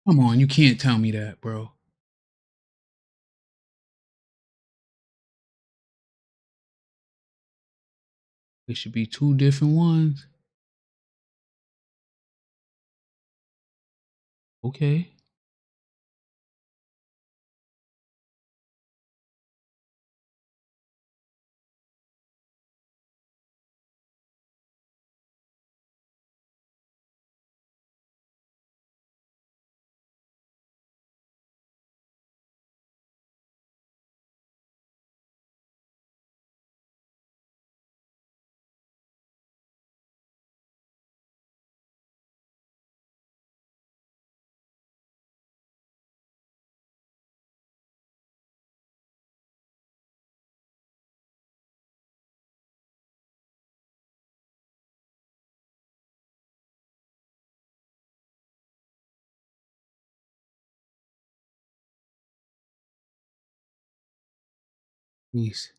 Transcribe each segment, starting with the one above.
Come on, you can't tell me that, bro. It should be two different ones. Okay. Peace.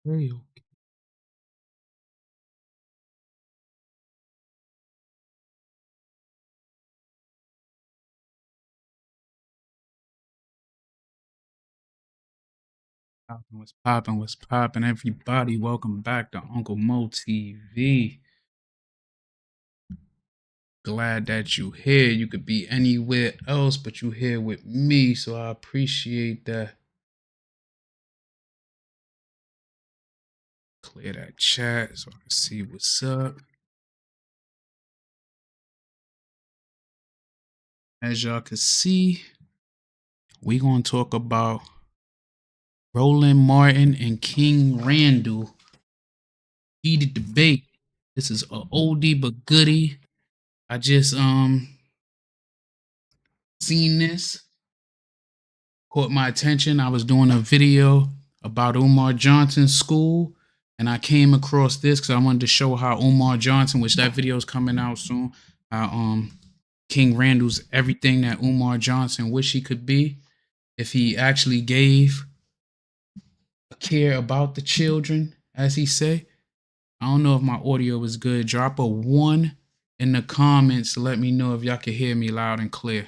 Okay, okay. Poppin', what's poppin', what's poppin', everybody? Welcome back to Uncle Mo TV. Glad that you here. You could be anywhere else, but you here with me, so I appreciate that. Clear that chat so I can see what's up. As y'all can see, we gonna talk about Roland Martin and King Randall. Heated debate. This is a oldie but goodie. I just seen this, caught my attention. I was doing a video about Umar Johnson's school, and I came across this because I wanted to show how Umar Johnson, which that video is coming out soon, how King Randall's everything that Umar Johnson wish he could be if he actually gave a care about the children, as he say. I don't know if my audio was good. Drop a 1 in the comments to let me know if y'all can hear me loud and clear.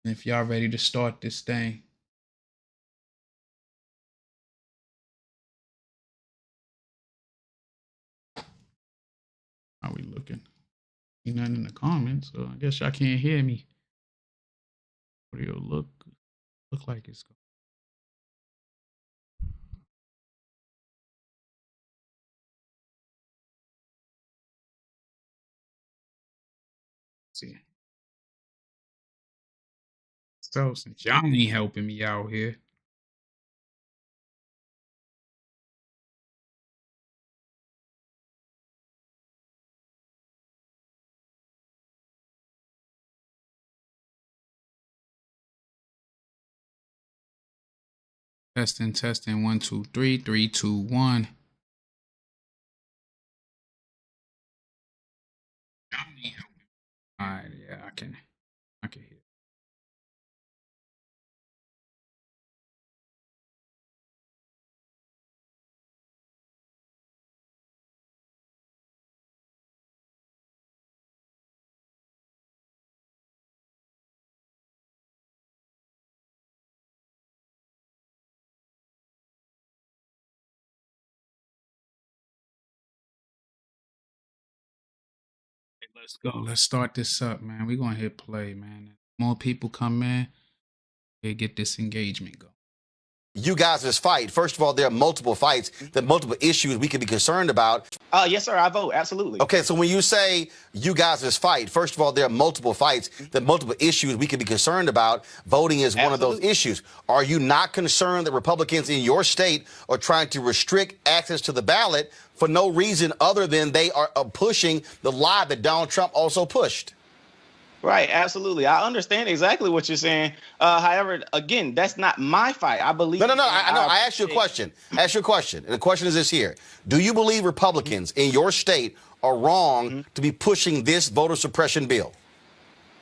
And if y'all ready to start this thing. How we looking? Nothing in the comments, so I guess y'all can't hear me. Audio look like it's going. See. So since y'all ain't helping me out here. Testing. 1, 2, 3, 3, 2, 1. All right, yeah, I can hear. Let's go. Let's start this up, man. We're gonna hit play, man. More people come in, we get this engagement going. You guys' fight. First of all, there are multiple fights, there are multiple issues we could be concerned about. Yes, sir. I vote. Absolutely. Okay, so when you say you guys' fight, first of all, there are multiple fights, there are multiple issues we could be concerned about. Voting is one of those issues. Are you not concerned that Republicans in your state are trying to restrict access to the ballot for no reason other than they are pushing the lie that Donald Trump also pushed? Right, absolutely. I understand exactly what you're saying. However, again, that's not my fight. I believe. No. I asked you a question. And the question is this here. Do you believe Republicans in your state are wrong to be pushing this voter suppression bill?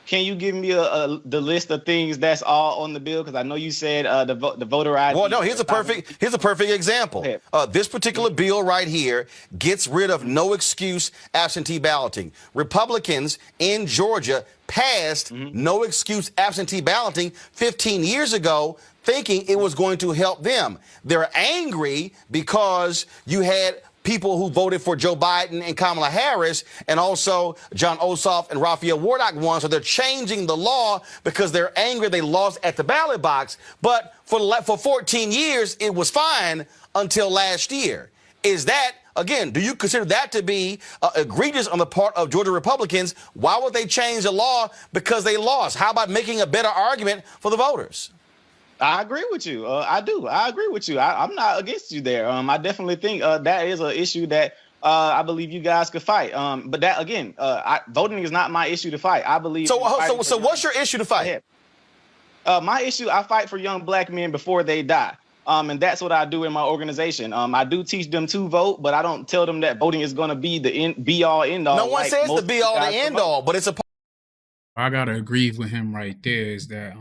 Can you give me the list of things that's all on the bill? Because I know you said the voter ID. Well, no. Here's a perfect example. This particular bill right here gets rid of no excuse absentee balloting. Republicans in Georgia passed no excuse absentee balloting 15 years ago, thinking it was going to help them. They're angry because you had people who voted for Joe Biden and Kamala Harris, and also John Ossoff and Raphael Warnock won. So they're changing the law because they're angry they lost at the ballot box. But for 14 years, it was fine until last year. Is that, again, do you consider that to be egregious on the part of Georgia Republicans? Why would they change the law because they lost? How about making a better argument for the voters? I agree with you. I do. I agree with you. I'm not against you there. I definitely think that is an issue that I believe you guys could fight. But that, again, voting is not my issue to fight. I believe. So what's your issue to fight? My issue, I fight for young black men before they die. And that's what I do in my organization. I do teach them to vote, but I don't tell them that voting is going to be the be all end all. No one says the be all the end all, but it's a. I gotta agree with him right there. Is that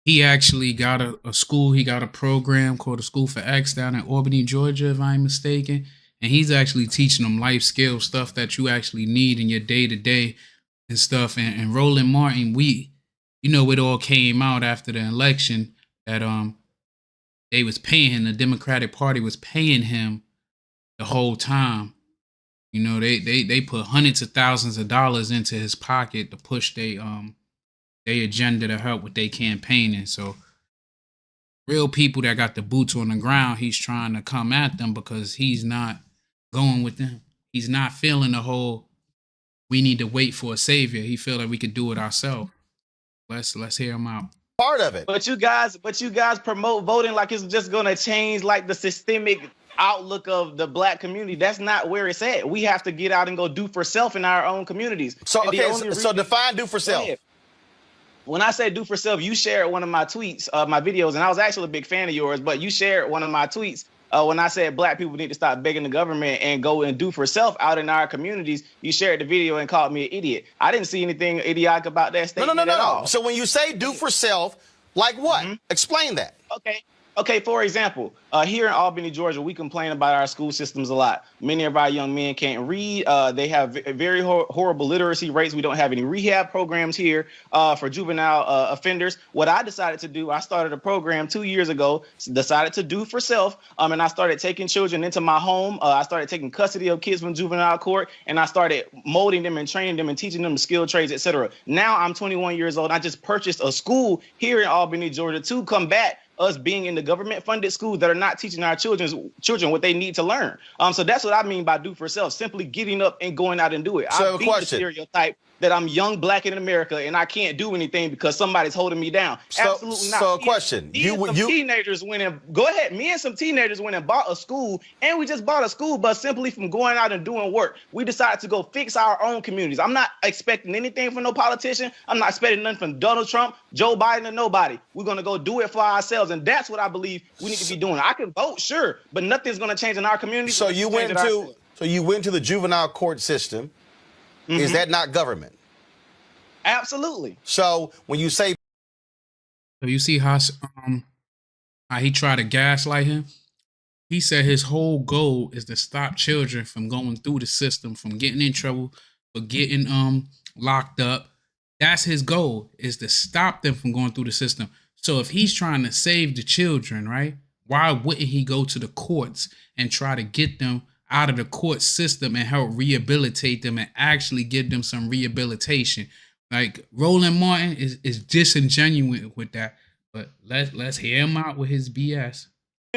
He actually got a school. He got a program called the School for X down in Albany, Georgia, if I'm mistaken. And he's actually teaching them life skills, stuff that you actually need in your day to day and stuff. And Roland Martin, it all came out after the election that they was paying him. The Democratic Party was paying him the whole time. They put hundreds of thousands of dollars into his pocket to push their agenda to help with their campaigning. So real people that got the boots on the ground, he's trying to come at them because he's not going with them. He's not feeling the whole we need to wait for a savior. He feel like we could do it ourselves. Let's hear him out. Part of it. But you guys promote voting like it's just gonna change like the systemic outlook of the black community. That's not where it's at. We have to get out and go do for self in our own communities. So so define do for self. When I say do for self, you shared one of my tweets, my videos, and I was actually a big fan of yours, but you shared one of my tweets when I said black people need to stop begging the government and go and do for self out in our communities. You shared the video and called me an idiot. I didn't see anything idiotic about that statement at all. So when you say do for self, like what? Explain that. Okay, for example, here in Albany, Georgia, we complain about our school systems a lot. Many of our young men can't read. They have very horrible literacy rates. We don't have any rehab programs here for juvenile offenders. What I decided to do, I started a program 2 years ago, decided to do for self, and I started taking children into my home. I started taking custody of kids from juvenile court, and I started molding them and training them and teaching them skill trades, etc. Now I'm 21 years old. I just purchased a school here in Albany, Georgia to combat us being in the government-funded schools that are not teaching our children what they need to learn. So that's what I mean by do for self, simply getting up and going out and do it. So I beat the stereotype that I'm young, black in America, and I can't do anything because somebody's holding me down. Absolutely not. So a question. Teenagers went and go ahead. Me and some teenagers went and bought a school, and we just bought a school bus simply from going out and doing work. We decided to go fix our own communities. I'm not expecting anything from no politician. I'm not expecting nothing from Donald Trump, Joe Biden, or nobody. We're going to go do it for ourselves, and that's what I believe we need to be doing. I can vote, sure, but nothing's going to change in our community. So you went to the juvenile court system. Is that not government? Absolutely. So when you say, so you see how he tried to gaslight him. He said his whole goal is to stop children from going through the system, from getting in trouble, for getting locked up. That's his goal, is to stop them from going through the system. So if he's trying to save the children, right, why wouldn't he go to the courts and try to get them out of the court system and help rehabilitate them and actually give them some rehabilitation? Like Roland Martin is disingenuous with that, but let's hear him out with his BS.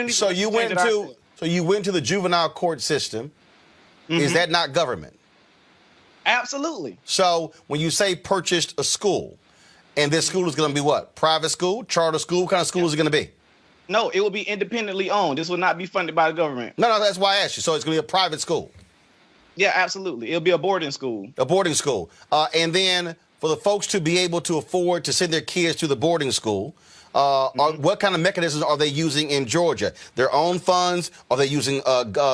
So you went to the juvenile court system. Is that not government? Absolutely. So when you say purchased a school, and this school is going to be what? Private school, charter school? What kind of school is it going to be? No, it will be independently owned. This will not be funded by the government. No, that's why I asked you. So it's going to be a private school? Yeah, absolutely. It'll be a boarding school. A boarding school. And then for the folks to be able to afford to send their kids to the boarding school, what kind of mechanisms are they using in Georgia? Their own funds? Are they using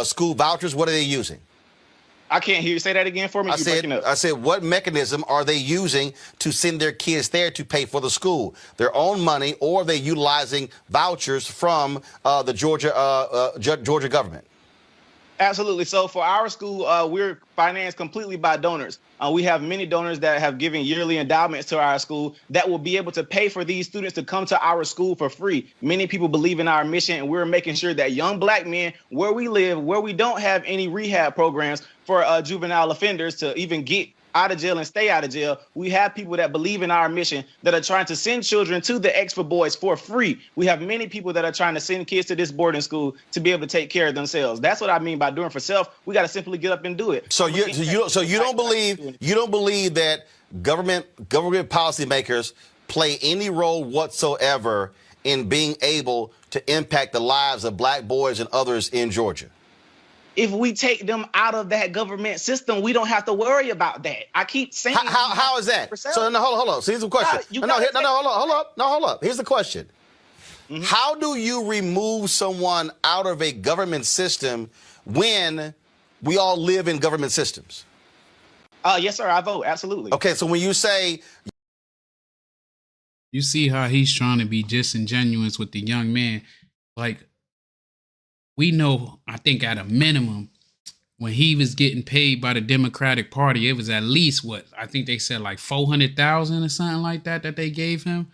school vouchers? What are they using? I can't hear you. Say that again for me. I said, what mechanism are they using to send their kids there to pay for the school? Their own money, or are they utilizing vouchers from the Georgia government? Absolutely. So for our school, we're financed completely by donors. We have many donors that have given yearly endowments to our school that will be able to pay for these students to come to our school for free. Many people believe in our mission, and we're making sure that young black men, where we live, where we don't have any rehab programs for juvenile offenders to even get out of jail and stay out of jail, we have people that believe in our mission that are trying to send children to the X for Boys for free. We have many people that are trying to send kids to this boarding school to be able to take care of themselves. That's what I mean by doing for self. We got to simply get up and do it. So you don't believe that government policymakers play any role whatsoever in being able to impact the lives of black boys and others in Georgia? If we take them out of that government system, we don't have to worry about that. I keep saying, how is that? So hold on. So here's the question. Hold up. Here's the question. How do you remove someone out of a government system when we all live in government systems? Yes, sir. I vote. Absolutely. Okay. So when you say You see how he's trying to be disingenuous with the young man. Like, we know, I think at a minimum, when he was getting paid by the Democratic Party, it was at least what I think they said like 400,000 or something like that they gave him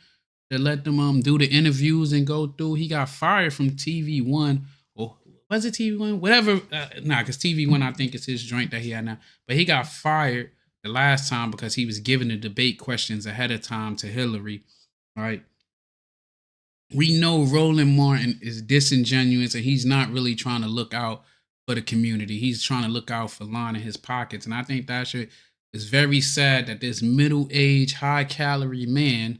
to let them do the interviews and go through. He got fired from TV1, or was it TV1? Whatever. Because TV1 I think is his joint that he had now. But he got fired the last time because he was giving the debate questions ahead of time to Hillary. Right. We know Roland Martin is disingenuous and he's not really trying to look out for the community. He's trying to look out for lining his pockets. And I think that shit is very sad that this middle-aged, high-calorie man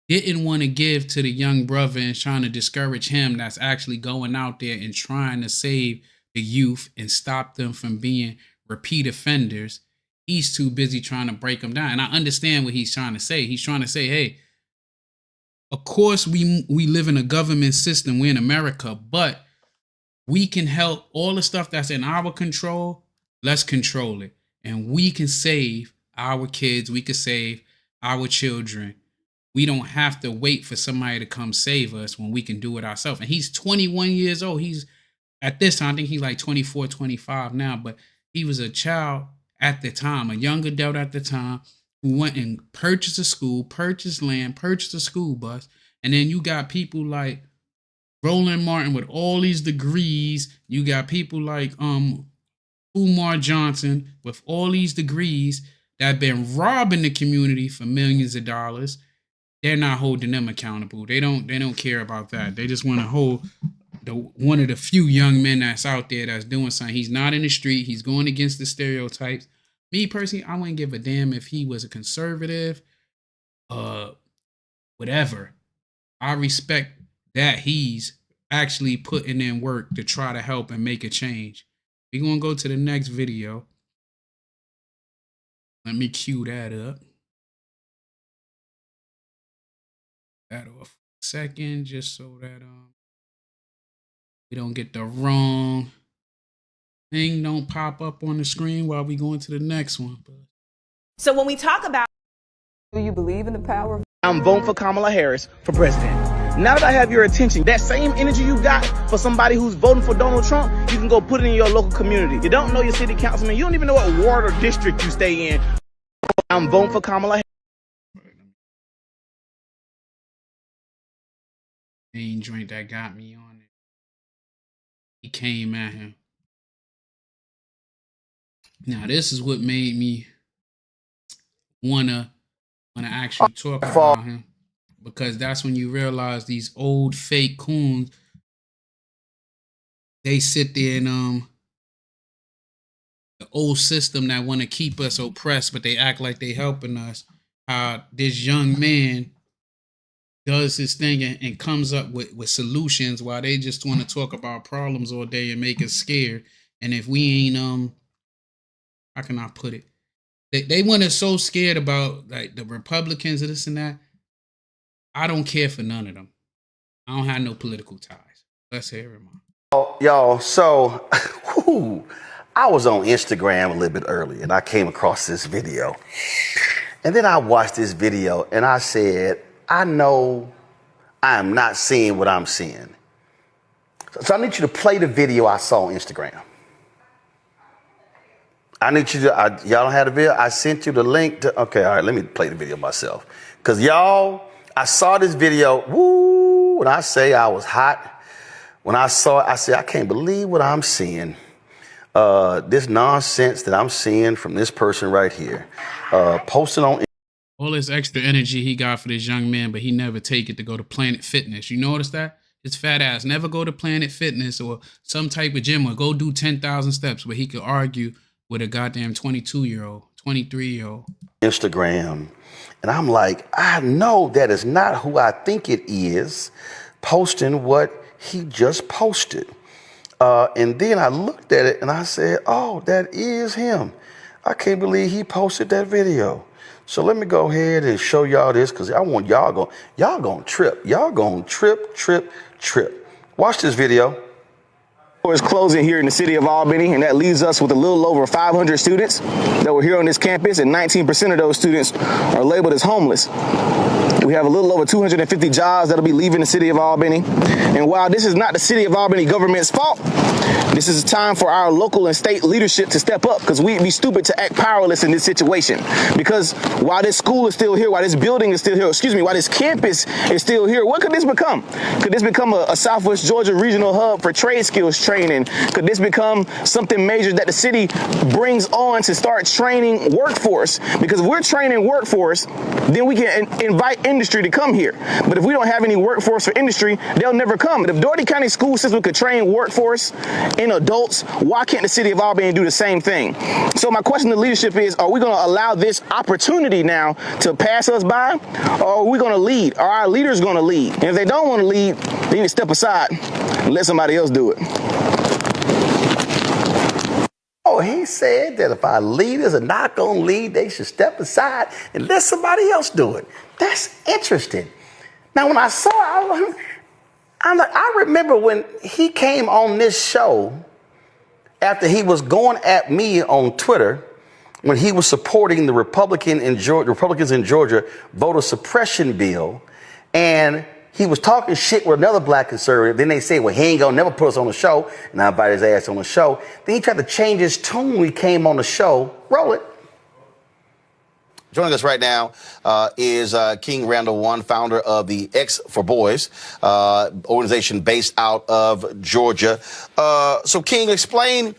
didn't want to give to the young brother and trying to discourage him that's actually going out there and trying to save the youth and stop them from being repeat offenders. He's too busy trying to break them down. And I understand what he's trying to say. He's trying to say, hey, of course we live in a government system. We're in America, but we can help all the stuff that's in our control. Let's control it. And we can save our kids. We can save our children. We don't have to wait for somebody to come save us when we can do it ourselves. And he's 21 years old. He's at this time, I think he's like 24, 25 now, but he was a child at the time, a young adult at the time, who went and purchased a school, purchased land, purchased a school bus. And then you got people like Roland Martin with all these degrees. You got people like Umar Johnson with all these degrees that have been robbing the community for millions of dollars. They're not holding them accountable. They don't care about that. They just want to hold one of the few young men that's out there that's doing something. He's not in the street. He's going against the stereotypes. Me personally, I wouldn't give a damn if he was a conservative, whatever. I respect that he's actually putting in work to try to help and make a change. We're going to go to the next video. Let me cue that up. That off a second, just so that we don't get the wrong thing don't pop up on the screen while we go into the next one. So when we talk about, do you believe in the power of... I'm voting for Kamala Harris for president. Now that I have your attention, that same energy you got for somebody who's voting for Donald Trump, you can go put it in your local community. You don't know your city councilman. You don't even know what ward or district you stay in. I'm voting for Kamala Harris. Main joint that got me on it. He came at him. Now this is what made me wanna actually talk about him, because that's when you realize these old fake coons, they sit there and the old system that want to keep us oppressed, but they act like they helping us. How this young man does his thing and comes up with solutions while they just want to talk about problems all day and make us scared. And if we ain't how can I put it? They want us so scared about like the Republicans and this and that. I don't care for none of them. I don't have no political ties. Let's hear him. Y'all, so I was on Instagram a little bit earlier and I came across this video. And then I watched this video and I said, I know I am not seeing what I'm seeing. So I need you to play the video I saw on Instagram. I need you to, y'all don't have the video? I sent you the link to, okay, all right, let me play the video myself. Because y'all, I saw this video, woo, when I say I was hot, when I saw it, I said, I can't believe what I'm seeing. This nonsense that I'm seeing from this person right here. Posting on all this extra energy he got for this young man, but he never take it to go to Planet Fitness. You notice that? His fat ass never go to Planet Fitness or some type of gym or go do 10,000 steps, but he could argue with a goddamn 22-year-old, 23-year-old. Instagram. And I'm like, I know that is not who I think it is posting what he just posted. And then I looked at it and I said, oh, that is him. I can't believe he posted that video. So let me go ahead and show y'all this because I want y'all going to trip. Y'all going to trip. Watch this video. is closing here in the city of Albany, and that leaves us with a little over 500 students that were here on this campus, and 19% of those students are labeled as homeless. We have a little over 250 jobs that'll be leaving the city of Albany. And while this is not the city of Albany government's fault, this is a time for our local and state leadership to step up, because we'd be stupid to act powerless in this situation. Because while this school is still here, while this building is still here, while this campus is still here, what could this become? Could this become a Southwest Georgia regional hub for trade skills training? Could this become something major that the city brings on to start training workforce? Because if we're training workforce, then we can invite industry to come here. But if we don't have any workforce for industry, they'll never come. But if Doherty County school system could train workforce in adults, why can't the city of Albany do the same thing? So my question to leadership is, are we going to allow this opportunity now to pass us by, or are we going to lead? Are our leaders going to lead? And if they don't want to lead, they need to step aside and let somebody else do it. Oh, he said that if our leaders are not going to lead, they should step aside and let somebody else do it. That's interesting. Now, when I saw it, I remember when he came on this show after he was going at me on Twitter when he was supporting the Republicans in Georgia voter suppression bill, and he was talking shit with another black conservative. Then they say, well, he ain't gonna never put us on the show, and I invited his ass on the show. Then he tried to change his tone when he came on the show. Roll it. Joining us right now is King Randall, one founder of the X for Boys organization based out of Georgia. So, King, explain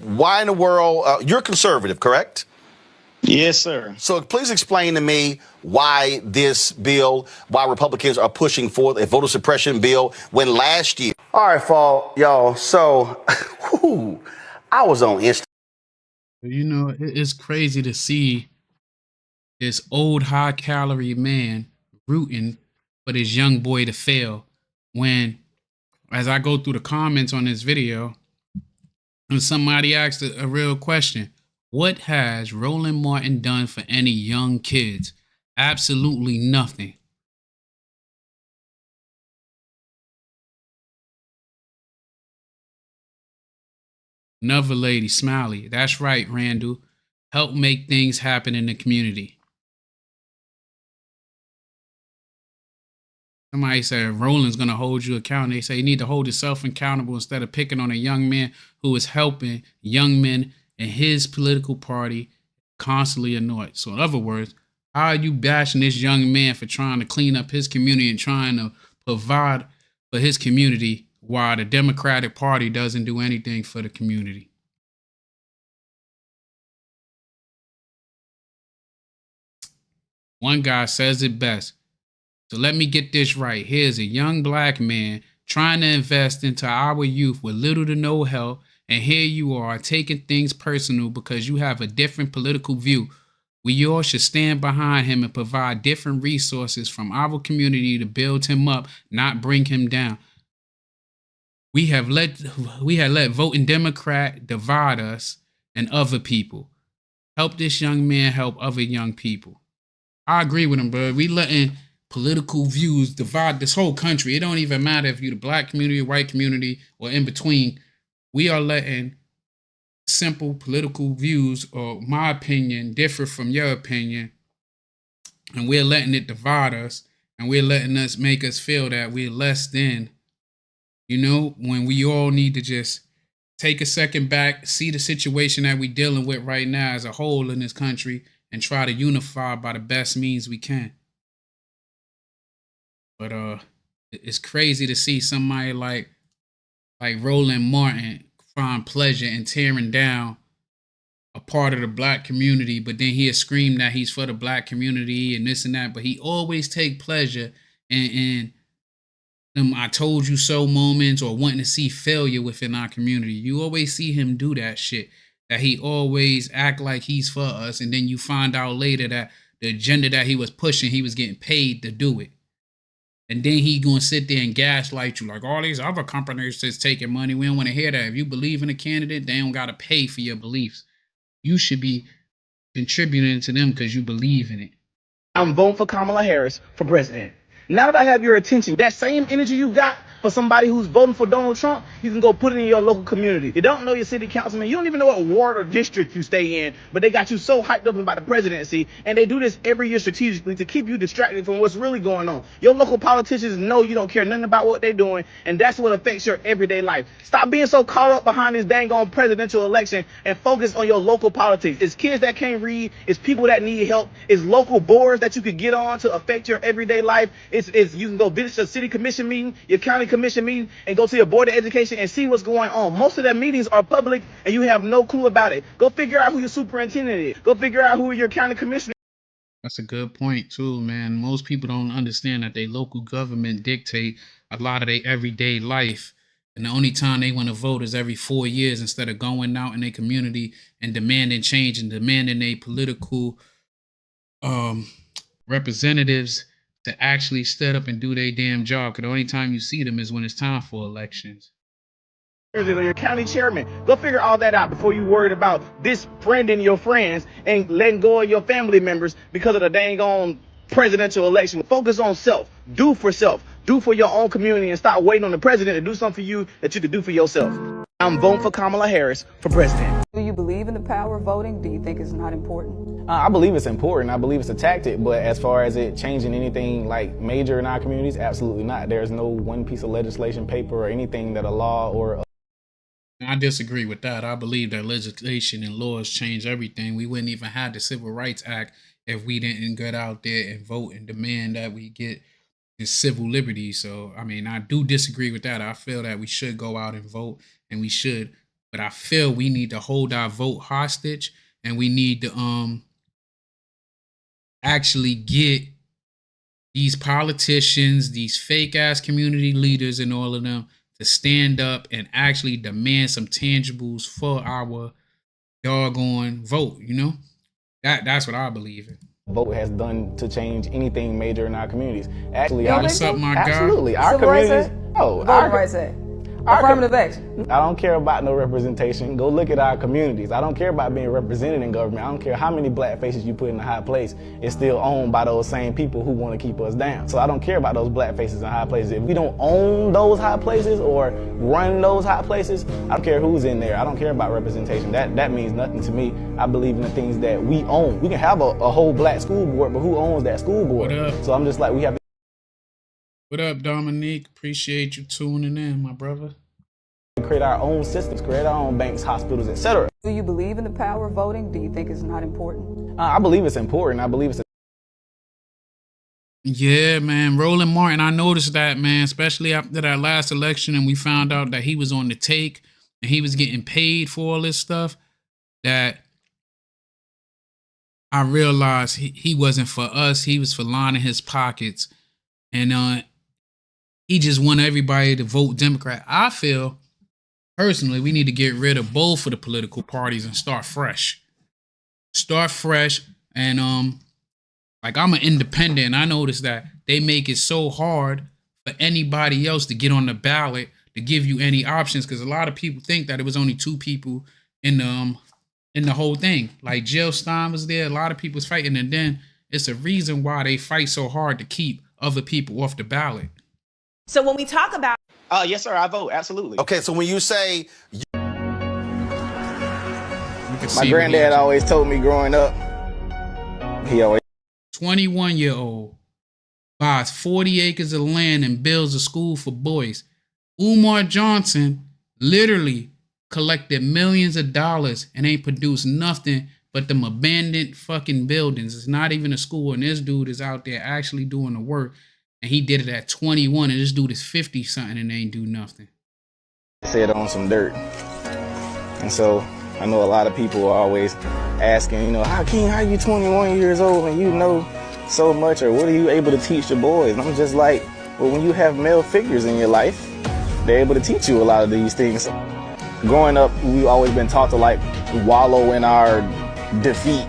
why in the world you're conservative, correct? Yes, sir. So please explain to me why this bill, why Republicans are pushing for a voter suppression bill when last year. All right, y'all. So I was on Instagram. You know, it's crazy to see this old high-calorie man rooting for this young boy to fail when, as I go through the comments on this video, and somebody asked a real question, what has Roland Martin done for any young kids? Absolutely nothing. Another lady, Smiley. That's right, Randall. Help make things happen in the community. Somebody said Roland's going to hold you accountable. They say you need to hold yourself accountable instead of picking on a young man who is helping young men in his political party constantly annoyed. So in other words, how are you bashing this young man for trying to clean up his community and trying to provide for his community while the Democratic Party doesn't do anything for the community? One guy says it best. So let me get this right. Here's a young black man trying to invest into our youth with little to no help. And here you are taking things personal because you have a different political view. We all should stand behind him and provide different resources from our community to build him up, not bring him down. We have let voting Democrat divide us and other people. Help this young man help other young people. I agree with him, bro. We letting political views divide this whole country. It don't even matter if you're the black community, white community, or in between. We are letting simple political views, or my opinion, differ from your opinion, and we're letting it divide us, and we're letting us make us feel that we're less than, you know, when we all need to just take a second back, see the situation that we're dealing with right now as a whole in this country, and try to unify by the best means we can. But it's crazy to see somebody like Roland Martin find pleasure in tearing down a part of the black community, but then he'll scream that he's for the black community and this and that. But he always take pleasure in them I told you so moments or wanting to see failure within our community. You always see him do that shit, that he always act like he's for us, and then you find out later that the agenda that he was pushing, he was getting paid to do it. And then he gonna sit there and gaslight you like all these other companies just taking money. We don't want to hear that. If you believe in a candidate, they don't gotta pay for your beliefs. You should be contributing to them because you believe in it. I'm voting for Kamala Harris for president. Now that I have your attention, that same energy you got for somebody who's voting for Donald Trump, you can go put it in your local community. You don't know your city councilman. You don't even know what ward or district you stay in, but they got you so hyped up about the presidency, and they do this every year strategically to keep you distracted from what's really going on. Your local politicians know you don't care nothing about what they're doing, and that's what affects your everyday life. Stop being so caught up behind this dang on presidential election and focus on your local politics. It's kids that can't read. It's people that need help. It's local boards that you could get on to affect your everyday life. It's you can go visit your city commission meeting, your county commission meeting, and go to your board of education and see what's going on. Most of their meetings are public, and you have no clue about it. Go figure out who your superintendent is. Go figure out who your county commissioner. That's a good point too, man. Most people don't understand that their local government dictate a lot of their everyday life. And the only time they want to vote is every 4 years instead of going out in their community and demanding change and demanding their political representatives to actually stand up and do their damn job. Because the only time you see them is when it's time for elections. Or your county chairman. Go figure all that out before you worried about this friending your friends and letting go of your family members because of the dang on presidential election. Focus on self. Do for self. Do for your own community and stop waiting on the president to do something for you that you could do for yourself. I'm voting for Kamala Harris for president. Do you believe in the power of voting? Do you think it's not important? I believe it's important. I believe it's a tactic, but as far as it changing anything like major in our communities, absolutely not. There's no one piece of legislation paper or anything that a law or I disagree with that. I believe that legislation and laws change everything. We wouldn't even have the Civil Rights Act if we didn't get out there and vote and demand that we get civil liberties. So, I mean, I do disagree with that. I feel that we should go out and vote, and we should. But I feel we need to hold our vote hostage, and we need to actually get these politicians, these fake-ass community leaders and all of them to stand up and actually demand some tangibles for our doggone vote, you know? That's what I believe in. Vote has done to change anything major in our communities. Actually, what's up, my guy? Absolutely. Our Civil Rights communities. Act? Oh, Voting Rights Act. Affirmative action. I don't care about no representation. Go look at our communities. I don't care about being represented in government. I don't care how many black faces you put in a high place. It's still owned by those same people who want to keep us down. So I don't care about those black faces in high places. If we don't own those high places or run those high places, I don't care who's in there. I don't care about representation. That means nothing to me. I believe in the things that we own. We can have a whole black school board, but who owns that school board? So I'm just like, we have to. What up, Dominique? Appreciate you tuning in, my brother. Create our own systems, create our own banks, hospitals, etc. Do you believe in the power of voting? Do you think it's not important? I believe it's important. I believe it's Yeah, man. Roland Martin, I noticed that, man, especially after that last election and we found out that he was on the take and he was getting paid for all this stuff, that I realized he wasn't for us. He was for lining his pockets. And he just wanted everybody to vote Democrat. I feel, personally, we need to get rid of both of the political parties and start fresh. Start fresh. And like, I'm an independent, and I noticed that they make it so hard for anybody else to get on the ballot to give you any options, because a lot of people think that it was only two people in the whole thing. Like Jill Stein was there, a lot of people was fighting, and then it's a reason why they fight so hard to keep other people off the ballot. So when we talk about Yes, sir, I vote, absolutely. Okay, so when you say my granddad always told me growing up, he always 21-year-old buys 40 acres of land and builds a school for boys. Umar Johnson literally collected millions of dollars and ain't produced nothing but them abandoned fucking buildings. It's not even a school, and this dude is out there actually doing the work, and he did it at 21, and this dude is 50-something and ain't do nothing. said on some dirt. And so I know a lot of people are always asking, you know, how are you 21 years old and you know so much, or what are you able to teach the boys? And I'm just like, well, when you have male figures in your life, they're able to teach you a lot of these things. Growing up, we've always been taught to like wallow in our defeat,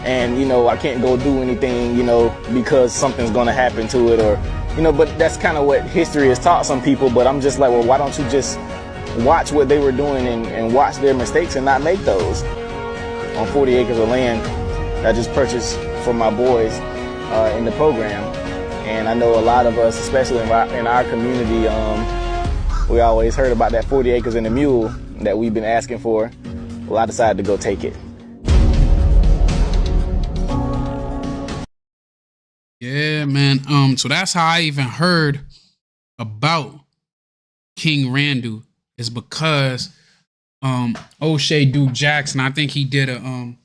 and you know, I can't go do anything, you know, because something's gonna happen to it, or you know, but that's kind of what history has taught some people. But I'm just like, well, why don't you just watch what they were doing and watch their mistakes and not make those? On 40 acres of land I just purchased for my boys in the program, and I know a lot of us, especially in our community, we always heard about that 40 acres and a mule that we've been asking for. Well, I decided to go take it. Yeah, man. So that's how I even heard about King Randall, is because O'Shea Duke Jackson, I think he did a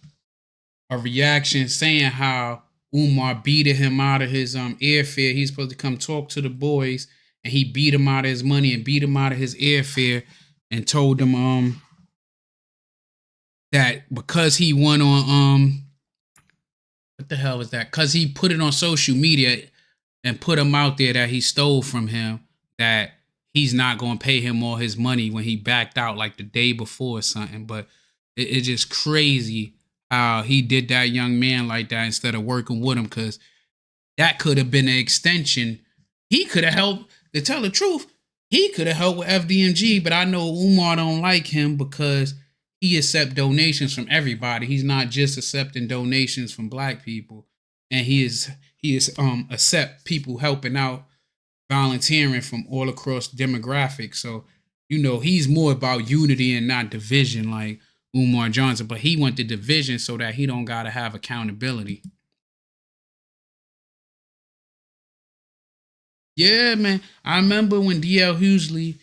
reaction saying how Umar beated him out of his airfare. He's supposed to come talk to the boys, and he beat him out of his money and beat him out of his airfare, and told him that because he went on what the hell was that? Because he put it on social media and put him out there that he stole from him, that he's not going to pay him all his money when he backed out like the day before or something. But it's just crazy how he did that young man like that instead of working with him, because that could have been an extension. He could have helped, to tell the truth, he could have helped with FDMG, but I know Umar don't like him because he accept donations from everybody. He's not just accepting donations from black people. And he is accept people helping out, volunteering from all across demographics. So, you know, he's more about unity and not division like Umar Johnson, but he went to division so that he don't gotta have accountability. Yeah, man. I remember when DL Hughley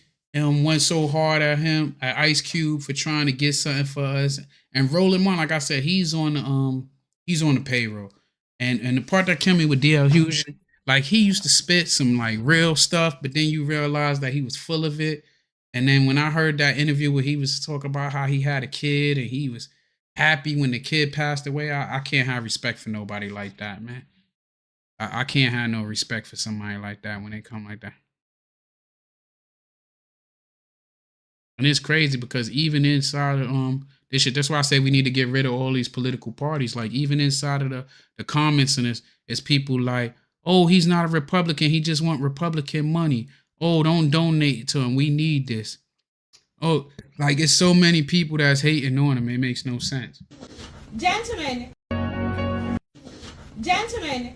went so hard at him, at Ice Cube, for trying to get something for us. And Roland Martin, like I said, he's on the payroll. And the part that killed me with DL Hughley, like, he used to spit some like real stuff, but then you realize that he was full of it. And then when I heard that interview where he was talking about how he had a kid and he was happy when the kid passed away, I can't have respect for nobody like that, man. I can't have no respect for somebody like that when they come like that. And it's crazy because even inside of this shit, that's why I say we need to get rid of all these political parties. Like, even inside of the comments in this, it's people like, oh, he's not a Republican, he just want Republican money. Oh, don't donate to him, we need this. Oh, like, it's so many people that's hating on him, it makes no sense. Gentlemen,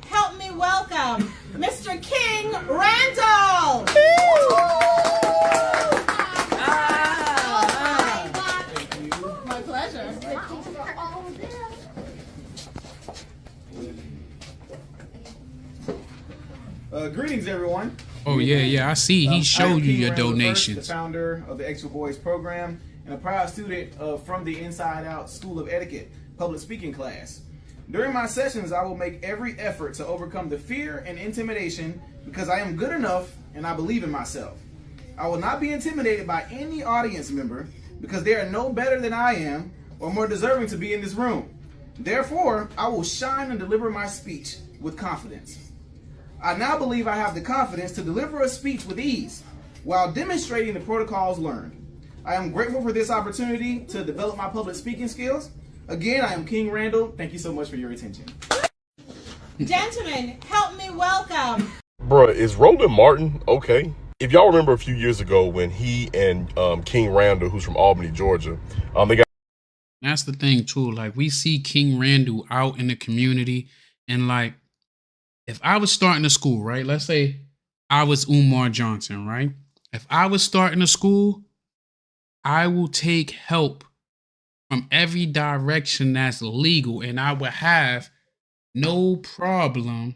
help me welcome Mr. King Randall. My pleasure. Greetings, everyone. Oh, yeah, I see. He showed you your Randall donations. the founder of the Extra Boys program and a proud student from the Inside Out School of Etiquette public speaking class. During my sessions, I will make every effort to overcome the fear and intimidation because I am good enough and I believe in myself. I will not be intimidated by any audience member because they are no better than I am or more deserving to be in this room. Therefore, I will shine and deliver my speech with confidence. I now believe I have the confidence to deliver a speech with ease while demonstrating the protocols learned. I am grateful for this opportunity to develop my public speaking skills. Again, I am King Randall. Thank you so much for your attention. Gentlemen, help me welcome. Bruh, is Roland Martin okay? If y'all remember a few years ago when he and King Randall, who's from Albany, Georgia, they got... That's the thing too. Like, we see King Randall out in the community, and like, if I was starting a school, right? Let's say I was Umar Johnson, right? If I was starting a school, I will take help from every direction that's legal, and I would have no problem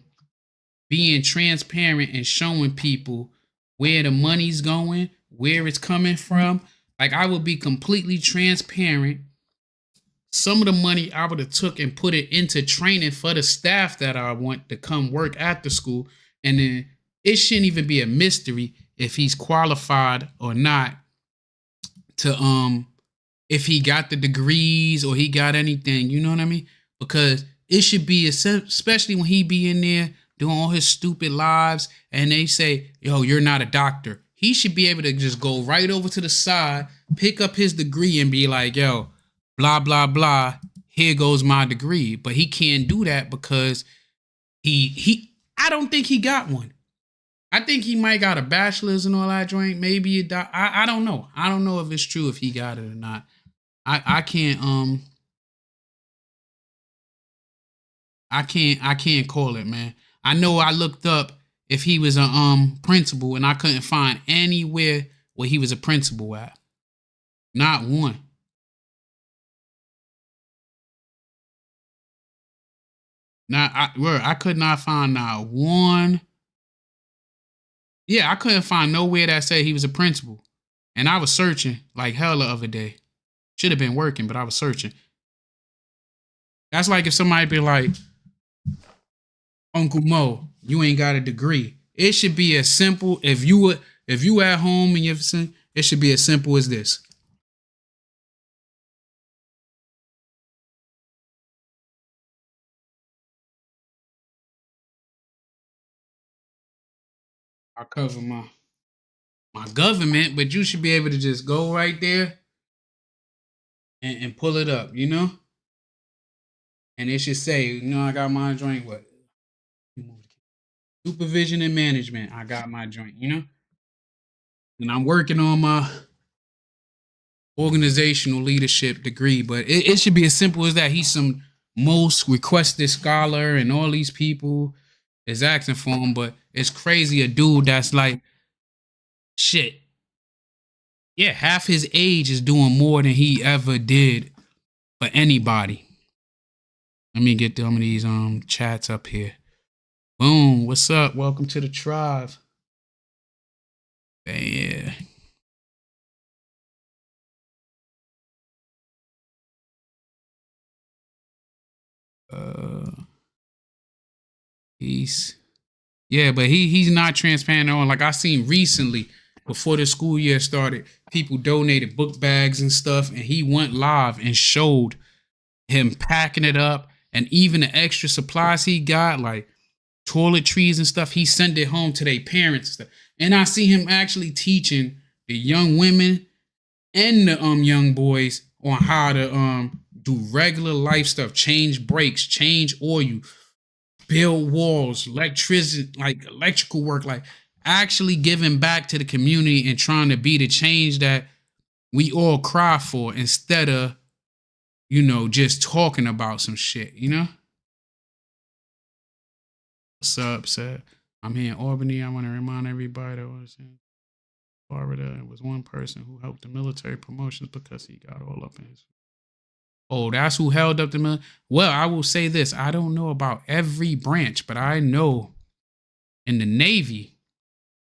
being transparent and showing people where the money's going, where it's coming from. Like, I would be completely transparent. Some of the money I would have took and put it into training for the staff that I want to come work at the school. And then it shouldn't even be a mystery if he's qualified or not to, if he got the degrees or he got anything, you know what I mean? Because it should be, especially when he be in there doing all his stupid lives and they say, yo, you're not a doctor. He should be able to just go right over to the side, pick up his degree and be like, yo, blah, blah, blah, here goes my degree. But he can't do that because I don't think he got one. I think he might got a bachelor's and all that joint, maybe a doc. I don't know. I don't know if it's true if he got it or not. I can't call it, man. I know I looked up if he was a principal and I couldn't find anywhere where he was a principal at. Not one. I could not find not one. Yeah, I couldn't find nowhere that said he was a principal. And I was searching like hell the other day. Should have been working, but I was searching. That's like if somebody be like, Uncle Mo, you ain't got a degree. It should be as simple. If you at home and it should be as simple as this. I cover my government, but you should be able to just go right there and pull it up, you know? And it should say, you know, I got my joint, what? Supervision and management. I got my joint, you know? And I'm working on my organizational leadership degree, but it should be as simple as that. He's some most requested scholar, and all these people is asking for him, but it's crazy a dude that's like, shit. Yeah, half his age is doing more than he ever did for anybody. Let me get some of these chats up here. Boom, what's up? Welcome to the tribe. Yeah. Yeah, but he's not transparent on. Like I seen recently, before the school year started, people donated book bags and stuff, and he went live and showed him packing it up, and even the extra supplies he got, like toiletries and stuff, he sent it home to their parents and stuff. And I see him actually teaching the young women and the young boys on how to do regular life stuff, change brakes, change oil, build walls, electricity, like electrical work, like actually giving back to the community and trying to be the change that we all cry for, instead of, you know, just talking about some shit, you know? What's up, sir? I'm here in Albany. I want to remind everybody that was in Florida. It was one person who helped the military promotions because he got all up in his. Oh, that's who held up the military. Well, I will say this. I don't know about every branch, but I know in the Navy,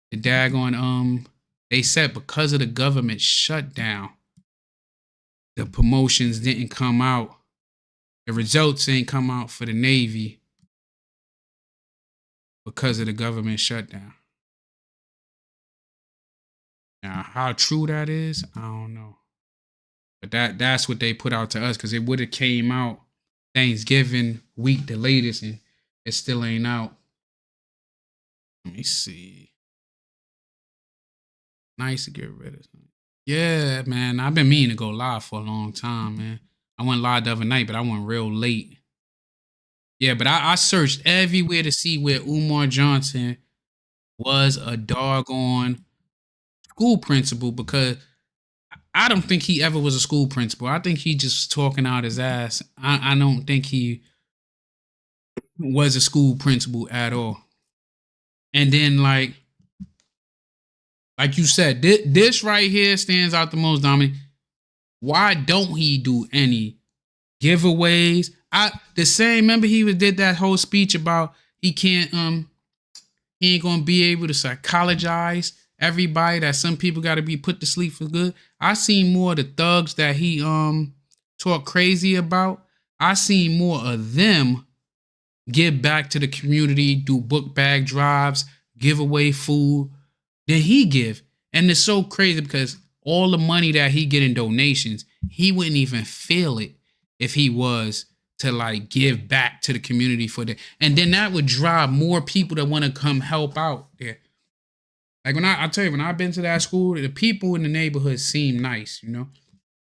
the daggone, they said because of the government shutdown, the promotions didn't come out. The results ain't come out for the Navy because of the government shutdown. Now, how true that is, I don't know. But that's what they put out to us, because it would have came out Thanksgiving week, the latest, and it still ain't out. Let me see. Nice to get rid of something. Yeah, man. I've been meaning to go live for a long time, man. I went live the other night, but I went real late. Yeah, but I searched everywhere to see where Umar Johnson was a doggone school principal, because I don't think he ever was a school principal. I think he just talking out his ass. I don't think he was a school principal at all. And then, like you said, this right here stands out the most, Dominic. Why don't he do any giveaways? Remember he did that whole speech about he ain't gonna be able to psychologize everybody, that some people got to be put to sleep for good. I seen more of the thugs that he talk crazy about. I seen more of them give back to the community, do book bag drives, give away food than he give. And it's so crazy because all the money that he get in donations, he wouldn't even feel it if he was to like give back to the community for that. And then that would drive more people that want to come help out there. Like when I tell you, when I've been to that school, the people in the neighborhood seem nice, you know.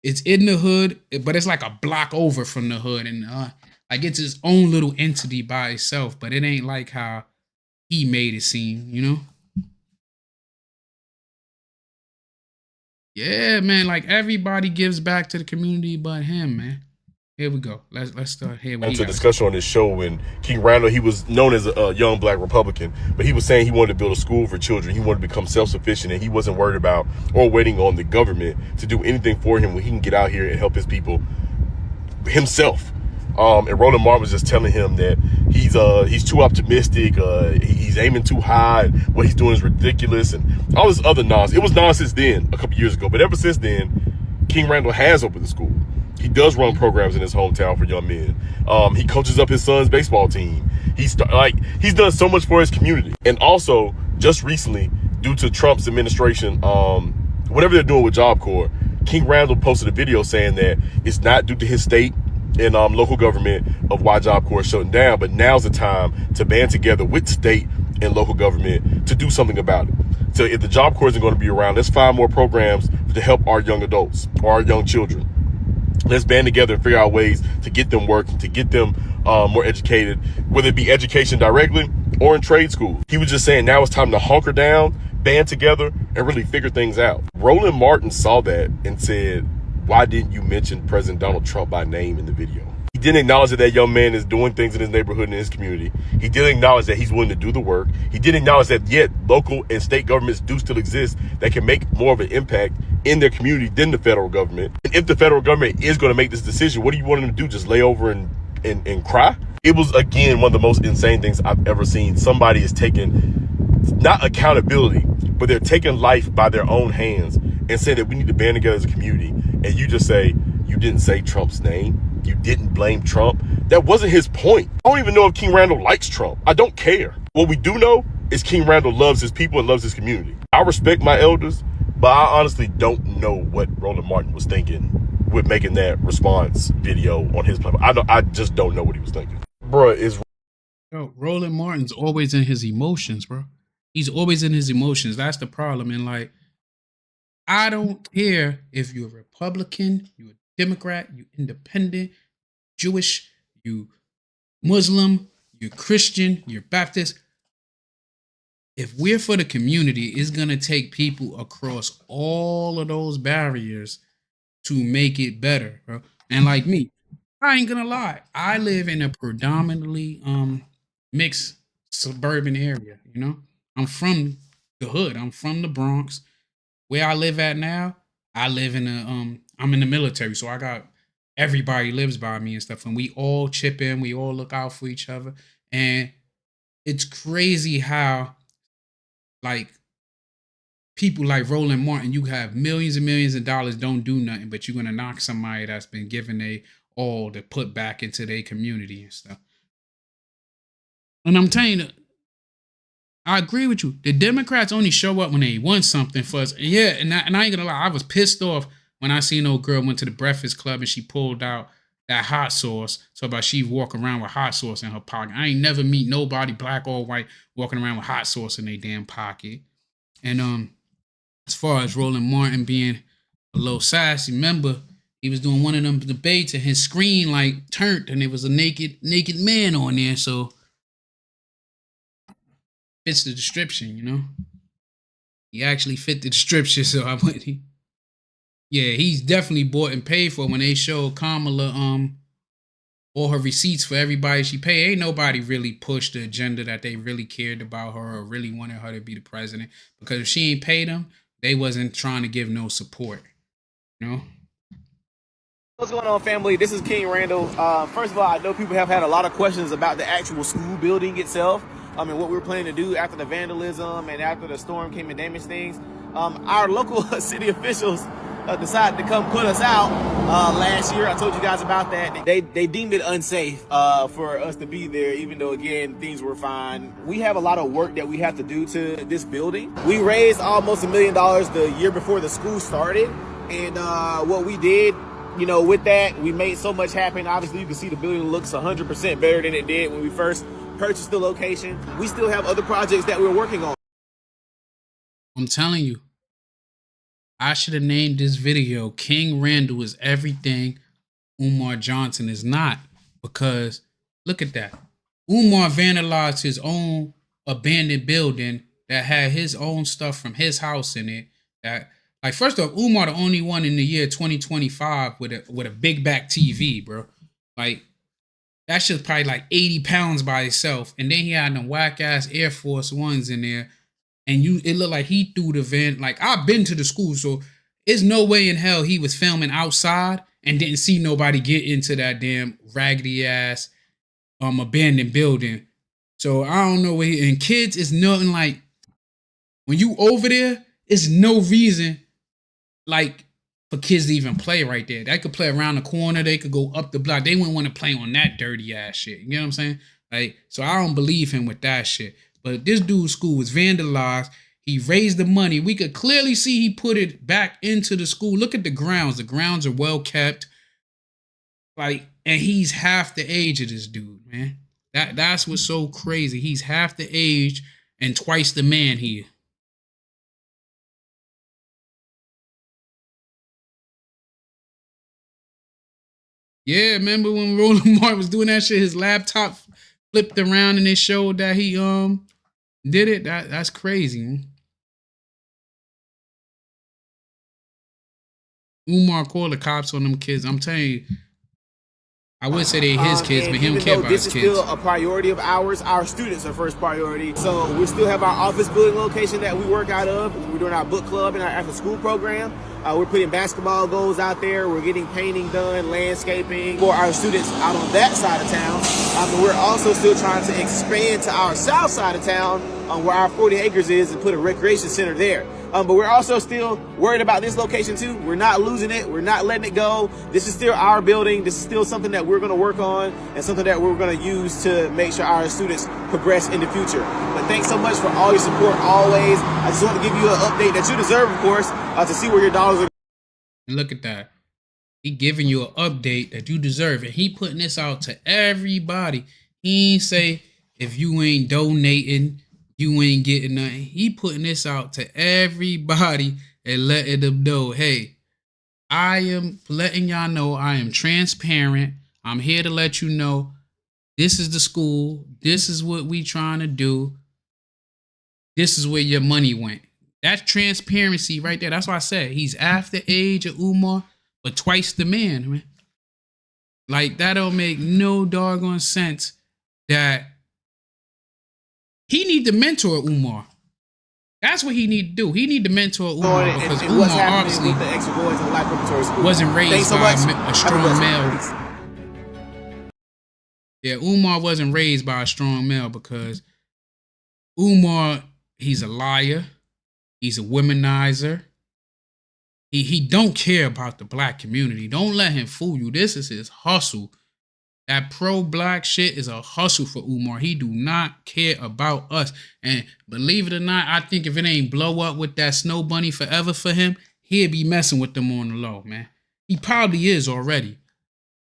It's in the hood, but it's like a block over from the hood, and like it's its own little entity by itself. But it ain't like how he made it seem, you know. Yeah, man. Like everybody gives back to the community, but him, man. Here we go. Let's start here. Into a discussion on this show when King Randall, he was known as a young black Republican, but he was saying he wanted to build a school for children. He wanted to become self-sufficient, and he wasn't worried about or waiting on the government to do anything for him when he can get out here and help his people himself. And Roland Martin was just telling him that he's too optimistic, he's aiming too high, and what he's doing is ridiculous, and all this other nonsense. It was nonsense then, a couple years ago, but ever since then, King Randall has opened the school. He does run programs in his hometown for young men. He coaches up his son's baseball team. He's done so much for his community. And also, just recently, due to Trump's administration, whatever they're doing with Job Corps, King Randall posted a video saying that it's not due to his state and local government of why Job Corps is shutting down, but now's the time to band together with state and local government to do something about it. So if the Job Corps isn't going to be around, let's find more programs to help our young adults or our young children. Let's band together and figure out ways to get them working, to get them more educated, whether it be education directly or in trade school. He was just saying now it's time to hunker down, band together, and really figure things out. Roland Martin saw that and said, why didn't you mention President Donald Trump by name in the video? He didn't acknowledge that young man is doing things in his neighborhood and in his community. He didn't acknowledge that he's willing to do the work. He didn't acknowledge that yet local and state governments do still exist that can make more of an impact in their community than the federal government. And if the federal government is going to make this decision, what do you want them to do? Just lay over and cry? It was, again, one of the most insane things I've ever seen. Somebody is taking, not accountability, but they're taking life by their own hands and saying that we need to band together as a community. And you just say, you didn't say Trump's name. You didn't blame Trump. That wasn't his point. I don't even know if King Randall likes Trump. I don't care. What we do know is King Randall loves his people and loves his community. I respect my elders, but I honestly don't know what Roland Martin was thinking with making that response video on his platform. I just don't know what he was thinking. Bruh, is Roland Martin's always in his emotions, bro. He's always in his emotions. That's the problem. And like, I don't care if you're a Republican, you're a Democrat, you're independent, Jewish, you Muslim, you're Christian, you're Baptist. If we're for the community, it's going to take people across all of those barriers to make it better, bro. And like me, I ain't gonna lie, I live in a predominantly mixed suburban area, you know? I'm from the hood. I'm from the Bronx. Where I live at now, I live in I'm in the military, so I got everybody lives by me and stuff, and we all chip in, we all look out for each other. And it's crazy how like people like Roland Martin, you have millions and millions of dollars, don't do nothing, but you're gonna knock somebody that's been given they all to put back into their community and stuff. And I'm telling you, I agree with you. The Democrats only show up when they want something for us. Yeah, and I ain't gonna lie, I was pissed off when I seen old girl went to the Breakfast Club and she pulled out that hot sauce. So about she walk around with hot sauce in her pocket. I ain't never meet nobody, black or white, walking around with hot sauce in their damn pocket. And as far as Roland Martin being a little sassy, remember he was doing one of them debates and his screen like turned and there was a naked man on there. So fits the description, you know. He actually fit the description, so I went. Yeah, he's definitely bought and paid for. When they showed Kamala all her receipts for everybody she paid, ain't nobody really pushed the agenda that they really cared about her or really wanted her to be the president. Because if she ain't paid them, they wasn't trying to give no support, you know. What's going on, family? This is King Randall. First of all, I know people have had a lot of questions about the actual school building itself. And what we were planning to do after the vandalism and after the storm came and damaged things. Our local city officials decided to come put us out last year. I told you guys about that. They deemed it unsafe for us to be there, even though, again, things were fine. We have a lot of work that we have to do to this building. We raised almost $1 million the year before the school started. And what we did, you know, with that, we made so much happen. Obviously, you can see the building looks 100% better than it did when we first purchased the location. We still have other projects that we're working on. I'm telling you, I should have named this video King Randall is everything Umar Johnson is not. Because look at that. Umar vandalized his own abandoned building that had his own stuff from his house in it. That, like, first off, Umar the only one in the year 2025 with a big back TV, bro. Like, that shit's probably like 80 pounds by itself. And then he had them whack ass Air Force Ones in there. And it looked like he threw the van. Like, I've been to the school, so there's no way in hell he was filming outside and didn't see nobody get into that damn raggedy ass abandoned building. So I don't know what and kids is nothing like when you over there, it's no reason like for kids to even play right there. They could play around the corner, they could go up the block. They wouldn't want to play on that dirty ass shit. You know what I'm saying? Like, so I don't believe him with that shit. But this dude's school was vandalized. He raised the money. We could clearly see he put it back into the school. Look at the grounds. The grounds are well kept. Like, and he's half the age of this dude, man. That's what's so crazy. He's half the age and twice the man here. Yeah, remember when Roland Martin was doing that shit? His laptop flipped around and it showed that he did it. That's crazy, man. Umar called the cops on them kids. I'm telling you, I would say they his kids, but he don't care about his kids. This is still a priority of ours. Our students are first priority. So we still have our office building location that we work out of. We're doing our book club and our after school program. We're putting basketball goals out there. We're getting painting done, landscaping for our students out on that side of town. But we're also still trying to expand to our south side of town where our 40 acres is and put a recreation center there. But we're also still worried about this location too. We're not losing it. We're not letting it go. This is still our building. This is still something that we're going to work on and something that we're going to use to make sure our students progress in the future. But thanks so much for all your support always. I just want to give you an update that you deserve, of course, to see where your dollars are. And look at that. He giving you an update that you deserve. And he putting this out to everybody. He ain't say, if you ain't donating, you ain't getting nothing. He putting this out to everybody and letting them know, hey, I am letting y'all know I am transparent. I'm here to let you know this is the school. This is what we trying to do. This is where your money went. That's transparency right there. That's why I said he's half the age of Umar, but twice the man, man. Like, that don't make no doggone sense that he need to mentor Umar. That's what he need to do. He need to mentor Umar because Umar obviously wasn't raised by a strong male. Yeah, Umar wasn't raised by a strong male because Umar, he's a liar. He's a womanizer. He don't care about the black community. Don't let him fool you. This is his hustle. That pro-black shit is a hustle for Umar. He do not care about us. And believe it or not, I think if it ain't blow up with that Snow Bunny forever for him, he'd be messing with them on the low, man. He probably is already.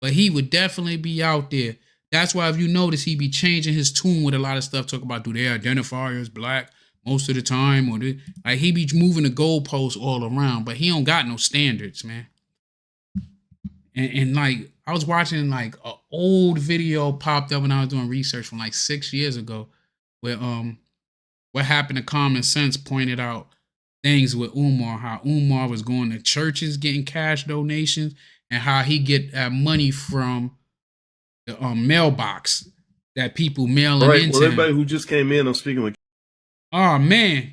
But he would definitely be out there. That's why if you notice, he be changing his tune with a lot of stuff. Talk about, do they identify as black most of the time? Or like, he be moving the goalposts all around. But he don't got no standards, man. And like, I was watching like an old video popped up when I was doing research from like 6 years ago, where what happened to Common Sense pointed out things with Umar, how Umar was going to churches getting cash donations, and how he get money from the mailbox that people mailing into. Well, everybody who just came in, I'm speaking with. Oh man.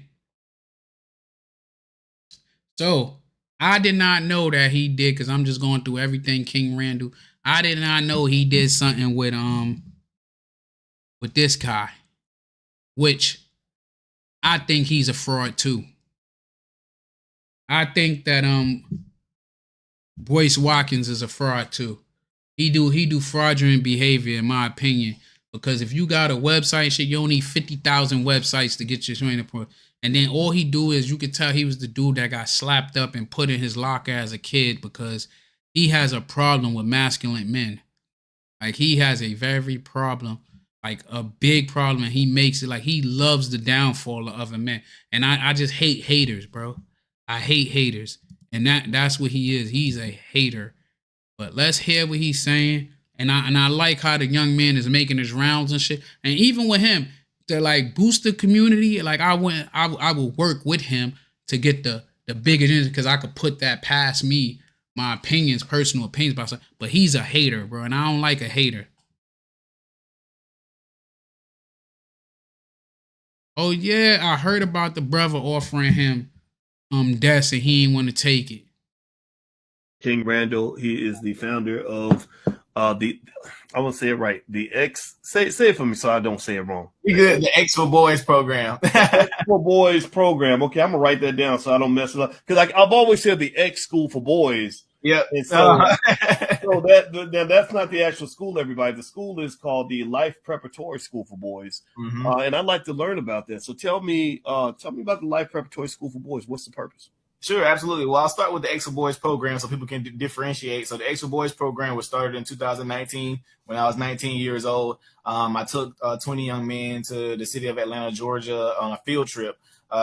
So I did not know that he did, because I'm just going through everything King Randall. I did not know he did something with this guy, which I think he's a fraud too. I think that Boyce Watkins is a fraud too. He do fraudulent behavior, in my opinion, because if you got a website and shit, you don't need 50,000 websites to get your training point. And then all he do is, you could tell he was the dude that got slapped up and put in his locker as a kid because he has a problem with masculine men. Like, he has a very problem, like a big problem, and he makes it like he loves the downfall of other men. And I just hate haters, bro. I hate haters. And that's what he is. He's a hater. But let's hear what he's saying. And I like how the young man is making his rounds and shit. And even with him, to like boost the community, like I will work with him to get the bigger, because I could put that past me my opinions, personal opinions about stuff, but he's a hater, bro, and I don't like a hater. Oh yeah, I heard about the brother offering him deaths and he didn't want to take it. King Randall, he is the founder of the, I want to say it right, the X, say it for me so I don't say it wrong. You good? The X for Boys program. X for Boys program. Okay, I'm gonna write that down so I don't mess it up. Because I've always said the X School for Boys. Yep. And so, so that's not the actual school, everybody. The school is called the Life Preparatory School for Boys, and I'd like to learn about that. So tell me about the Life Preparatory School for Boys. What's the purpose? Sure, absolutely. Well, I'll start with the X for Boys program so people can differentiate. So the X for Boys program was started in 2019 when I was 19 years old. I took 20 young men to the city of Atlanta, Georgia on a field trip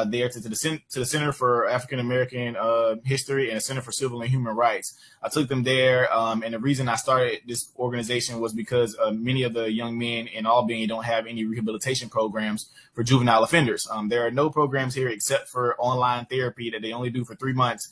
there to the Center for African American History and the Center for Civil and Human Rights. I took them there, and the reason I started this organization was because many of the young men in Albany don't have any rehabilitation programs for juvenile offenders. There are no programs here except for online therapy that they only do for 3 months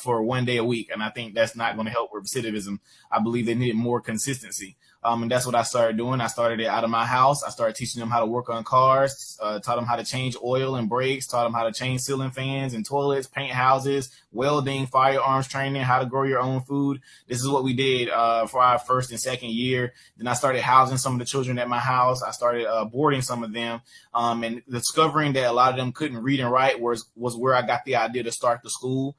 for 1 day a week, and I think that's not going to help with recidivism. I believe they needed more consistency. And that's what I started doing. I started it out of my house. I started teaching them how to work on cars, taught them how to change oil and brakes, taught them how to change ceiling fans and toilets, paint houses, welding, firearms training, how to grow your own food. This is what we did for our first and second year. Then I started housing some of the children at my house. I started boarding some of them, and discovering that a lot of them couldn't read and write was where I got the idea to start the school.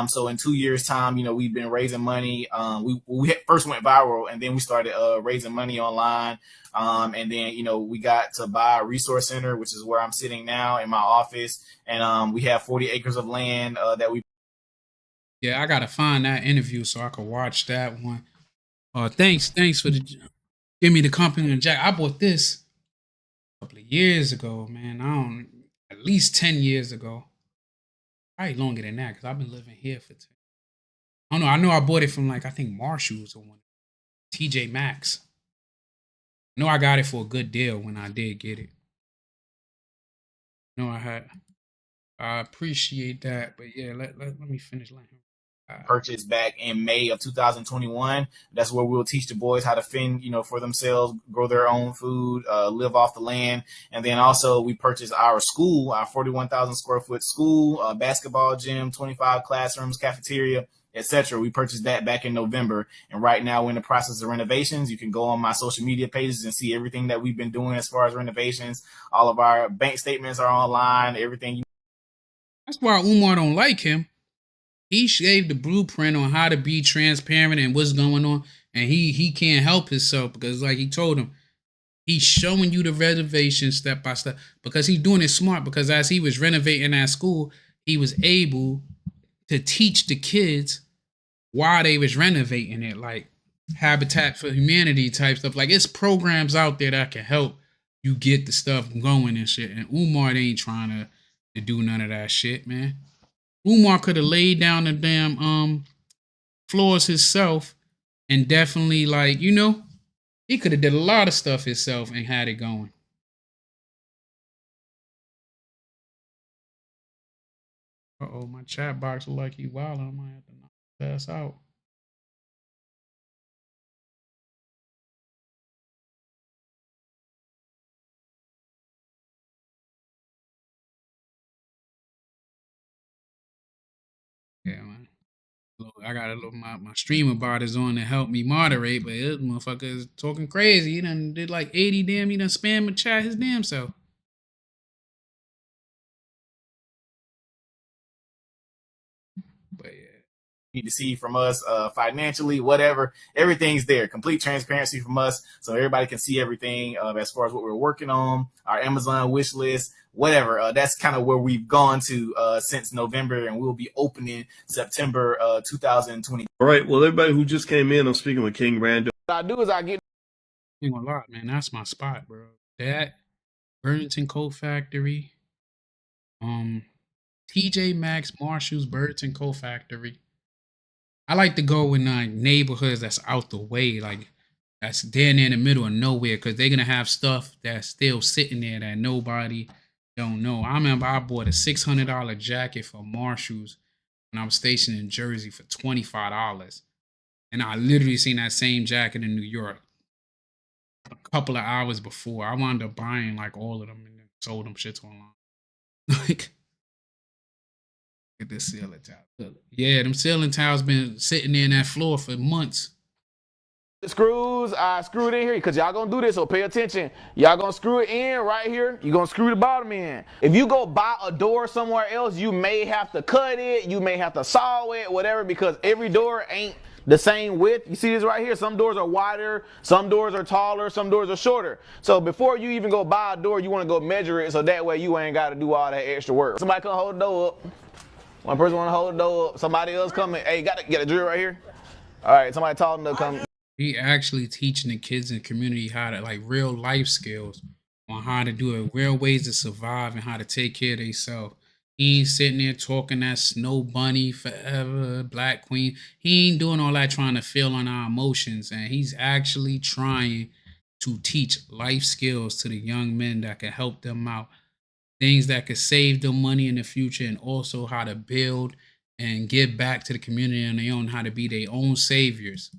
So in 2 years' time, we've been raising money. We first went viral, and then we started raising money online. And then, we got to buy a resource center, which is where I'm sitting now in my office. And we have 40 acres of land that we. Yeah, I gotta find that interview so I can watch that one. Thanks for give me the company and Jack. I bought this a couple of years ago, man. At least 10 years ago. Probably longer than that because I've been living here for 10. I know I bought it from I think Marshall's or one. TJ Maxx. I know I got it for a good deal when I did get it. I appreciate that, but yeah, let me finish letting him. Purchased back in May of 2021. That's where we'll teach the boys how to fend, for themselves, grow their own food, live off the land. And then also we purchased our school, our 41,000 square foot school, basketball gym, 25 classrooms, cafeteria, etc. We purchased that back in November. And right now we're in the process of renovations. You can go on my social media pages and see everything that we've been doing as far as renovations. All of our bank statements are online, everything. That's why Umar don't like him. He gave the blueprint on how to be transparent and what's going on. And he can't help himself because like he told him, he's showing you the renovation step by step because he's doing it smart because as he was renovating that school, he was able to teach the kids why they was renovating it, like Habitat for Humanity type stuff. Like it's programs out there that can help you get the stuff going and shit. And Umar ain't trying to do none of that shit, man. Umar could have laid down the damn floors himself and definitely he could have did a lot of stuff himself and had it going. Uh-oh, my chat box look like you wild. I might have to knock his ass out. Yeah, man. Look, I got a little my streamer bot is on to help me moderate, but this motherfucker is talking crazy. He done did 80 damn, he done spam the chat his damn self. But yeah. Need to see from us financially, whatever, everything's there. Complete transparency from us so everybody can see everything as far as what we're working on, our Amazon wish list, whatever. That's kind of where we've gone to since November, and we'll be opening September 2020. All right. Well, everybody who just came in, I'm speaking with King Randall. What I do is I get a lot, man. That's my spot, bro. That Burlington Coat Factory, TJ Maxx, Marshall's, Burlington Coat Factory. I like to go in neighborhoods that's out the way, that's down there in the middle of nowhere, because they're gonna have stuff that's still sitting there that nobody don't know. I remember I bought a $600 jacket for Marshall's when I was stationed in Jersey for $25. And I literally seen that same jacket in New York a couple of hours before. I wound up buying like all of them and then sold them shits online. Like, look at this ceiling tile. Look, yeah, them ceiling tiles been sitting there in that floor for months. The screws, I screwed in here because y'all gonna do this, so pay attention. Y'all gonna screw it in right here. You're gonna screw the bottom in. If you go buy a door somewhere else, you may have to cut it, you may have to saw it, whatever, because every door ain't the same width. You see this right here? Some doors are wider, some doors are taller, some doors are shorter. So before you even go buy a door, you wanna go measure it so that way you ain't gotta do all that extra work. Somebody come hold the door up. One person wanna hold the door up. Somebody else coming. Hey, got a drill right here? All right, somebody tall enough come. He actually teaching the kids in the community how to, like, real life skills on how to do it, real ways to survive and how to take care of themselves. He ain't sitting there talking that Snow Bunny forever, Black Queen. He ain't doing all that trying to feel on our emotions. And he's actually trying to teach life skills to the young men that can help them out. Things that could save them money in the future, and also how to build and give back to the community on their own, how to be their own saviors.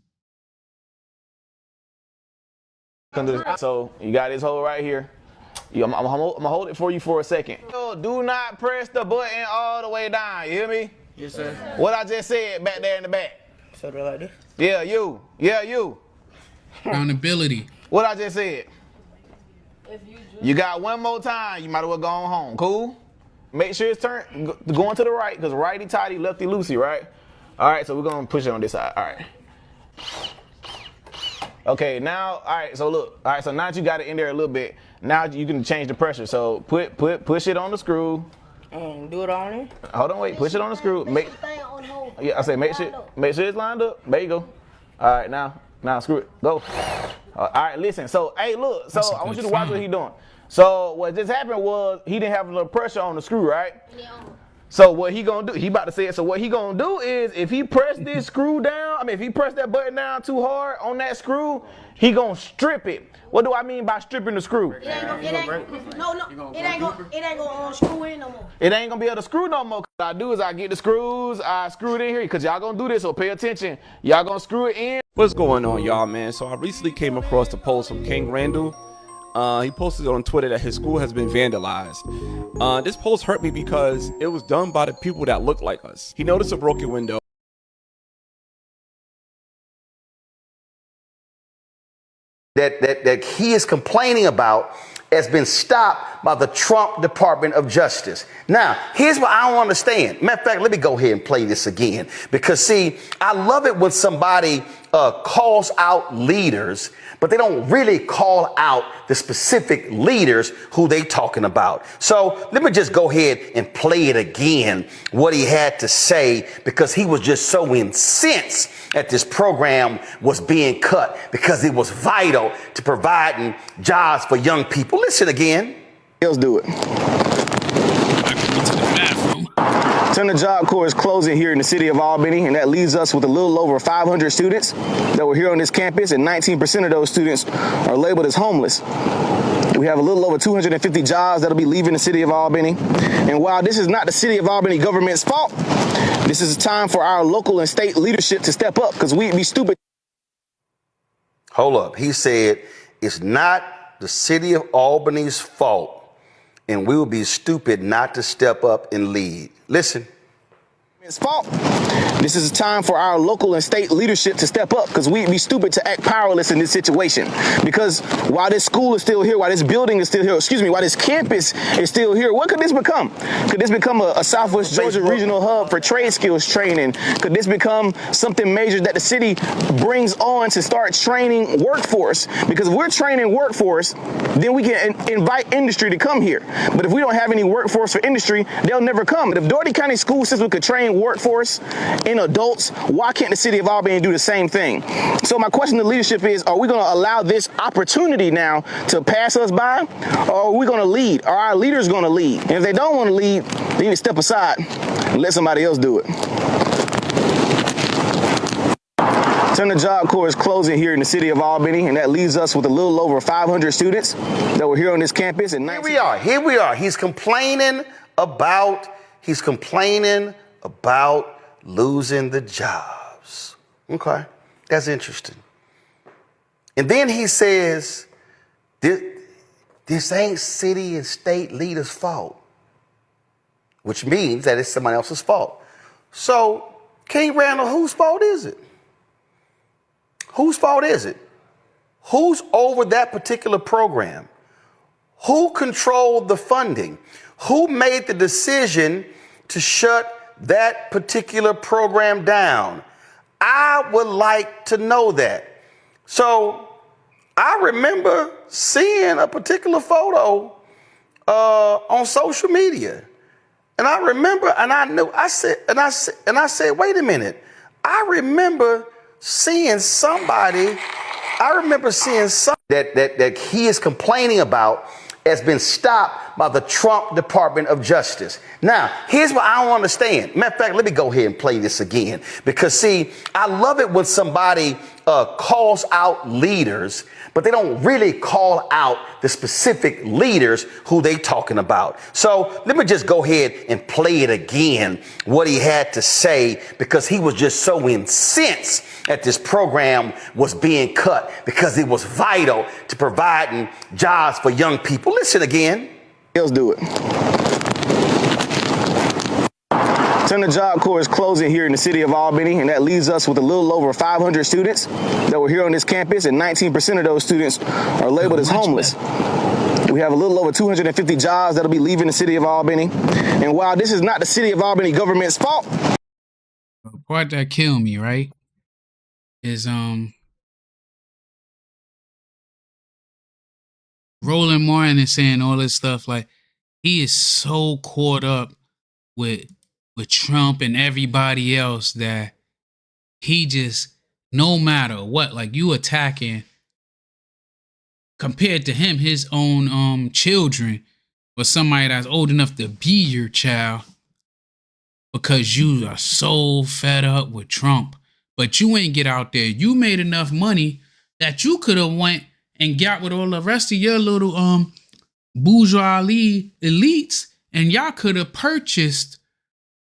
So you got this hole right here. I'm gonna hold it for you for a second. Do not press the button all the way down. You hear me? Yes, sir. What I just said back there in the back. So do like this? Yeah, you. Yeah, you. Accountability. What I just said. You got one more time. You might as well go on home. Cool? Make sure it's turned going to the right, because righty tighty, lefty loosey, right? All right, so we're gonna push it on this side. All right. Okay, now, all right, so look. All right, so now that you got it in there a little bit, now you can change the pressure. So push it on the screw. And do it on it. Hold on, wait, push it on the screw. Yeah, I say make sure it's lined up. There you go. All right, now screw it. Go. All right, listen. So, hey, look. So I want you to watch what he's doing. So what just happened was he didn't have a little pressure on the screw, right? Yeah. So what he gonna do? He about to say it. So what he gonna do is, if he press this screw down, if he press that button down too hard on that screw, he gonna strip it. What do I mean by stripping the screw? It ain't gonna screw in no more. It ain't gonna be able to screw no more. What I do is I get the screws, I screw it in here, because y'all gonna do this, so pay attention. Y'all gonna screw it in. What's going on, y'all, man? So I recently came across the post from King Randall. He posted on Twitter that his school has been vandalized. This post hurt me because it was done by the people that look like us. He noticed a broken window. That he is complaining about has been stopped by the Trump Department of Justice. Now, here's what I don't understand. Matter of fact, let me go ahead and play this again. Because, see, I love it when somebody calls out leaders, but they don't really call out the specific leaders who they talking about. So let me just go ahead and play it again, what he had to say, because he was just so incensed that this program was being cut because it was vital to providing jobs for young people. Listen again. Let's do it. Turn the Job Corps is closing here in the city of Albany, and that leaves us with a little over 500 students that were here on this campus, and 19% of those students are labeled as homeless. We have a little over 250 jobs that'll be leaving the city of Albany. And while this is not the city of Albany government's fault, this is a time for our local and state leadership to step up, because we'd be stupid. Hold up. He said it's not the city of Albany's fault, and we will be stupid not to step up and lead. Listen. It's fault. This is a time for our local and state leadership to step up, because we'd be stupid to act powerless in this situation. Because while this school is still here, while this building is still here, while this campus is still here, what could this become? Could this become a Southwest Georgia regional hub for trade skills training? Could this become something major that the city brings on to start training workforce? Because if we're training workforce, then we can invite industry to come here. But if we don't have any workforce for industry, they'll never come. But if Doherty County School System could train workforce in adults, why can't the city of Albany do the same thing? So my question to leadership is, are we going to allow this opportunity now to pass us by, or are we going to lead? Are our leaders going to lead? And if they don't want to lead, they need to step aside and let somebody else do it. Turn the Job Corps is closing here in the city of Albany, and that leaves us with a little over 500 students that were here on this campus. And Here we are. He's complaining about losing the jobs. Okay, that's interesting. And then he says, this ain't city and state leaders' fault, which means that it's somebody else's fault. So, King Randall, whose fault is it? Whose fault is it? Who's over that particular program? Who controlled the funding? Who made the decision to shut that particular program down? I would like to know that. So I remember seeing a particular photo on social media. And I remember, and I knew, I said, wait a minute. I remember seeing somebody, that he is complaining about has been stopped by the Trump Department of Justice. Now, here's what I don't understand. Matter of fact, let me go ahead and play this again. Because, see, I love it when somebody calls out leaders, but they don't really call out the specific leaders who they talking about. So let me just go ahead and play it again, what he had to say, because he was just so incensed that this program was being cut because it was vital to providing jobs for young people. Listen again. Let's do it. Center Job Corps is closing here in the city of Albany, and that leaves us with a little over 500 students that were here on this campus, and 19% of those students are labeled as homeless. We have a little over 250 jobs that'll be leaving the city of Albany. And while this is not the city of Albany government's fault. The part that killed me, right, is Roland Martin is saying all this stuff. Like, he is so caught up with Trump and everybody else that he just, no matter what, like, you attacking, compared to him, his own children, or somebody that's old enough to be your child, because you are so fed up with Trump. But you ain't get out there. You made enough money that you could have went and got with all the rest of your little bourgeois elites, and y'all could have purchased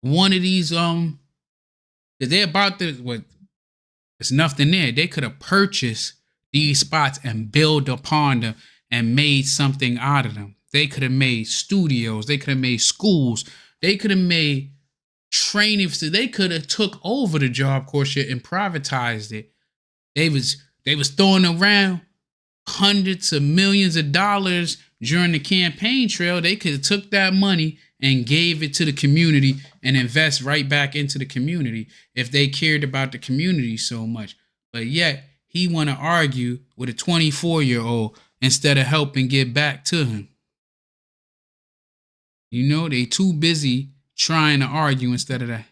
one of these they're about to, what, there's nothing there. They could have purchased these spots and build upon them and made something out of them. They could have made studios, they could have made schools, they could have made training, so they could have took over the Job Corps shit and privatized it. They was throwing around hundreds of millions of dollars during the campaign trail. They could have took that money and gave it to the community and invest right back into the community if they cared about the community so much. But yet he want to argue with a 24-year-old instead of helping get back to him. You know, they too busy trying to argue instead of that.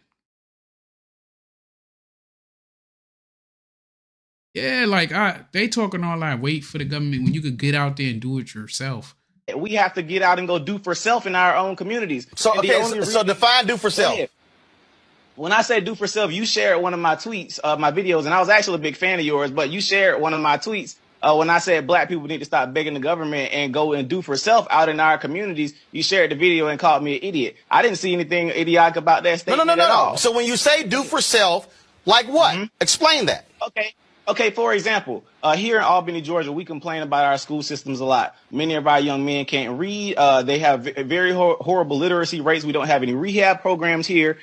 Yeah, like they talking all that wait for the government when you could get out there and do it yourself. We have to get out and go do for self in our own communities. So, okay, so define do for self. When I say do for self, you shared one of my tweets, my videos, and I was actually a big fan of yours, but you shared one of my tweets when I said black people need to stop begging the government and go and do for self out in our communities. You shared the video and called me an idiot. I didn't see anything idiotic about that statement at all. So when you say do for self, like what? Explain that. Okay, for example, here in Albany, Georgia, we complain about our school systems a lot. Many of our young men can't read. They have very horrible literacy rates. We don't have any rehab programs here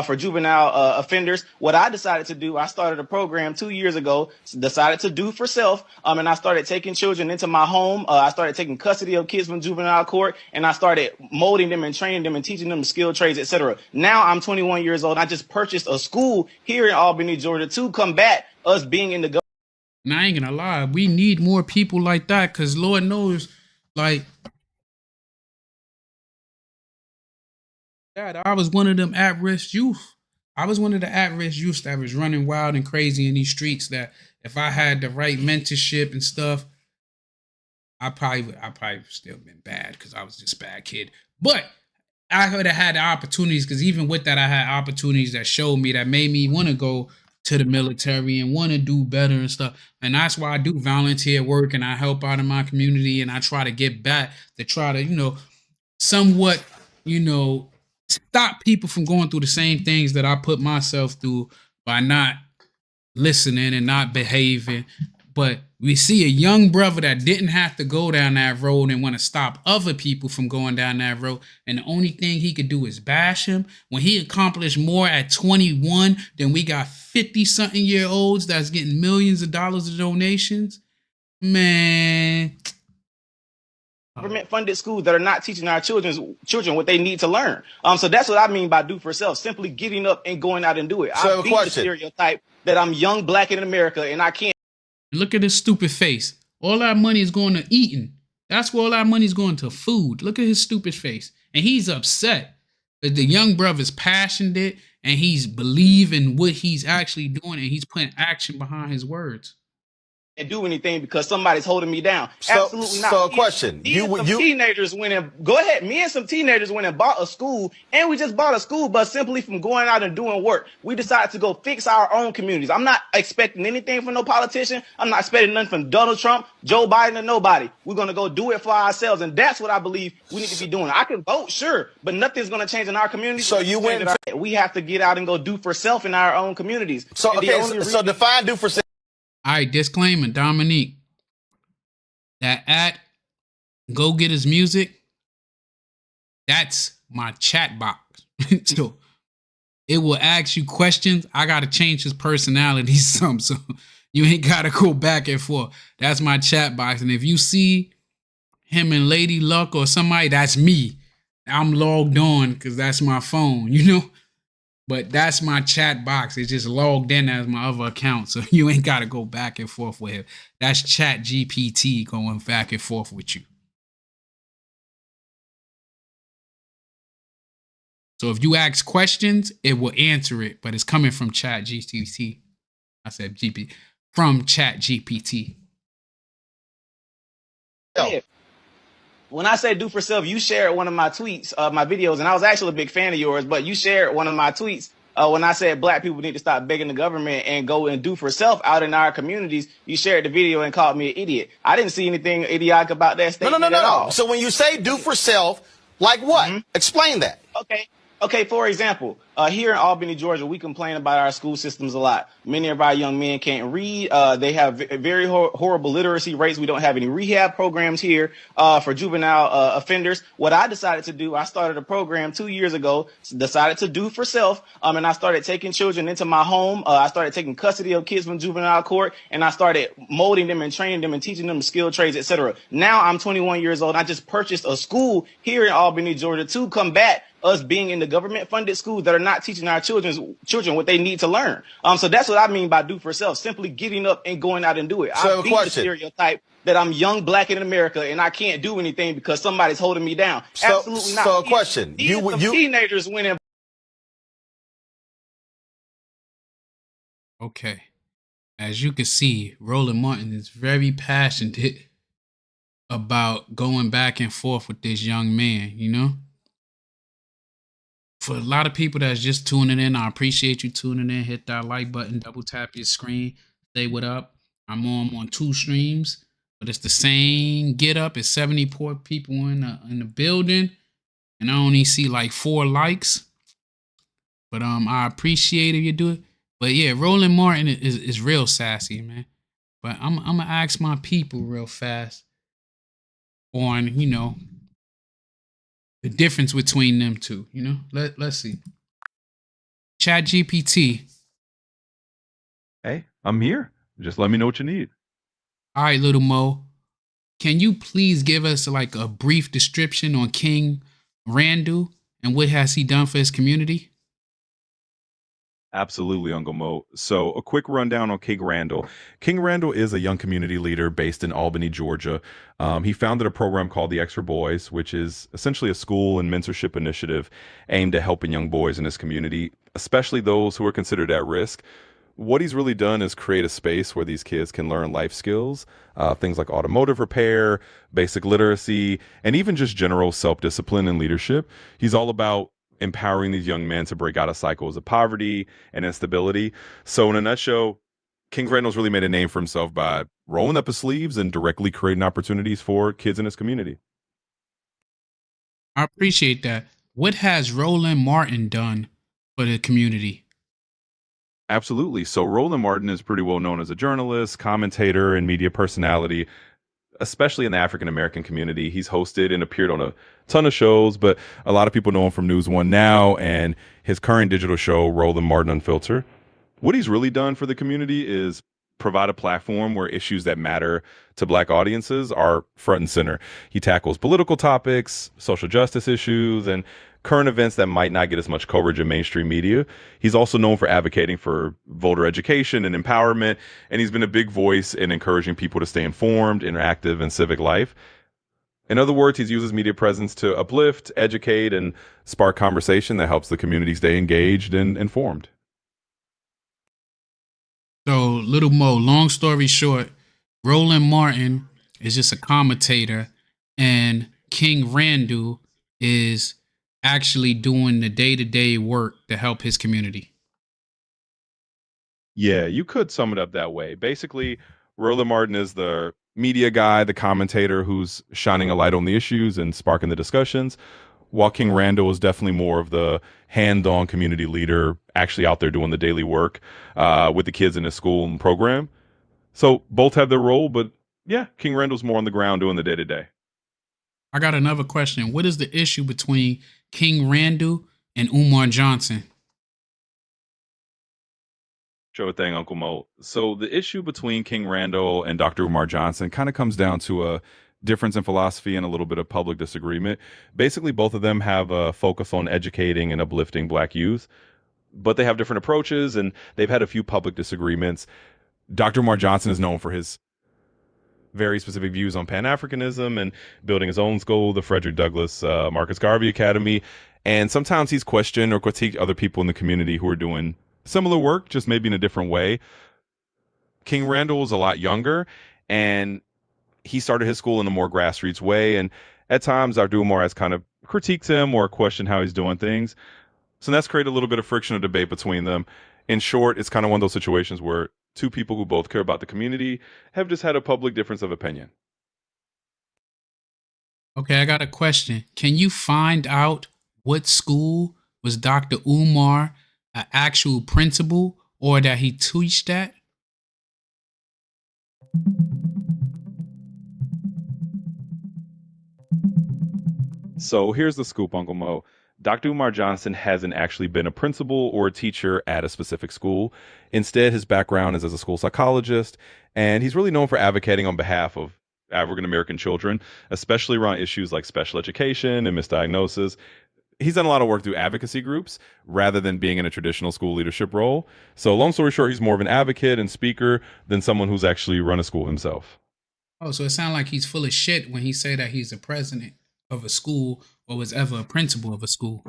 for juvenile offenders. What I decided to do, I started a program 2 years ago, decided to do for self, and I started taking children into my home. I started taking custody of kids from juvenile court, and I started molding them and training them and teaching them skilled trades, etc. Now I'm 21 years old. I just purchased a school here in Albany, Georgia, to combat us being in the government. And I ain't gonna lie, we need more people like that, because Lord knows, like, Dad, I was one of them at-risk youth. I was one of the at-risk youth that was running wild and crazy in these streets, that if I had the right mentorship and stuff, I probably still been bad because I was just a bad kid. But I could have had the opportunities, because even with that, I had opportunities that showed me, that made me want to go to the military and want to do better and stuff. And that's why I do volunteer work, and I help out in my community, and I try to get back to try to, somewhat, stop people from going through the same things that I put myself through by not listening and not behaving. But we see a young brother that didn't have to go down that road and want to stop other people from going down that road. And the only thing he could do is bash him. When he accomplished more at 21 than we got 50-something-year-olds that's getting millions of dollars of donations. Man. Government-funded schools that are not teaching our children what they need to learn. So that's what I mean by do for self. Simply getting up and going out and do it. So I beat the stereotype that I'm young, black, in America, and I can't. Look at his stupid face. All our money is going to eating. That's where all our money is going to food. Look at his stupid face. And he's upset. But the young brother's passionate and he's believing what he's actually doing and he's putting action behind his words. And do anything because somebody's holding me down. So, Absolutely not. So a question. Teenagers went and go ahead. Me and some teenagers went and bought a school, and we just bought a school bus simply from going out and doing work. We decided to go fix our own communities. I'm not expecting anything from no politician. I'm not expecting nothing from Donald Trump, Joe Biden, or nobody. We're gonna go do it for ourselves, and that's what I believe we need to be doing. I can vote, sure, but nothing's gonna change in our community. So you went. We have to get out and go do for self in our own communities. So so define do for self. All right, disclaimer, Dominique. That at Go Get His Music, that's my chat box. So it will ask you questions. I got to change his personality some, so you ain't got to go back and forth. That's my chat box. And if you see him and Lady Luck or somebody, that's me. I'm logged on because that's my phone, you know? But that's my chat box. It's just logged in as my other account. So you ain't got to go back and forth with him. That's Chat GPT going back and forth with you. So if you ask questions, it will answer it. But it's coming from Chat GPT. I said GP. From Chat GPT. Yeah. When I say do for self, you shared one of my tweets, my videos, and I was actually a big fan of yours, but you shared one of my tweets when I said black people need to stop begging the government and go and do for self out in our communities. You shared the video and called me an idiot. I didn't see anything idiotic about that statement at all. So when you say do for self, like what? Explain that. Okay, for example, here in Albany, Georgia, we complain about our school systems a lot. Many of our young men can't read. They have very horrible literacy rates. We don't have any rehab programs here for juvenile offenders. What I decided to do, I started a program 2 years ago, decided to do for self, and I started taking children into my home. I started taking custody of kids from juvenile court, and I started molding them and training them and teaching them skilled trades, etc. Now I'm 21 years old. I just purchased a school here in Albany, Georgia, to combat us being in the government-funded schools that are not teaching our children what they need to learn. So that's what I mean by do for self. Simply getting up and going out and do it. So I beat the stereotype that I'm young, black, in America, and I can't do anything because somebody's holding me down. Absolutely not. So a question. Teenagers went in. Okay. As you can see, Roland Martin is very passionate about going back and forth with this young man, you know? For a lot of people that's just tuning in, I appreciate you tuning in. Hit that like button, double tap your screen. Say what up. I'm on 2 streams, but it's the same get up. It's 74 people in the building, and I only see like 4 likes. But I appreciate if you do it. But yeah, Roland Martin is real sassy, man. But I'm gonna ask my people real fast on, you know, the difference between them two, you know? Let's see. Chat GPT. Hey, I'm here. Just let me know what you need. All right, little Mo. Can you please give us like a brief description on King Randall and what has he done for his community? Absolutely, Uncle Mo. So a quick rundown on King Randall. King Randall is a young community leader based in Albany, Georgia. He founded a program called the Extra Boys, which is essentially a school and mentorship initiative aimed at helping young boys in his community, especially those who are considered at risk. What he's really done is create a space where these kids can learn life skills, things like automotive repair, basic literacy, and even just general self-discipline and leadership. He's all about empowering these young men to break out of cycles of poverty and instability. So in a nutshell, King Randall's really made a name for himself by rolling up his sleeves and directly creating opportunities for kids in his community. I appreciate that. What has Roland Martin done for the community? Absolutely. So Roland Martin is pretty well known as a journalist, commentator, and media personality, especially in the African American community. He's hosted and appeared on a ton of shows, but a lot of people know him from News One Now and his current digital show, Roland Martin Unfiltered. What he's really done for the community is provide a platform where issues that matter to Black audiences are front and center. He tackles political topics, social justice issues, and current events that might not get as much coverage in mainstream media. He's also known for advocating for voter education and empowerment, and he's been a big voice in encouraging people to stay informed, interactive in civic life. In other words, he's used his media presence to uplift, educate, and spark conversation that helps the community stay engaged and informed. So, Little Mo, long story short, Roland Martin is just a commentator, and King Randall is actually doing the day-to-day work to help his community. Yeah, you could sum it up that way. Basically, Roland Martin is the media guy, the commentator who's shining a light on the issues and sparking the discussions, while King Randall is definitely more of the hand-on community leader, actually out there doing the daily work with the kids in his school and program. So both have their role, but yeah, King Randall's more on the ground doing the day-to-day. I got another question. What is the issue between King Randall and Umar Johnson? Sure thing, Uncle Mo. So the issue between King Randall and Dr. Umar Johnson kind of comes down to a difference in philosophy and a little bit of public disagreement. Basically, both of them have a focus on educating and uplifting Black youth, but they have different approaches and they've had a few public disagreements. Dr. Umar Johnson is known for his very specific views on Pan-Africanism and building his own school, the Frederick Douglass Marcus Garvey Academy. And sometimes he's questioned or critiqued other people in the community who are doing similar work, just maybe in a different way. King Randall is a lot younger, and he started his school in a more grassroots way. And at times, Dr. Umar has kind of critiqued him or questioned how he's doing things. So that's created a little bit of friction or debate between them. In short, it's kind of one of those situations where two people who both care about the community have just had a public difference of opinion. Okay, I got a question. Can you find out what school was Dr. Umar an actual principal or that he teached at? So here's the scoop, Uncle Mo. Dr. Umar Johnson hasn't actually been a principal or a teacher at a specific school. Instead, his background is as a school psychologist, and he's really known for advocating on behalf of African American children, especially around issues like special education and misdiagnosis. He's done a lot of work through advocacy groups rather than being in a traditional school leadership role. So long story short, he's more of an advocate and speaker than someone who's actually run a school himself. Oh, so it sounds like he's full of shit when he say that he's a president of a school or was ever a principal of a school.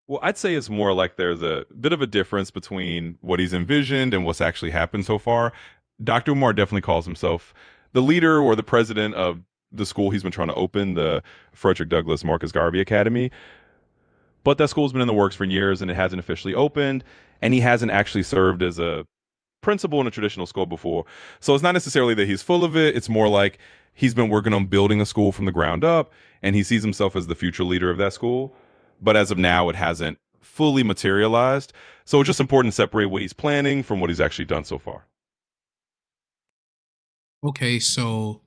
Well, I'd say it's more like there's a bit of a difference between what he's envisioned and what's actually happened so far. Dr. Umar definitely calls himself the leader or the president of the school he's been trying to open, the Frederick Douglass Marcus Garvey Academy. But that school's been in the works for years and it hasn't officially opened, and he hasn't actually served as a principal in a traditional school before. So it's not necessarily that he's full of it. It's more like he's been working on building a school from the ground up, and he sees himself as the future leader of that school. But as of now, it hasn't fully materialized. So it's just important to separate what he's planning from what he's actually done so far. Okay, so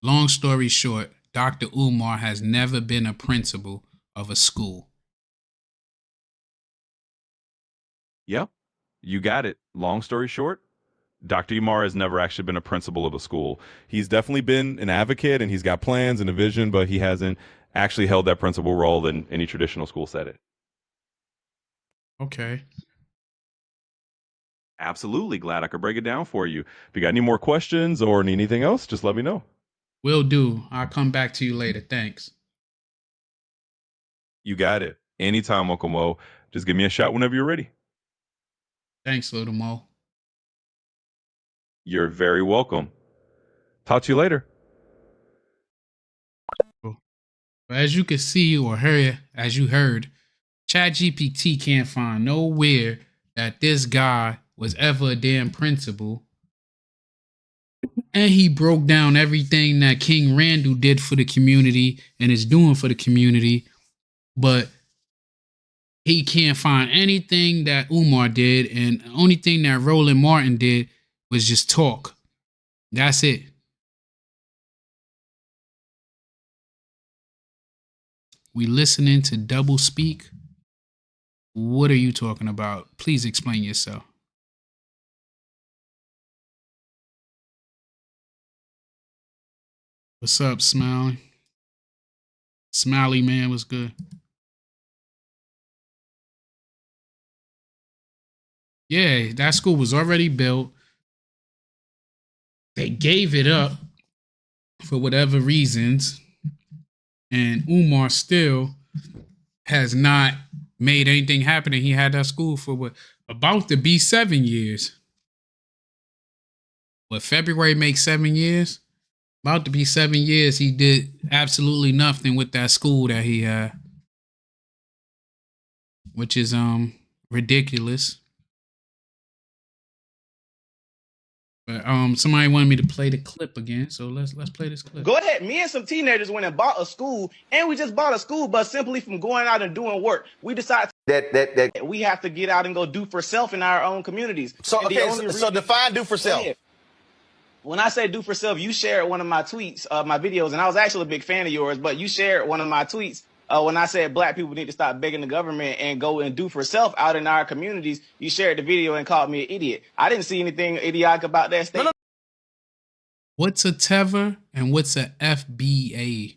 long story short, Dr. Umar has never been a principal of a school. Yep, you got it. Long story short, Dr. Umar has never actually been a principal of a school. He's definitely been an advocate and he's got plans and a vision, but he hasn't actually held that principal role in any traditional school setting. Okay. Absolutely. Glad I could break it down for you. If you got any more questions or need anything else, just let me know. Will do. I'll come back to you later. Thanks. You got it. Anytime, Uncle Mo. Just give me a shout whenever you're ready. Thanks, Little Mo. You're very welcome. Talk to you later. As you can see or hear, as you heard, ChatGPT can't find nowhere that this guy was ever a damn principal. And he broke down everything that King Randall did for the community and is doing for the community. But he can't find anything that Umar did. And the only thing that Roland Martin did was just talk. That's it. We listening to double speak? What are you talking about? Please explain yourself. What's up, Smiley? Smiley man, what's good? Yeah, that school was already built. They gave it up for whatever reasons. And Umar still has not made anything happen. And he had that school for what, about to be 7 years. What, February makes 7 years? About to be 7 years. He did absolutely nothing with that school that he had, which is ridiculous. But somebody wanted me to play the clip again, so let's play this clip. Go ahead. Me and some teenagers went and bought a school, and we just bought a school bus simply from going out and doing work. We decided that we have to get out and go do for self in our own communities. So so define do for self. When I say do for self, you shared one of my tweets, my videos, and I was actually a big fan of yours, but you shared one of my tweets when I said black people need to stop begging the government and go and do for self out in our communities. You shared the video and called me an idiot. I didn't see anything idiotic about that statement. What's a tether and what's a FBA?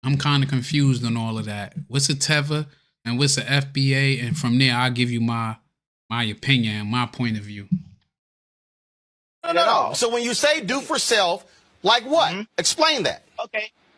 I'm kind of confused on all of that. What's a tether and what's a FBA? And from there, I'll give you my opinion and my point of view. No. So when you say do for self, like what? Explain that.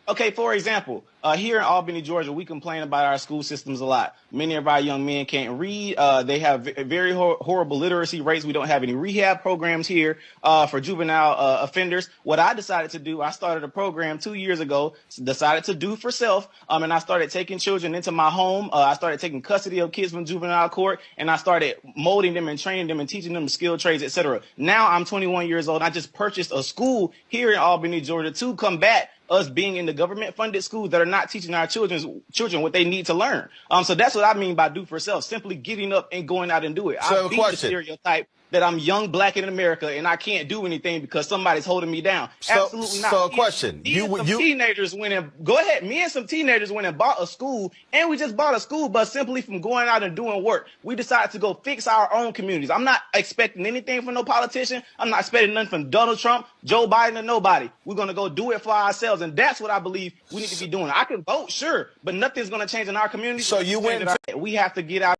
Okay, for example, here in Albany, Georgia, we complain about our school systems a lot. Many of our young men can't read. They have very horrible literacy rates. We don't have any rehab programs here for juvenile offenders. What I decided to do, I started a program 2 years ago, decided to do for self, and I started taking children into my home. I started taking custody of kids from juvenile court, and I started molding them and training them and teaching them skilled trades, etc. Now I'm 21 years old. I just purchased a school here in Albany, Georgia to combat us being in the government-funded schools that are not teaching our children what they need to learn. So that's what I mean by do for self, simply getting up and going out and do it. So I beat the stereotype that I'm young, black in America, and I can't do anything because somebody's holding me down. Absolutely not. So a question. Teenagers went and go ahead. Me and some teenagers went and bought a school, and we just bought a school bus simply from going out and doing work. We decided to go fix our own communities. I'm not expecting anything from no politician. I'm not expecting nothing from Donald Trump, Joe Biden, or nobody. We're going to go do it for ourselves, and that's what I believe we need to be doing. I can vote, sure, but nothing's going to change in our community. So you went. We have to get out.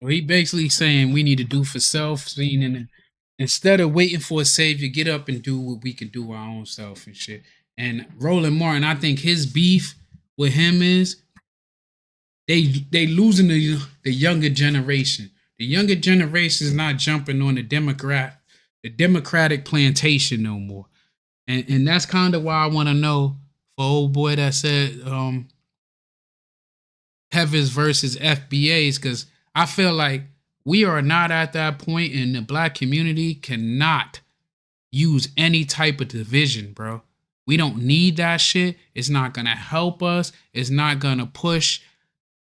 Well, he basically saying we need to do for self, and instead of waiting for a savior, get up and do what we can do our own self and shit. And Roland Martin, I think his beef with him is they losing the younger generation. The younger generation is not jumping on the Democratic plantation no more. And that's kind of why I want to know for old boy that said Heathers versus FBAs, because I feel like we are not at that point, and the black community cannot use any type of division, bro. We don't need that shit. It's not going to help us. It's not going to push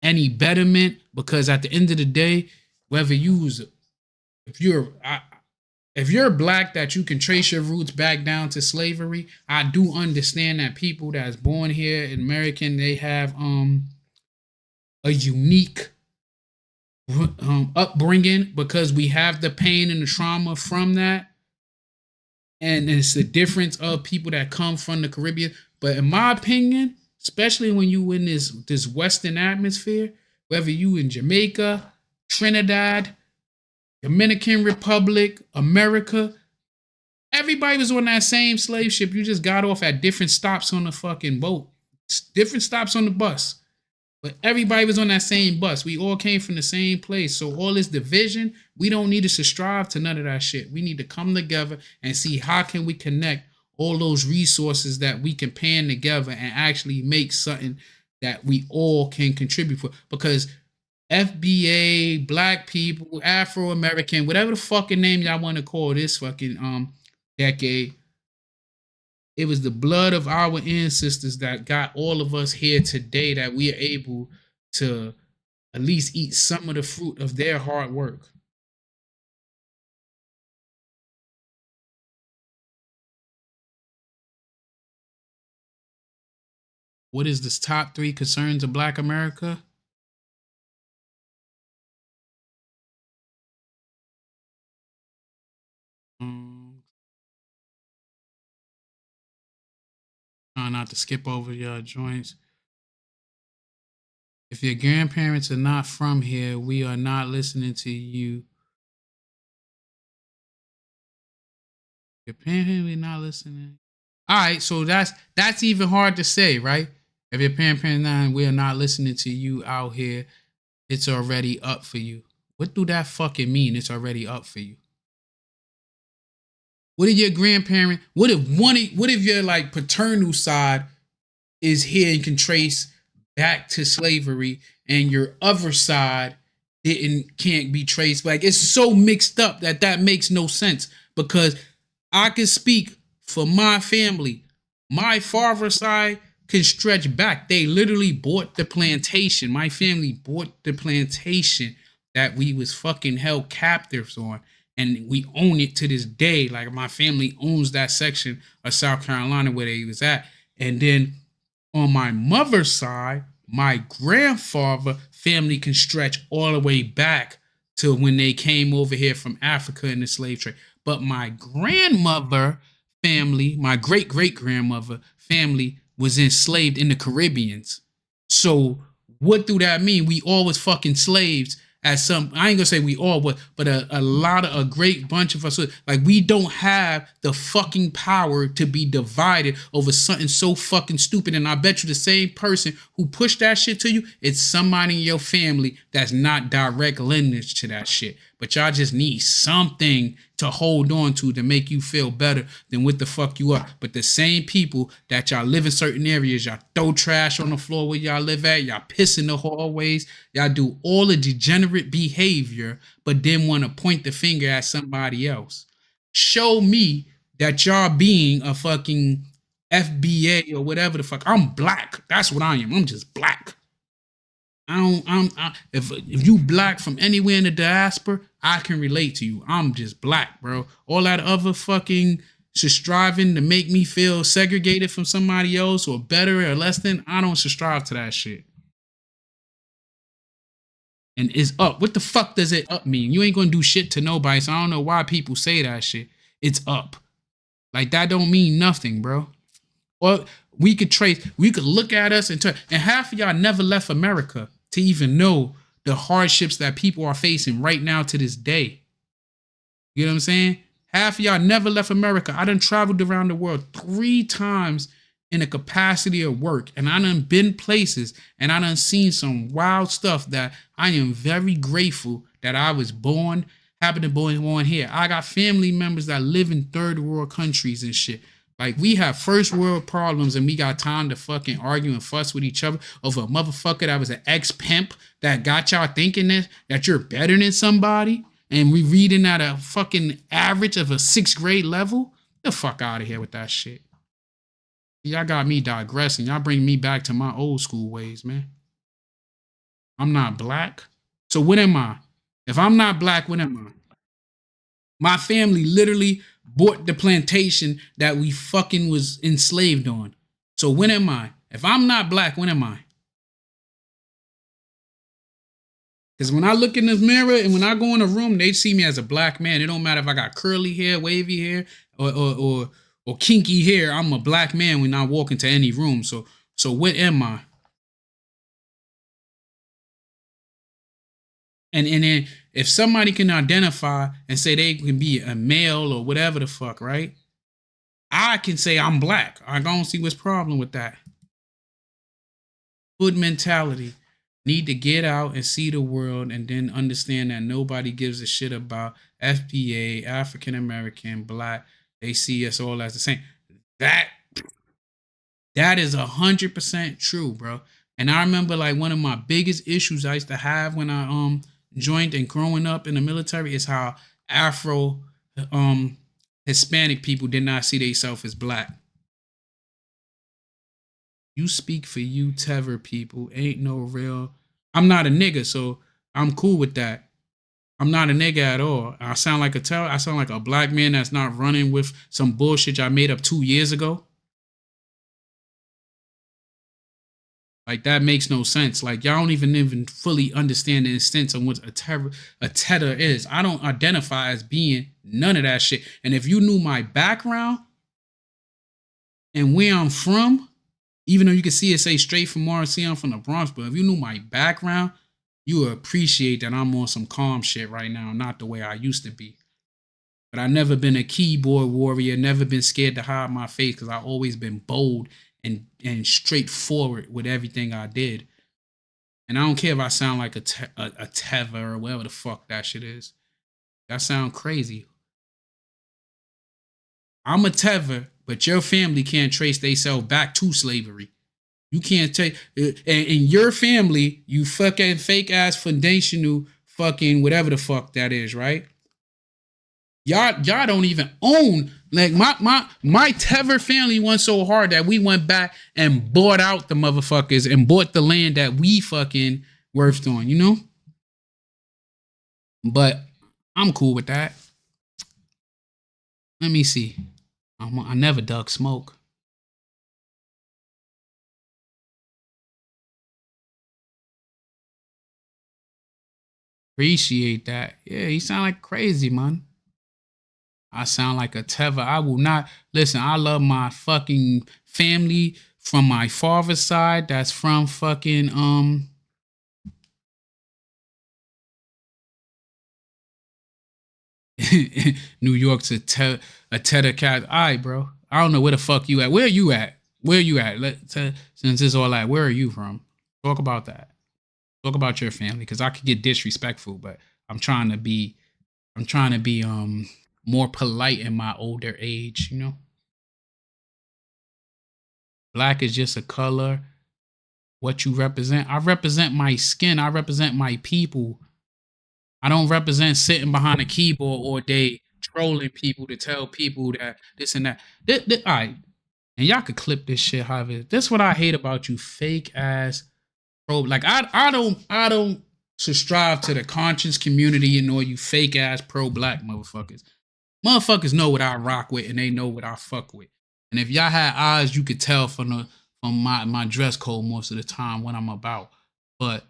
any betterment, because at the end of the day, whether if you're black that you can trace your roots back down to slavery, I do understand that people that's born here in American, they have a unique upbringing, because we have the pain and the trauma from that, and it's the difference of people that come from the Caribbean. But in my opinion, especially when you in this Western atmosphere, whether you in Jamaica, Trinidad, Dominican Republic, America, everybody was on that same slave ship. You just got off at different stops on the fucking boat, different stops on the bus. But everybody was on that same bus. We all came from the same place. So all this division, we don't need to subscribe to none of that shit. We need to come together and see how can we connect all those resources that we can pan together and actually make something that we all can contribute for. Because FBA, black people, Afro-American, whatever the fucking name y'all want to call this fucking decade. It was the blood of our ancestors that got all of us here today, that we are able to at least eat some of the fruit of their hard work. What is this top 3 concerns of Black America? Trying not to skip over your joints. If your grandparents are not from here, we are not listening to you. Your parents, we're not listening. All right, so that's even hard to say, right? If your parents not, we are not listening to you out here, it's already up for you. What do that fucking mean? It's already up for you. What if your grandparent? What if your like paternal side is here and can trace back to slavery, and your other side can't be traced? Like, it's so mixed up that makes no sense, because I can speak for my family. My father's side can stretch back. They literally bought the plantation. My family bought the plantation that we was fucking held captives on. And we own it to this day. Like, my family owns that section of South Carolina where they was at. And then on my mother's side, my grandfather family can stretch all the way back to when they came over here from Africa in the slave trade. But my grandmother family, my great-great-grandmother family, was enslaved in the Caribbeans. So what do that mean? We all was fucking slaves at some, I ain't gonna say we all was, but a great bunch of us, like, we don't have the fucking power to be divided over something so fucking stupid. And I bet you the same person who pushed that shit to you, it's somebody in your family that's not direct lineage to that shit. But y'all just need something to hold on to make you feel better than what the fuck you are. But the same people that y'all live in certain areas, y'all throw trash on the floor where y'all live at, y'all piss in the hallways, y'all do all the degenerate behavior, but then want to point the finger at somebody else. Show me that y'all being a fucking FBA or whatever the fuck. I'm black. That's what I am. I'm just black. If you black from anywhere in the diaspora, I can relate to you. I'm just black, bro. All that other fucking striving to make me feel segregated from somebody else or better or less than, I don't subscribe to that shit. And it's up. What the fuck does it up mean? You ain't gonna do shit to nobody, so I don't know why people say that shit. It's up. Like, that don't mean nothing, bro. Or we could look at us and half of y'all never left America to even know the hardships that people are facing right now to this day. You know what I'm saying? Half of y'all never left America. I done traveled around the world 3 times in the capacity of work, and I done been places, and I done seen some wild stuff that I am very grateful that I was born, happened to be born here. I got family members that live in third world countries and shit. Like, we have first world problems, and we got time to fucking argue and fuss with each other over a motherfucker that was an ex-pimp that got y'all thinking that you're better than somebody, and we reading at a fucking average of a 6th grade level. Get the fuck out of here with that shit. Y'all got me digressing. Y'all bring me back to my old school ways, man. I'm not black. So what am I? If I'm not black, what am I? My family literally bought the plantation that we fucking was enslaved on. So when am I? If I'm not black, when am I? Because when I look in this mirror and when I go in a room, they see me as a black man. It don't matter if I got curly hair, wavy hair, or kinky hair. I'm a black man when I walk into any room. So what am I? And then if somebody can identify and say they can be a male or whatever the fuck, right? I can say I'm black. I don't see what's problem with that. Hood mentality. Need to get out and see the world and then understand that nobody gives a shit about FBA, African American, black. They see us all as the same. That is 100% true, bro. And I remember, like, one of my biggest issues I used to have when I joined and growing up in the military is how Afro Hispanic people did not see themselves as black. You speak for you, Tever people. Ain't no real. I'm not a nigga, so I'm cool with that. I'm not a nigga at all. I sound like I sound like a black man that's not running with some bullshit I made up 2 years ago. Like, that makes no sense. Like, y'all don't even fully understand the extent of what a tether is. I don't identify as being none of that shit. And if you knew my background and where I'm from, even though you can see it say straight from RC, I'm from the Bronx, but if you knew my background, you would appreciate that I'm on some calm shit right now, not the way I used to be. But I've never been a keyboard warrior, never been scared to hide my face, because I've always been bold and straightforward with everything I did. And I don't care if I sound like a Teva or whatever the fuck that shit is. That sound crazy. I'm a Teva, but your family can't trace themselves back to slavery. You can't take, in your family, you fucking fake ass foundational fucking whatever the fuck that is, right? Y'all don't even own, like, my Tever family went so hard that we went back and bought out the motherfuckers and bought the land that we fucking worked on, you know? But I'm cool with that. Let me see. I never dug smoke. Appreciate that. Yeah, you sound like crazy, man. I sound like a Teva. I will not listen. I love my fucking family from my father's side. That's from fucking New York's a Teta cat. All right, bro. I don't know where the fuck you at. Where you at? Where you at? Since it's all that, where are you from? Talk about that. Talk about your family, because I could get disrespectful, but I'm trying to be more polite in my older age, you know? Black is just a color. What you represent. I represent my skin. I represent my people. I don't represent sitting behind a keyboard all day trolling people to tell people that this and that. All right. And y'all could clip this shit however. This is what I hate about you fake ass pro. Like, I don't subscribe to the conscience community and all you fake ass pro black motherfuckers. Motherfuckers know what I rock with and they know what I fuck with. And if y'all had eyes, you could tell from my dress code most of the time what I'm about. But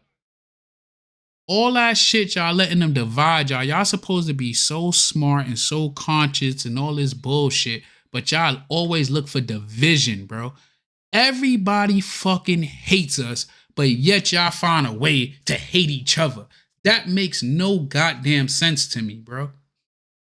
all that shit y'all letting them divide y'all. Y'all supposed to be so smart and so conscious and all this bullshit. But y'all always look for division, bro. Everybody fucking hates us, but yet y'all find a way to hate each other. That makes no goddamn sense to me, bro.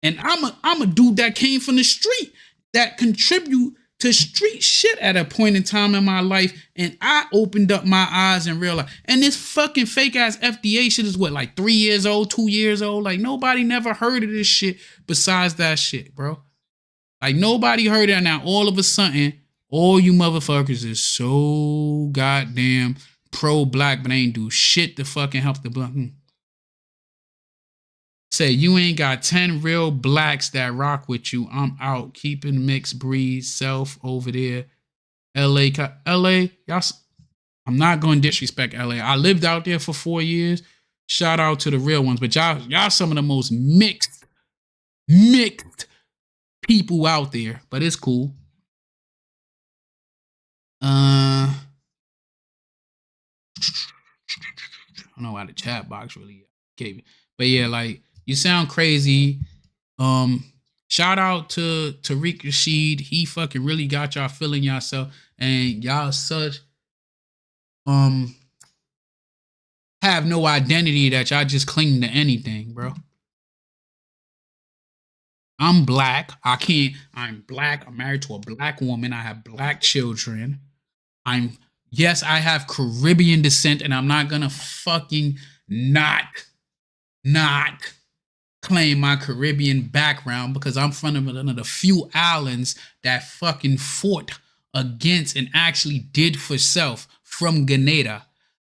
And I'm a dude that came from the street, that contribute to street shit at a point in time in my life. And I opened up my eyes and realized, and this fucking fake ass FDA shit is what, like 3 years old, 2 years old? Like, nobody never heard of this shit besides that shit, bro. Like, nobody heard it. Now all of a sudden, all you motherfuckers is so goddamn pro-black, but ain't do shit to fucking help the black. Say, you ain't got 10 real blacks that rock with you. I'm out. Keeping mixed breed self over there. LA, y'all. I'm not going to disrespect LA. I lived out there for 4 years. Shout out to the real ones. But y'all some of the most mixed people out there. But it's cool. I don't know why the chat box really gave me. But yeah, like, you sound crazy. Shout out to Tariq Rashid. He fucking really got y'all feeling yourself. And y'all such have no identity that y'all just cling to anything, bro. I'm black. I'm black. I'm married to a black woman. I have black children. Yes, I have Caribbean descent, and I'm not gonna fucking not claim my Caribbean background, because I'm from one of the few islands that fucking fought against and actually did for self from Grenada.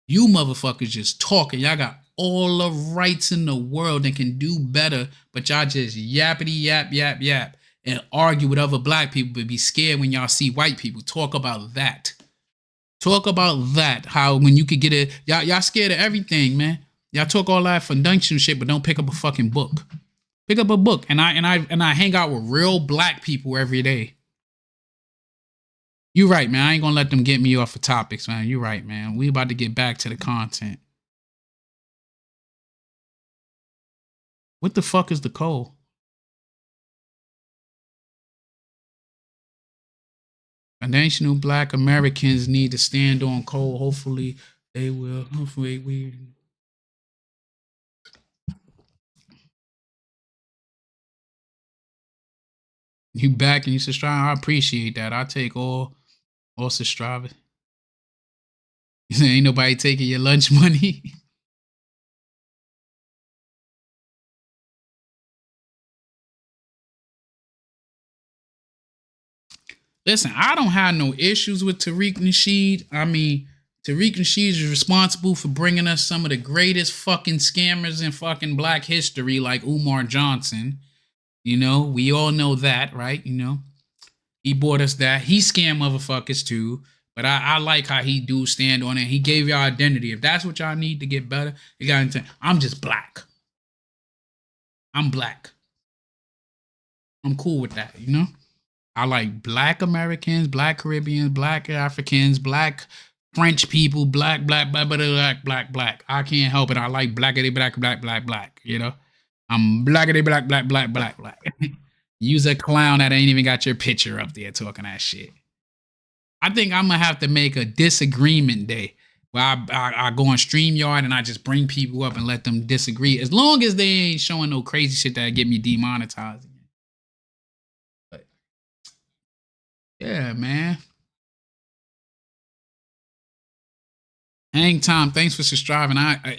You motherfuckers just talking. Y'all got all the rights in the world and can do better, but y'all just yappity yap. and argue with other black people, but be scared when y'all see white people. Talk about that. Talk about that. How when you could get it, y'all scared of everything, man. Y'all talk all that fundamental shit, but don't pick up a fucking book. Pick up a book, and I hang out with real black people every day. You right, man. I ain't gonna let them get me off of topics, man. You right, man. We about to get back to the content. What the fuck is the coal? Foundational black Americans need to stand on coal. Hopefully they will. Hopefully we. You back and you subscribe. I appreciate that. I take all subscribers. Ain't nobody taking your lunch money. Listen, I don't have no issues with Tariq Nasheed. I mean, Tariq Nasheed is responsible for bringing us some of the greatest fucking scammers in fucking black history, like Umar Johnson. You know, we all know that, right? You know, he bought us that. He scammed motherfuckers too. But I like how he do stand on it. He gave y'all identity. If that's what y'all need to get better, you got to. I'm just black. I'm black. I'm cool with that, you know? I like black Americans, black Caribbeans, black Africans, black French people, black. I can't help it. I like blackity black, you know? I'm blackity black. Use a clown that ain't even got your picture up there talking that shit. I think I'm gonna have to make a disagreement day where I go on StreamYard and I just bring people up and let them disagree, as long as they ain't showing no crazy shit that get me demonetized. But yeah, man. Hang time, thanks for subscribing.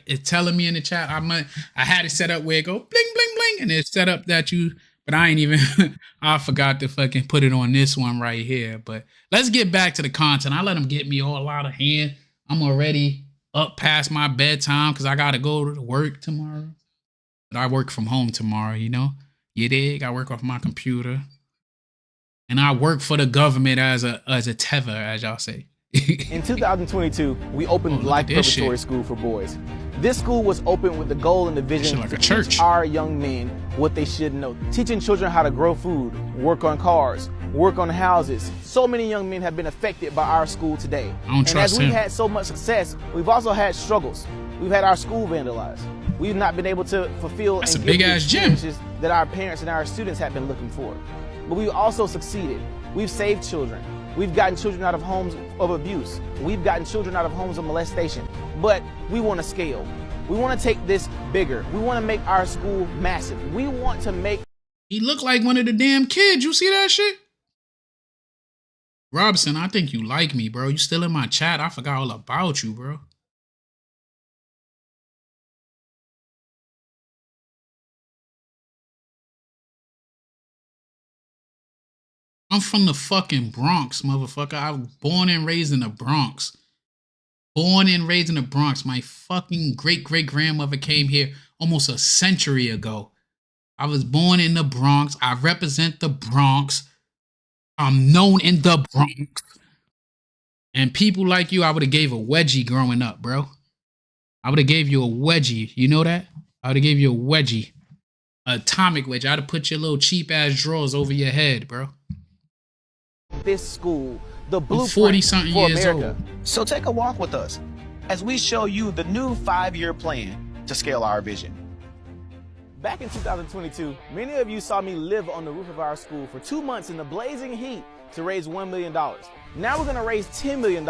It's telling me in the chat I had it set up where it go bling bling bling, and it's set up that you. But I ain't even, I forgot to fucking put it on this one right here. But let's get back to the content. I let them get me all out of hand. I'm already up past my bedtime because I got to go to work tomorrow. But I work from home tomorrow, you know? You dig? I work off my computer. And I work for the government as a tether, as y'all say. In 2022, we opened Life Preparatory School for Boys. This school was opened with the goal and the vision to teach our young men what they should know. Teaching children how to grow food, work on cars, work on houses. So many young men have been affected by our school today. And as we've had so much success, we've also had struggles. We've had our school vandalized. We've not been able to fulfill and give the experiences that our parents and our students have been looking for. But we've also succeeded. We've saved children. We've gotten children out of homes of abuse. We've gotten children out of homes of molestation. But we want to scale. We want to take this bigger. We want to make our school massive. We want to make... He looked like one of the damn kids. You see that shit? Robson, I think you like me, bro. You still in my chat? I forgot all about you, bro. I'm from the fucking Bronx, motherfucker. I was born and raised in the Bronx. Born and raised in the Bronx. My fucking great-great-grandmother came here almost a century ago. I was born in the Bronx. I represent the Bronx. I'm known in the Bronx. And people like you, I would have gave a wedgie growing up, bro. I would have gave you a wedgie. You know that? I would have gave you a wedgie. Atomic wedgie. I'd have put your little cheap-ass drawers over your head, bro. This school, the blueprint 40-something for years America. old. So take a walk with us as we show you the new 5-year plan to scale our vision. Back in 2022, many of you saw me live on the roof of our school for 2 months in the blazing heat to raise $1 million. Now we're gonna raise $10 million,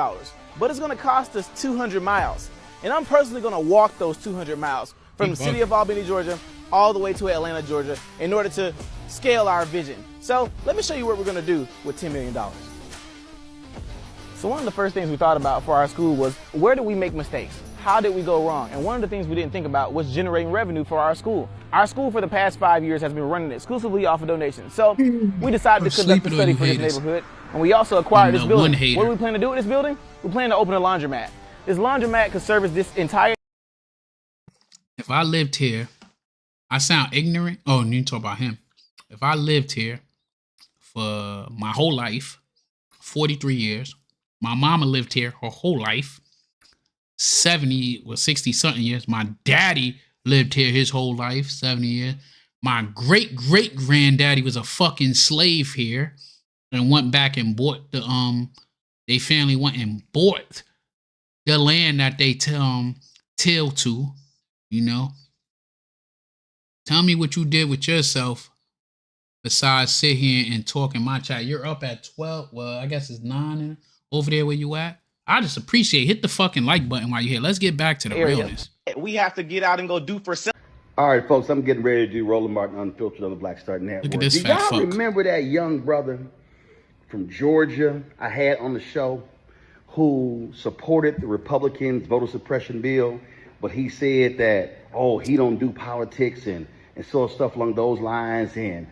but it's gonna cost us 200 miles. And I'm personally gonna walk those 200 miles from the city of Albany, Georgia, all the way to Atlanta, Georgia, in order to scale our vision. So let me show you what we're gonna do with $10 million. So one of the first things we thought about for our school was, where did we make mistakes? How did we go wrong? And one of the things we didn't think about was generating revenue for our school. Our school for the past 5 years has been running exclusively off of donations. So we decided to conduct a study for this neighborhood. And we also acquired this building. What do we plan to do with this building? We plan to open a laundromat. This laundromat could service this entire... If I lived here, I sound ignorant. Oh, you talk about him. If I lived here for my whole life, 43 years. My mama lived here her whole life, 70 or 60 something years. My daddy lived here his whole life, 70 years. My great great granddaddy was a fucking slave here and went back and bought the they family went and bought the land that they till to, you know. Tell me what you did with yourself besides sit here and talk in my chat. You're up at 12. Well, I guess it's 9 over there where you at. I just appreciate hit the fucking like button while you're here. Let's get back to the realness. We have to get out and go do for self. All right, folks, I'm getting ready to do Roland Martin Unfiltered on the Black Star Network. Look at this Do fat y'all fuck. remember that young brother from Georgia I had on the show who supported the Republicans' voter suppression bill, but he said that, oh, he don't do politics and sort of stuff along those lines, and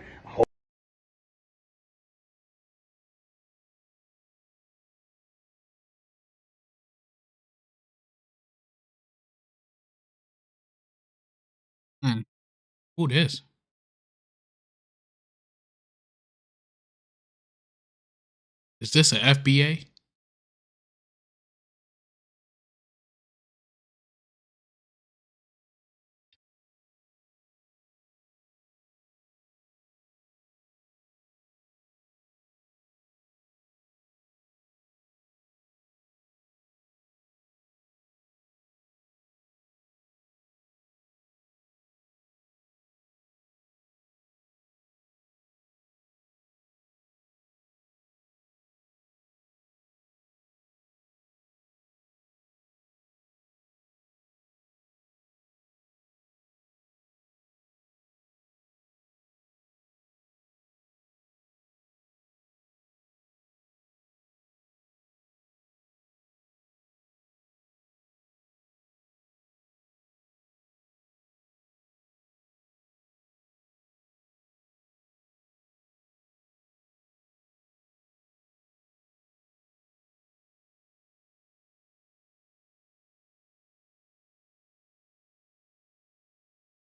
Who this? Is this a FBA?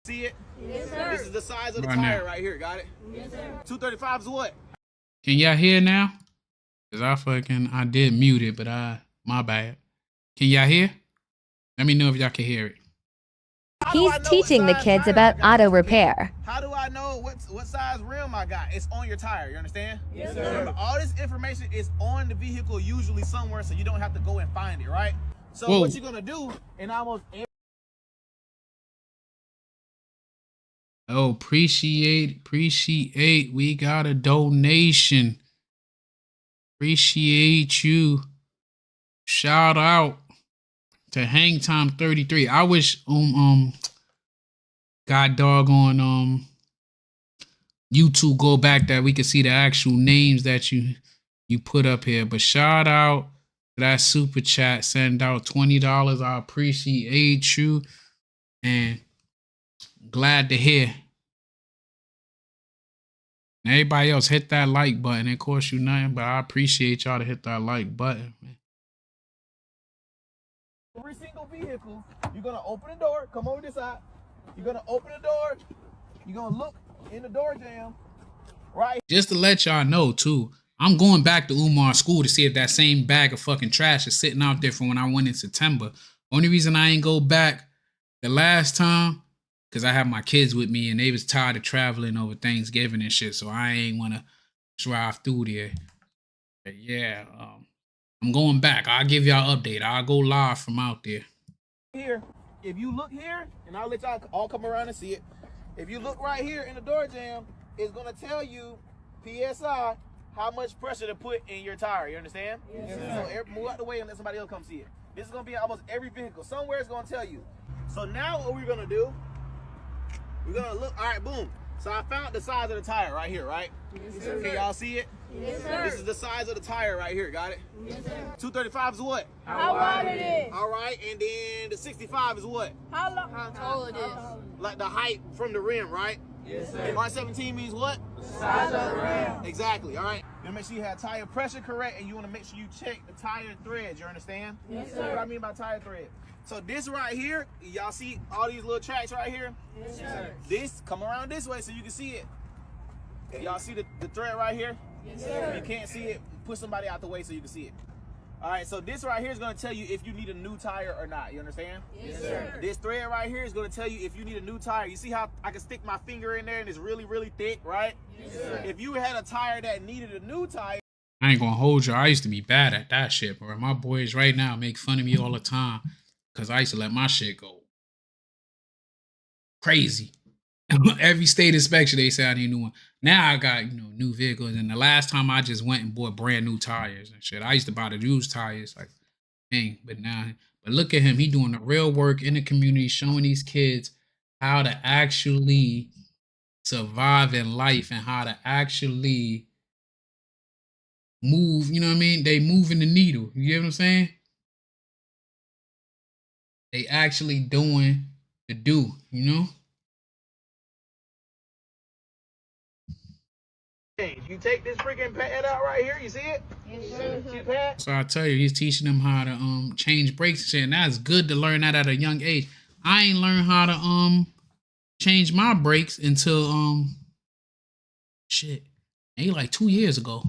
See it? Yes, sir. This is the size of the Right tire now. right here. Got it? Yes, sir. 235 is what? Can y'all hear now? Cause I did mute it, but my bad. Can y'all hear? Let me know if y'all can hear it. He's teaching the kids about auto repair. How do I know what size rim I got? It's on your tire, you understand? Yes, sir. Remember, all this information is on the vehicle usually somewhere, so you don't have to go and find it, right? So Whoa. what you're gonna do in almost every Oh, appreciate. We got a donation. Appreciate you. Shout out to Hang Time 33. I wish God doggone YouTube go back that we could see the actual names that you put up here. But shout out to that super chat. Send out $20. I appreciate you. And glad to hear. And everybody else, hit that like button. It costs you nothing, but I appreciate y'all to hit that like button, man. every single vehicle, you're gonna open the door. Come over this side. You're gonna open the door. You're gonna look in the door jamb. Right. Just to let y'all know too, I'm going back to Umar school to see if that same bag of fucking trash is sitting out there from when I went in September. Only reason I ain't go back the last time, because I have my kids with me and they was tired of traveling over Thanksgiving and shit, so I ain't want to drive through there. But yeah, I'm going back. I'll give y'all an update. I'll go live from out there. Here, if you look here, and I'll let y'all all come around and see it. If you look right here in the door jamb, it's gonna tell you PSI how much pressure to put in your tire. You understand? Yes, so move out the way and let somebody else come see it. This is gonna be almost every vehicle. Somewhere it's gonna tell you. So now what we're gonna do, we're gonna look. All right, boom. So I found the size of the tire right here, right? Yes, sir. Can y'all see it? Yes, sir. This is the size of the tire right here. Got it? Yes, sir. 235 is what? How wide it is. All right, and then the 65 is what? How tall it is. Like the height from the rim, right? Yes, sir. R17 means what? The size of the rim. Exactly, all right? You wanna make sure you have tire pressure correct, and you wanna make sure you check the tire threads, you understand? Yes, sir. What I mean by tire thread. So this right here, y'all see all these little tracks right here? Yes, sir. This, come around this way so you can see it. Y'all see the thread right here? Yes, sir. If you can't see it, put somebody out the way so you can see it. All right, so this right here is going to tell you if you need a new tire or not. You understand? Yes, sir. This thread right here is going to tell you if you need a new tire. You see how I can stick my finger in there and it's really, really thick, right? Yes, sir. If you had a tire that needed a new tire. I ain't gonna hold you. I used to be bad at that shit, bro. My boys right now make fun of me all the time because I used to let my shit go crazy. Every state inspection, they say I need a new one. Now I got, new vehicles. And the last time I just went and bought brand new tires and shit. I used to buy the used tires, like, dang. But look at him. He doing the real work in the community, showing these kids how to actually survive in life and how to actually move. You know what I mean? They moving the needle. You get what I'm saying? They actually doing the do, You take this freaking pad out right here. You see it? Yes, sir. See the pad? So I tell you, he's teaching them how to change brakes and shit. And that's good to learn that at a young age. I ain't learned how to change my brakes until maybe like 2 years ago.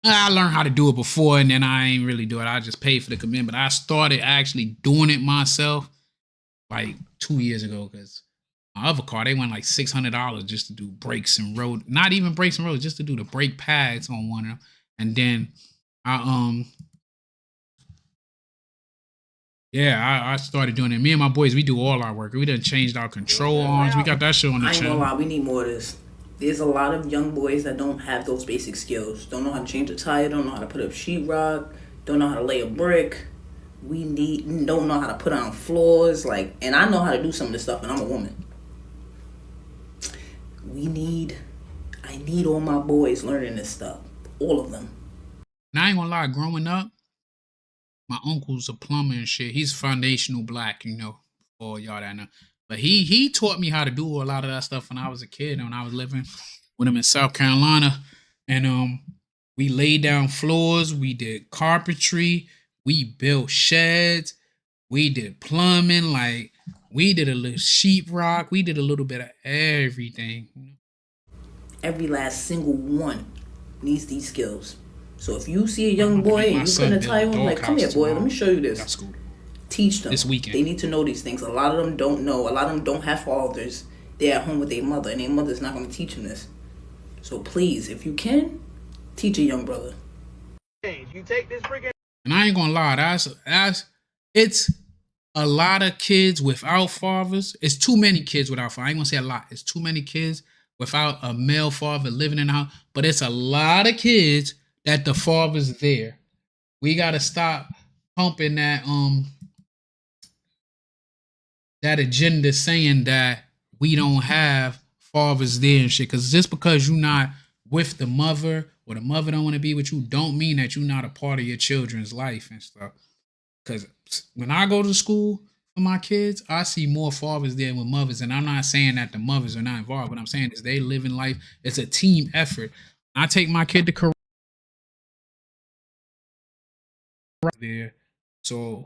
I learned how to do it before, and then I ain't really do it. I just paid for the commitment. I started actually doing it myself like 2 years ago because my other car, they went like $600 just to do brakes and road. Not even brakes and roads, just to do the brake pads on one of them. And then I started doing it. Me and my boys, we do all our work. We done changed our control arms. We got that shit on the I ain't channel. gonna lie, we need more of this. There's a lot of young boys that don't have those basic skills. Don't know how to change a tire, don't know how to put up sheetrock, don't know how to lay a brick. Don't know how to put on floors. And I know how to do some of this stuff, and I'm a woman. I need all my boys learning this stuff. All of them. And I ain't gonna lie, growing up, my uncle's a plumber and shit. He's foundational black, for all y'all that know. But he taught me how to do a lot of that stuff when I was a kid and when I was living with him in South Carolina. And we laid down floors, we did carpentry, we built sheds, we did plumbing, we did a little sheetrock, we did a little bit of everything. Every last single one needs these skills. So if you see a young boy and you put a tire on, come here, boy, let me show you this. Teach them. This weekend. They need to know these things. A lot of them don't know. A lot of them don't have fathers. They're at home with their mother, and their mother's not going to teach them this. So please, if you can, teach a young brother. You take this freaking. And I ain't gonna lie, it's a lot of kids without fathers. It's too many kids without fathers. I ain't gonna say a lot. It's too many kids without a male father living in the house. But it's a lot of kids that the father's there. We gotta stop pumping that agenda saying that we don't have fathers there and shit. Cause just because you're not with the mother or the mother don't want to be with you, don't mean that you're not a part of your children's life and stuff. Cause when I go to school for my kids, I see more fathers there with mothers. And I'm not saying that the mothers are not involved. What I'm saying is they live in life. It's a team effort. I take my kid to Korea there. So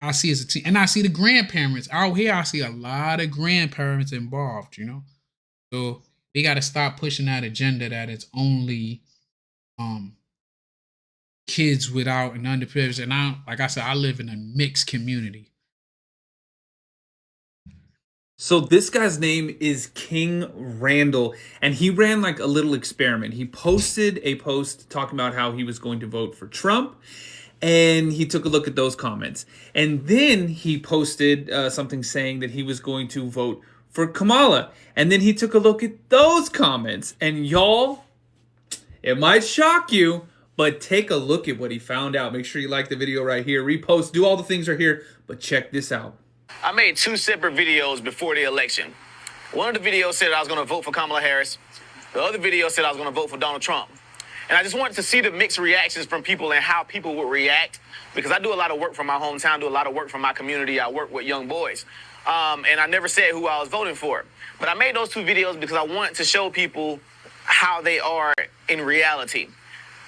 I see as a team, and I see the grandparents out here. I see a lot of grandparents involved, So we got to stop pushing that agenda that it's only kids without an underprivileged. And like I said, I live in a mixed community. So this guy's name is King Randall, and he ran like a little experiment. He posted a post talking about how he was going to vote for Trump, and he took a look at those comments. And then he posted something saying that he was going to vote for Kamala. And then he took a look at those comments. And y'all, it might shock you, but take a look at what he found out. Make sure you like the video right here, repost, do all the things right here, but check this out. I made two separate videos before the election. One of the videos said I was going to vote for Kamala Harris. The other video said I was going to vote for Donald Trump. And I just wanted to see the mixed reactions from people and how people would react, because I do a lot of work from my hometown, do a lot of work from my community. I work with young boys. And I never said who I was voting for. But I made those two videos because I wanted to show people how they are in reality.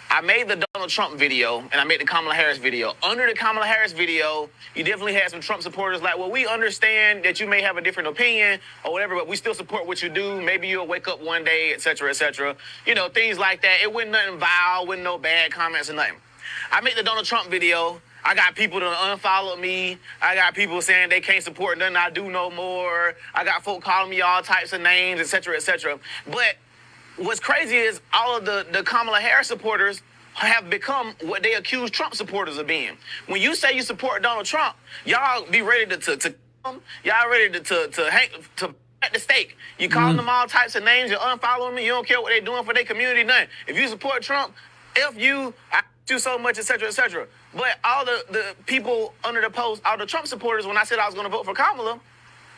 I made the Donald Trump video and I made the Kamala Harris video. Under the Kamala Harris video, you definitely had some Trump supporters like, well, we understand that you may have a different opinion or whatever, but we still support what you do. Maybe you'll wake up one day, et cetera, you know, things like that. It wasn't nothing vile, wasn't no bad comments or nothing. I made the Donald Trump video. I got people that unfollowed me. I got people saying they can't support nothing I do no more. I got folk calling me all types of names, et cetera, et cetera. But what's crazy is all of the Kamala Harris supporters have become what they accuse Trump supporters of being. When you say you support Donald Trump, y'all be ready y'all ready to hang to at the stake. You calling them all types of names, you're unfollowing me, you don't care what they're doing for their community, nothing. If you support Trump, if you I do so much, et cetera, et cetera. But all the people under the post, all the Trump supporters, when I said I was gonna vote for Kamala,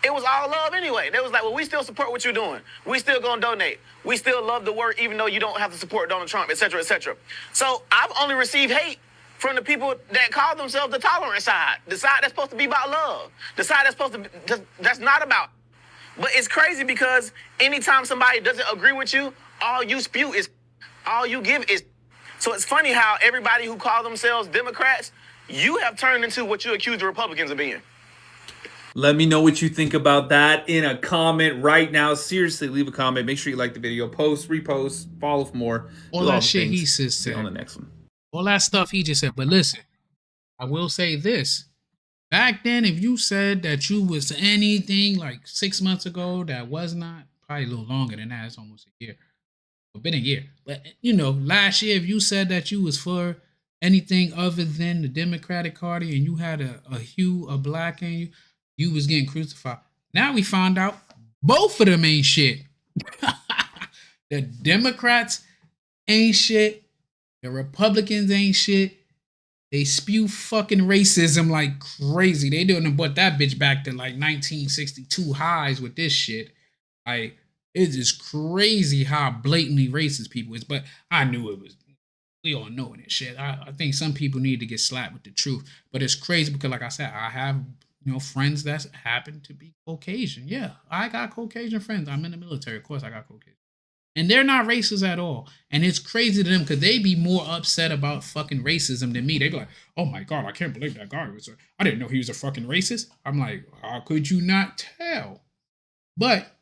it was all love anyway. They was like, well, we still support what you're doing. We still gonna donate. We still love the work, even though you don't have to support Donald Trump, et cetera, et cetera. So I've only received hate from the people that call themselves the tolerant side, the side that's supposed to be about love, the side that's supposed to be, that's not about. But it's crazy because anytime somebody doesn't agree with you, all you spew is, all you give is. So it's funny how everybody who call themselves Democrats, you have turned into what you accuse the Republicans of being. Let me know what you think about that in a comment right now. Seriously, leave a comment. Make sure you like the video. Post, repost, follow for more. All that shit he says. See you on the next one. All that stuff he just said. But listen, I will say this. Back then, if you said that you was anything like 6 months ago that was not, probably a little longer than that. It's almost a year. It's been a year. But, you know, last year, if you said that you was for anything other than the Democratic Party and you had a hue of black in you, you was getting crucified. Now we found out both of them ain't shit. The Democrats ain't shit. The Republicans ain't shit. They spew fucking racism like crazy. They doing but that bitch back to like 1962 highs with this shit. Like, it's just crazy how blatantly racist people is. But I knew it was. We all know it and shit. I think some people need to get slapped with the truth. But it's crazy because, like I said, I have friends that happen to be Caucasian. Yeah, I got Caucasian friends. I'm in the military. Of course, I got Caucasian. And they're not racist at all. And it's crazy to them because they be more upset about fucking racism than me. They be like, oh my God, I can't believe that guy was I didn't know he was a fucking racist. I'm like, how could you not tell? But,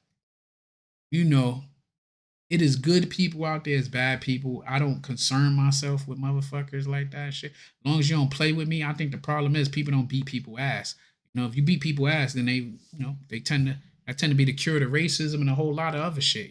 it is good people out there, it's bad people. I don't concern myself with motherfuckers like that shit. As long as you don't play with me, I think the problem is people don't beat people ass. If you beat people ass, then they tend to be the cure to racism and a whole lot of other shit,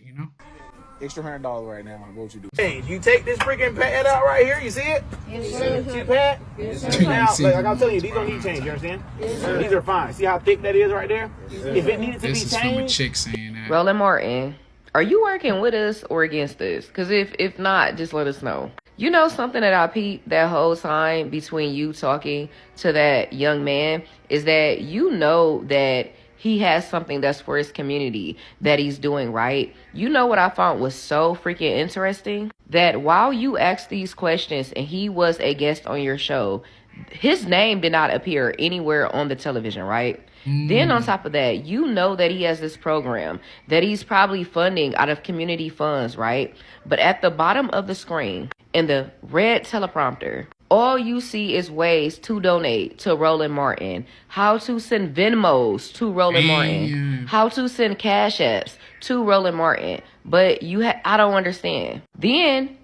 Extra $100 right now. What would you do? Hey, you take this freaking pad out right here. You see it? Yes, sir. See the pad? Yes, sir. Now, like I'm telling you, these don't need change. You understand? Yes, sir. These are fine. See how thick that is right there? Yes, If it needed to This be is changed, from a chick saying that. Roland Martin, are you working with us or against us? Because if not, just let us know. You know something that I peeped that whole time between you talking to that young man is that you know that he has something that's for his community that he's doing right. You know what I found was so freaking interesting? That while you asked these questions and he was a guest on your show, his name did not appear anywhere on the television, right? Then on top of that, you know that he has this program that he's probably funding out of community funds, right? But at the bottom of the screen, in the red teleprompter, all you see is ways to donate to Roland Martin, how to send Venmos to Roland Martin, how to send Cash Apps to Roland Martin. But I don't understand. Then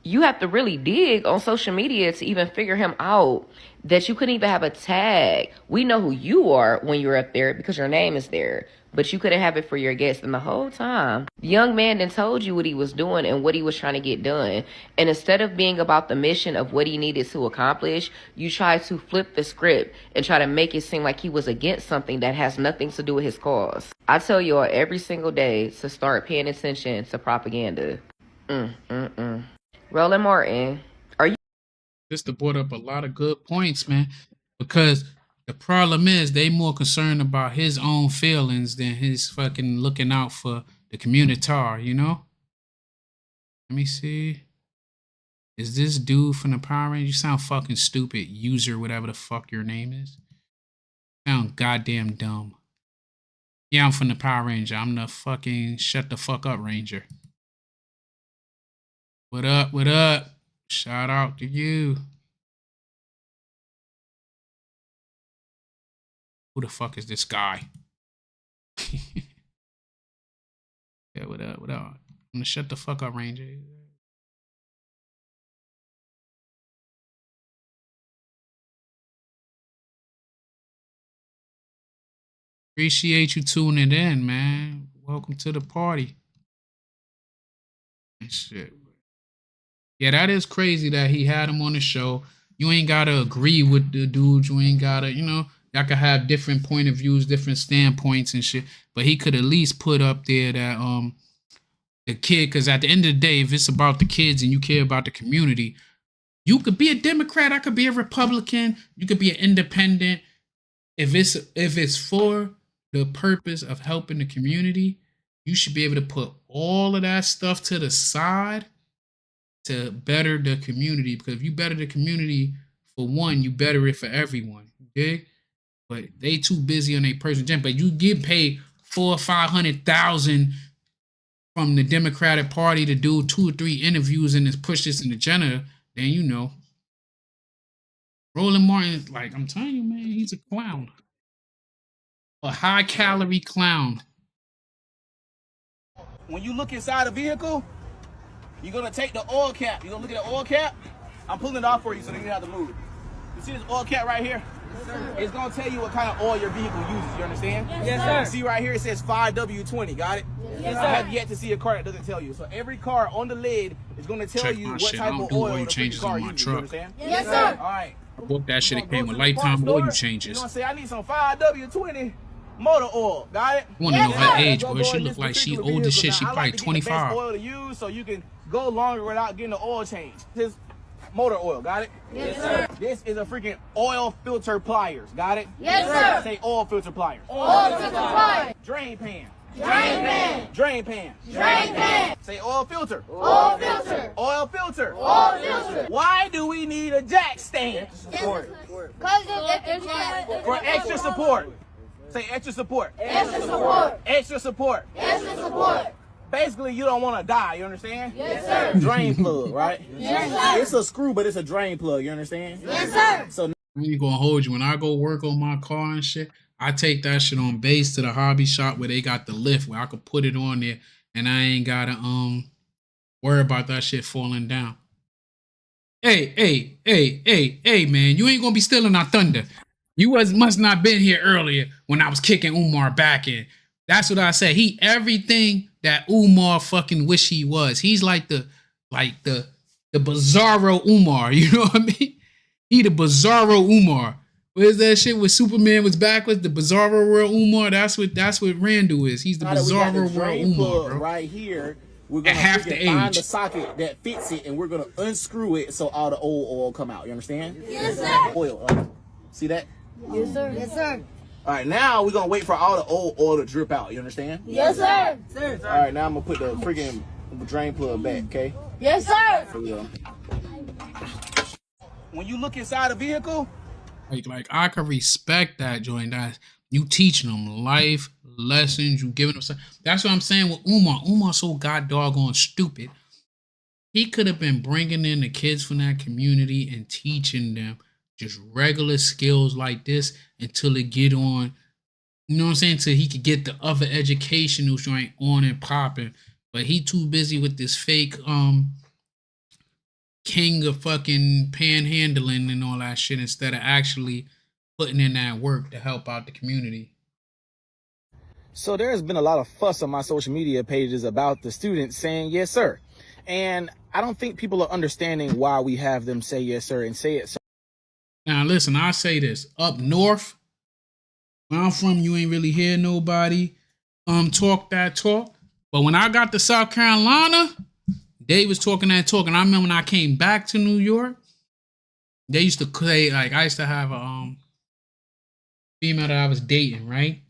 you have to really dig on social media to even figure him out, that you couldn't even have a tag. We know who you are when you're up there because your name is there, but you couldn't have it for your guests. And the whole time, the young man then told you what he was doing and what he was trying to get done. And instead of being about the mission of what he needed to accomplish, you try to flip the script and try to make it seem like he was against something that has nothing to do with his cause. I tell y'all every single day to start paying attention to propaganda. Roland Martin, are you? This brought up a lot of good points, man. Because the problem is they more concerned about his own feelings than his fucking looking out for the community, Let me see. Is this dude from the Power Rangers? You sound fucking stupid, user, whatever the fuck your name is. Sound goddamn dumb. Yeah, I'm from the Power Ranger. I'm the fucking shut the fuck up Ranger. What up? What up? Shout out to you. Who the fuck is this guy? Yeah, what up? What up? I'm gonna shut the fuck up, Ranger. Appreciate you tuning in, man. Welcome to the party. And shit. Yeah, that is crazy that he had him on the show. You ain't gotta agree with the dude. You ain't gotta, y'all could have different point of views, different standpoints and shit. But he could at least put up there that the kid, because at the end of the day, if it's about the kids and you care about the community, you could be a Democrat, I could be a Republican, you could be an independent. If it's for the purpose of helping the community, you should be able to put all of that stuff to the side to better the community. Because if you better the community for one, you better it for everyone. Okay? But they too busy on their personal agenda. But you get paid $400,000 or $500,000 from the Democratic Party to do 2 or 3 interviews and just push this in the agenda, then Roland Martin, like I'm telling you, man, he's a clown. A high-calorie clown. When you look inside a vehicle, you're gonna take the oil cap. You're gonna look at the oil cap. I'm pulling it off for you so that you don't have to move. You see this oil cap right here? It's gonna tell you what kind of oil your vehicle uses. You understand? Yes, sir. See right here, it says 5W20. Got it? Yes, sir. I have yet to see a car that doesn't tell you. So every car on the lid is gonna tell Check you my what shit. I type don't of do oil oil the changes car on my uses. truck. You understand? Yes, sir. All right. I bought that shit. It came with Go to the lifetime store, oil You're changes. gonna say, I need some 5W20 motor oil. Got it? I want to know her age, Go boy. She in look this like she particular old as shit. vehicle. She Now, I probably like to get the best 25. oil to use so you can go longer without getting the oil change. His motor oil, got it? Yes, sir. This is a freaking oil filter pliers, got it? Yes, sir. Say oil filter pliers. Oil filter pliers. Drain pan. Drain pan. Drain pan. Drain pan. Say oil filter. Oil filter. Oil filter. Oil filter. Why do we need a jack stand? Because For extra support. Say extra support. Extra support. Extra support. Extra support. Basically, you don't want to die, you understand? Yes, sir. Drain plug, right? Yes, sir. It's a screw, but it's a drain plug, you understand? Yes, sir. So I ain't gonna hold you. When I go work on my car and shit, I take that shit on base to the hobby shop where they got the lift where I could put it on there and I ain't gotta worry about that shit falling down. Hey, man, you ain't gonna be stealing our thunder. You must not been here earlier when I was kicking Umar back in. That's what I said. He everything that Umar fucking wish he was. He's like the bizarro Umar. You know what I mean? He the bizarro Umar. Where's that shit where Superman was backwards? The bizarro world Umar. That's what Randall is. He's the now that we got the bizarro world drain Umar, plug bro. right here, we're At gonna half the find age. the socket that fits it, and we're gonna unscrew it so all the old oil come out. You understand? Yes, sir. Oil. See that? Yes, sir. Yes, sir. All right, now we're gonna wait for all the old oil to drip out. You understand? Yes, sir. All right, now I'm gonna put the freaking drain plug back. Okay? Yes, sir. So, yeah. When you look inside a vehicle, Like I could respect that, joint. That you teaching them life lessons, you giving them stuff. That's what I'm saying with Umar. Umar's so god doggone stupid. He could have been bringing in the kids from that community and teaching them just regular skills like this until they get on, you know what I'm saying? Till he could get the other educational joint on and popping. But he too busy with this fake king of fucking panhandling and all that shit instead of actually putting in that work to help out the community. so there's been a lot of fuss on my social media pages about the students saying yes, sir. And I don't think people are understanding why we have them say yes, sir, and say it. Now listen, I say this. Up north, where I'm from, you ain't really hear nobody talk that talk. But when I got to South Carolina, they was talking that talk. And I remember when I came back to New York, they used to say, like, I used to have a female that I was dating, right?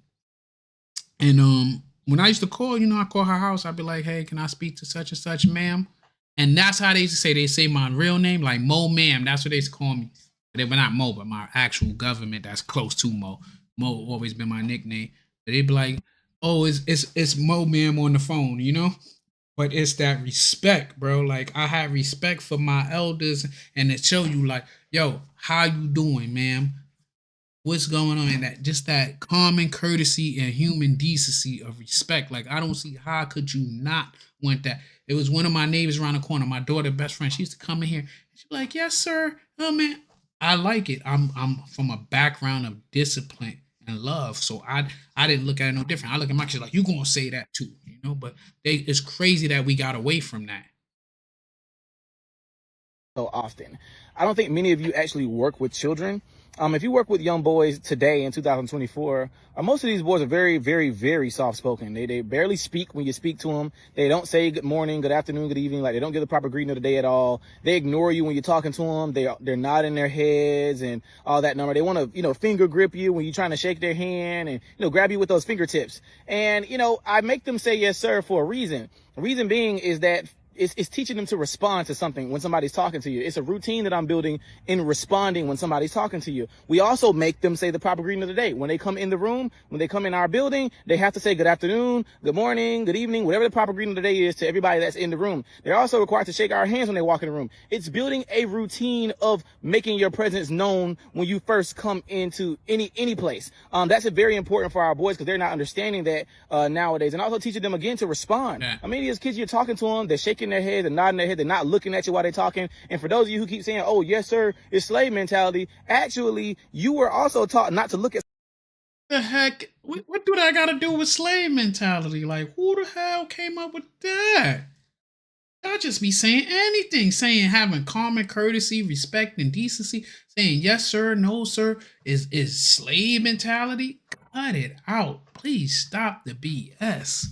And when I used to call, I call her house, I'd be like, hey, can I speak to such and such, ma'am? And that's how they used to say, they say my real name, like Mo, ma'am. That's what they used to call me. They were not Mo, but my actual government that's close to Mo. Mo always been my nickname. But they'd be like, oh, it's Mo, ma'am, on the phone, But it's that respect, bro. Like, I have respect for my elders, and to show you, like, yo, how you doing, ma'am? What's going on? And that common courtesy and human decency of respect. Like, I don't see how could you not want that. It was one of my neighbors around the corner, my daughter's best friend. She used to come in here. She'd be like, yes, sir. Oh, man. I like it. I'm from a background of discipline and love. So I didn't look at it no different. I look at my kids like, you gonna say that too, you know? But it's crazy that we got away from that. So often. I don't think many of you actually work with children. If you work with young boys today in 2024, most of these boys are very, very, very soft-spoken. They barely speak when you speak to them. They don't say good morning, good afternoon, good evening. Like, they don't give the proper greeting of the day at all. They ignore you when you're talking to them. They're nodding their heads and all that number. They want to, finger grip you when you're trying to shake their hand and, grab you with those fingertips. And, I make them say yes, sir, for a reason. The reason being is that it's teaching them to respond to something when somebody's talking to you. It's a routine that I'm building in responding when somebody's talking to you. We also make them say the proper greeting of the day. When they come in the room, when they come in our building, they have to say good afternoon, good morning, good evening, whatever the proper greeting of the day is to everybody that's in the room. They're also required to shake our hands when they walk in the room. It's building a routine of making your presence known when you first come into any place. That's very important for our boys because they're not understanding that nowadays. And also teaching them again to respond. I mean, these kids, you're talking to them, they're shaking their head and nodding their head. They're not looking at you while they're talking. And for those of you who keep saying, oh, yes, sir, it's slave mentality. Actually, you were also taught not to look at. The heck? What do that got to do with slave mentality? Like, who the hell came up with that? Y'all just be saying anything, having common courtesy, respect, and decency, saying yes, sir, no, sir, is slave mentality. Cut it out. Please stop the BS.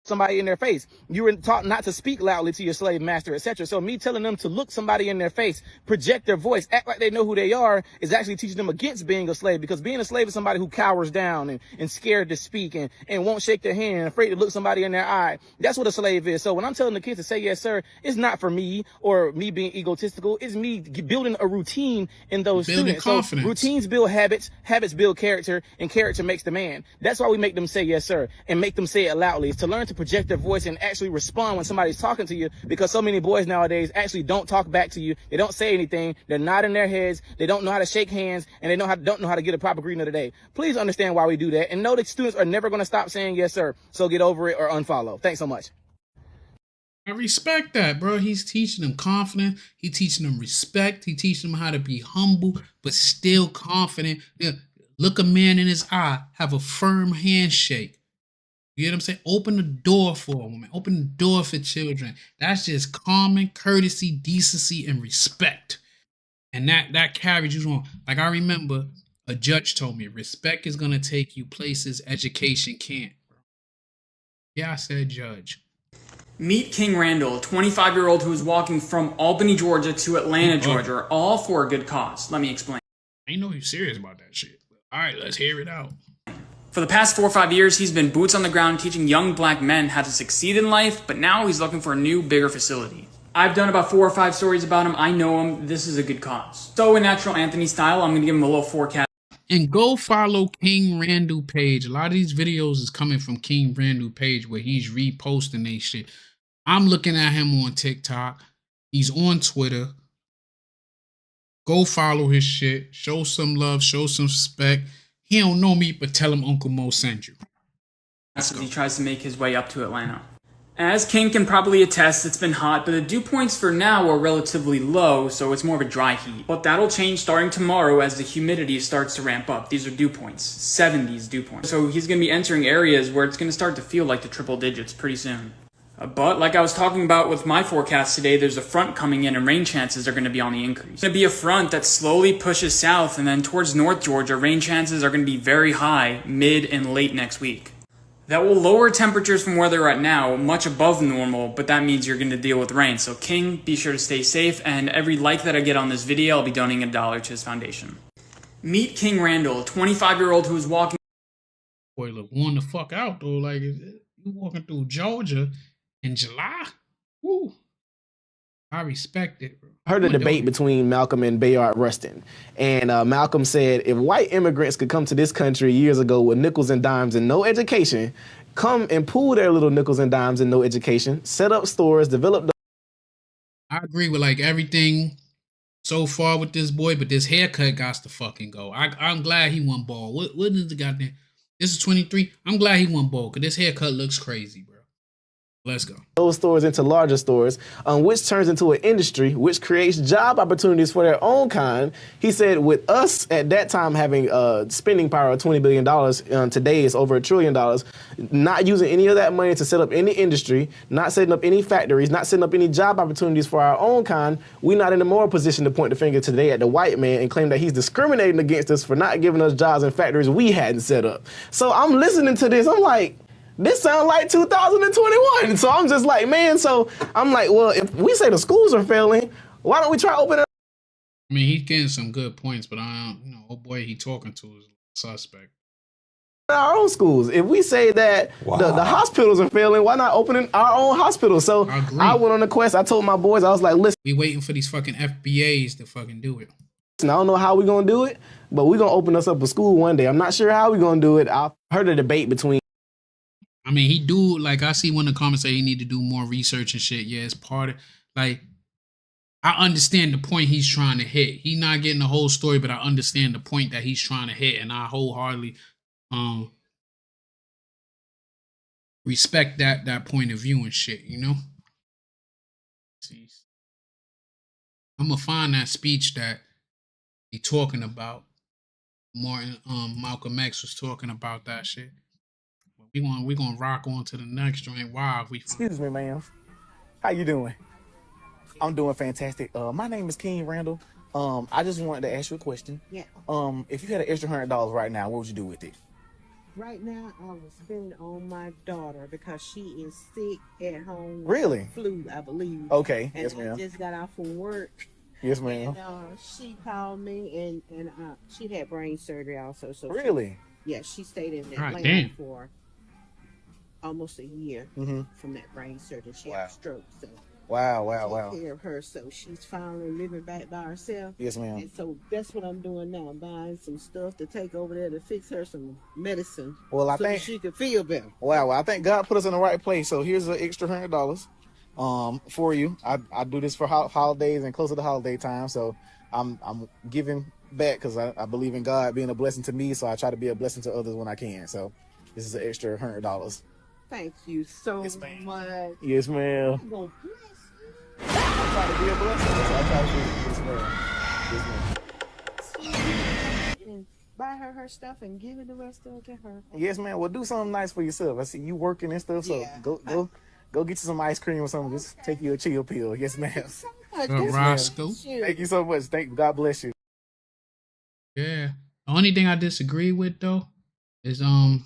Somebody in their face. You were taught not to speak loudly to your slave master, etc. So me telling them to look somebody in their face, project their voice, act like they know who they are, is actually teaching them against being a slave, because being a slave is somebody who cowers down and scared to speak and won't shake their hand and afraid to look somebody in their eye. That's what a slave is. So when I'm telling the kids to say yes, sir, it's not for me or me being egotistical. It's me building a routine in those students. Confidence. So routines build habits, habits build character, and character makes the man. That's why we make them say yes, sir, and make them say it loudly. It's to learn to project their voice and actually respond when somebody's talking to you, because so many boys nowadays actually don't talk back to you. They don't say anything. They're nodding their heads. They don't know how to shake hands, and they don't know how to get a proper greeting of the day. Please understand why we do that, and know that students are never going to stop saying yes, sir. So get over it or unfollow. Thanks so much. I respect that, bro. He's teaching them confidence. He's teaching them respect. He teaching them how to be humble, but still confident. Yeah, look a man in his eye. Have a firm handshake. You get what I'm saying? Open the door for a woman. Open the door for children. That's just common courtesy, decency, and respect. And that carries you on. Like, I remember a judge told me, respect is going to take you places education can't. Yeah, I said judge. Meet King Randall, a 25-year-old who is walking from Albany, Georgia to Atlanta, Georgia, all for a good cause. Let me explain. I know you're serious about that shit. All right, let's hear it out. For the past 4 or 5 years, he's been boots on the ground teaching young black men how to succeed in life, but now he's looking for a new, bigger facility. I've done about 4 or 5 stories about him. I know him. This is a good cause. So in Natural Anthony style, I'm going to give him a little forecast. And go follow King Randall page. A lot of these videos is coming from King Randall page where he's reposting they shit. I'm looking at him on TikTok. He's on Twitter. Go follow his shit. Show some love. Show some respect. He don't know me, but tell him Uncle Mo sent you. As he tries to make his way up to Atlanta. As King can probably attest, it's been hot, but the dew points for now are relatively low, so it's more of a dry heat. But that'll change starting tomorrow as the humidity starts to ramp up. These are dew points, 70s dew points. So he's going to be entering areas where it's going to start to feel like the triple digits pretty soon. But like I was talking about with my forecast today, there's a front coming in and rain chances are going to be on the increase. It's going to be a front that slowly pushes south, and then towards North Georgia, rain chances are going to be very high mid and late next week. That will lower temperatures from where they're at now, much above normal, but that means you're going to deal with rain. So King, be sure to stay safe, and every like that I get on this video, I'll be donating $1 to his foundation. Meet King Randall, a 25-year-old who is walking... Boy, look, warn the fuck out, though. Like, you walking through Georgia in July? Woo. I respect it, bro. heard a debate between Malcolm and Bayard Rustin. And Malcolm said, if white immigrants could come to this country years ago with nickels and dimes and no education, come and pool their little nickels and dimes and no education, set up stores, develop. I agree with like everything so far with this boy, but this haircut got to fucking go. I'm glad he won ball. What is the goddamn? This is 23. I'm glad he won ball because this haircut looks crazy, bro. Let's go. Those stores into larger stores, which turns into an industry, which creates job opportunities for their own kind. He said with us at that time having spending power of $20 billion, today it's over $1 trillion, not using any of that money to set up any industry, not setting up any factories, not setting up any job opportunities for our own kind, we're not in a moral position to point the finger today at the white man and claim that he's discriminating against us for not giving us jobs in factories we hadn't set up. So I'm listening to this, I'm like, this sounds like 2021. So I'm just like, man, so I'm like, well, if we say the schools are failing, why don't we try to open it up? I mean, he's getting some good points, but I don't, oh boy, he talking to is suspect. Our own schools. If we say that the hospitals are failing, why not opening our own hospitals? So I went on a quest. I told my boys, I was like, listen. We waiting for these fucking FBAs to fucking do it. I don't know how we're going to do it, but we're going to open us up a school one day. I'm not sure how we're going to do it. I heard a debate between. I mean, he do, like, I see one of the comments say he need to do more research and shit. Yeah, it's part of, like, I understand the point he's trying to hit. He not getting the whole story, but I understand the point that he's trying to hit, and I wholeheartedly respect that point of view and shit, you know? I'm gonna find that speech that he talking about. Martin, Malcolm X was talking about that shit. We gonna rock on to the next joint. Wow, Excuse me, ma'am. How you doing? I'm doing fantastic. My name is King Randall. I just wanted to ask you a question. Yeah. If you had an extra $100 right now, what would you do with it? Right now, I would spend it on my daughter because she is sick at home. Really? Flu, I believe. Okay. And Yes, ma'am. I just got off from work. Yes, ma'am. And she called me, and she had brain surgery also. So Really? She stayed in God Atlanta damn. for almost a year from that brain surgery. She had a stroke, so. Wow. Take care of her, so she's finally living back by herself. Yes, ma'am. And so that's what I'm doing now. I'm buying some stuff to take over there to fix her some medicine. Well, I so think that she could feel better. Wow, I think God put us in the right place. So here's an extra $100 for you. I do this for holidays and close to the holiday time. So I'm giving back because I believe in God being a blessing to me. So I try to be a blessing to others when I can. So this is an extra $100. Thank you so much. Yes, ma'am. I'm gonna I try to be a blessing. So I try to be yes, ma'am. and buy her stuff and give it the rest of it to her. Yes, ma'am. Well, do something nice for yourself. I see you working and stuff. So go get you some ice cream or something. Just take you a chill pill. Yes, ma'am. Yes, ma'am. Roscoe. Thank you so much. God bless you. Yeah. The only thing I disagree with though is I'm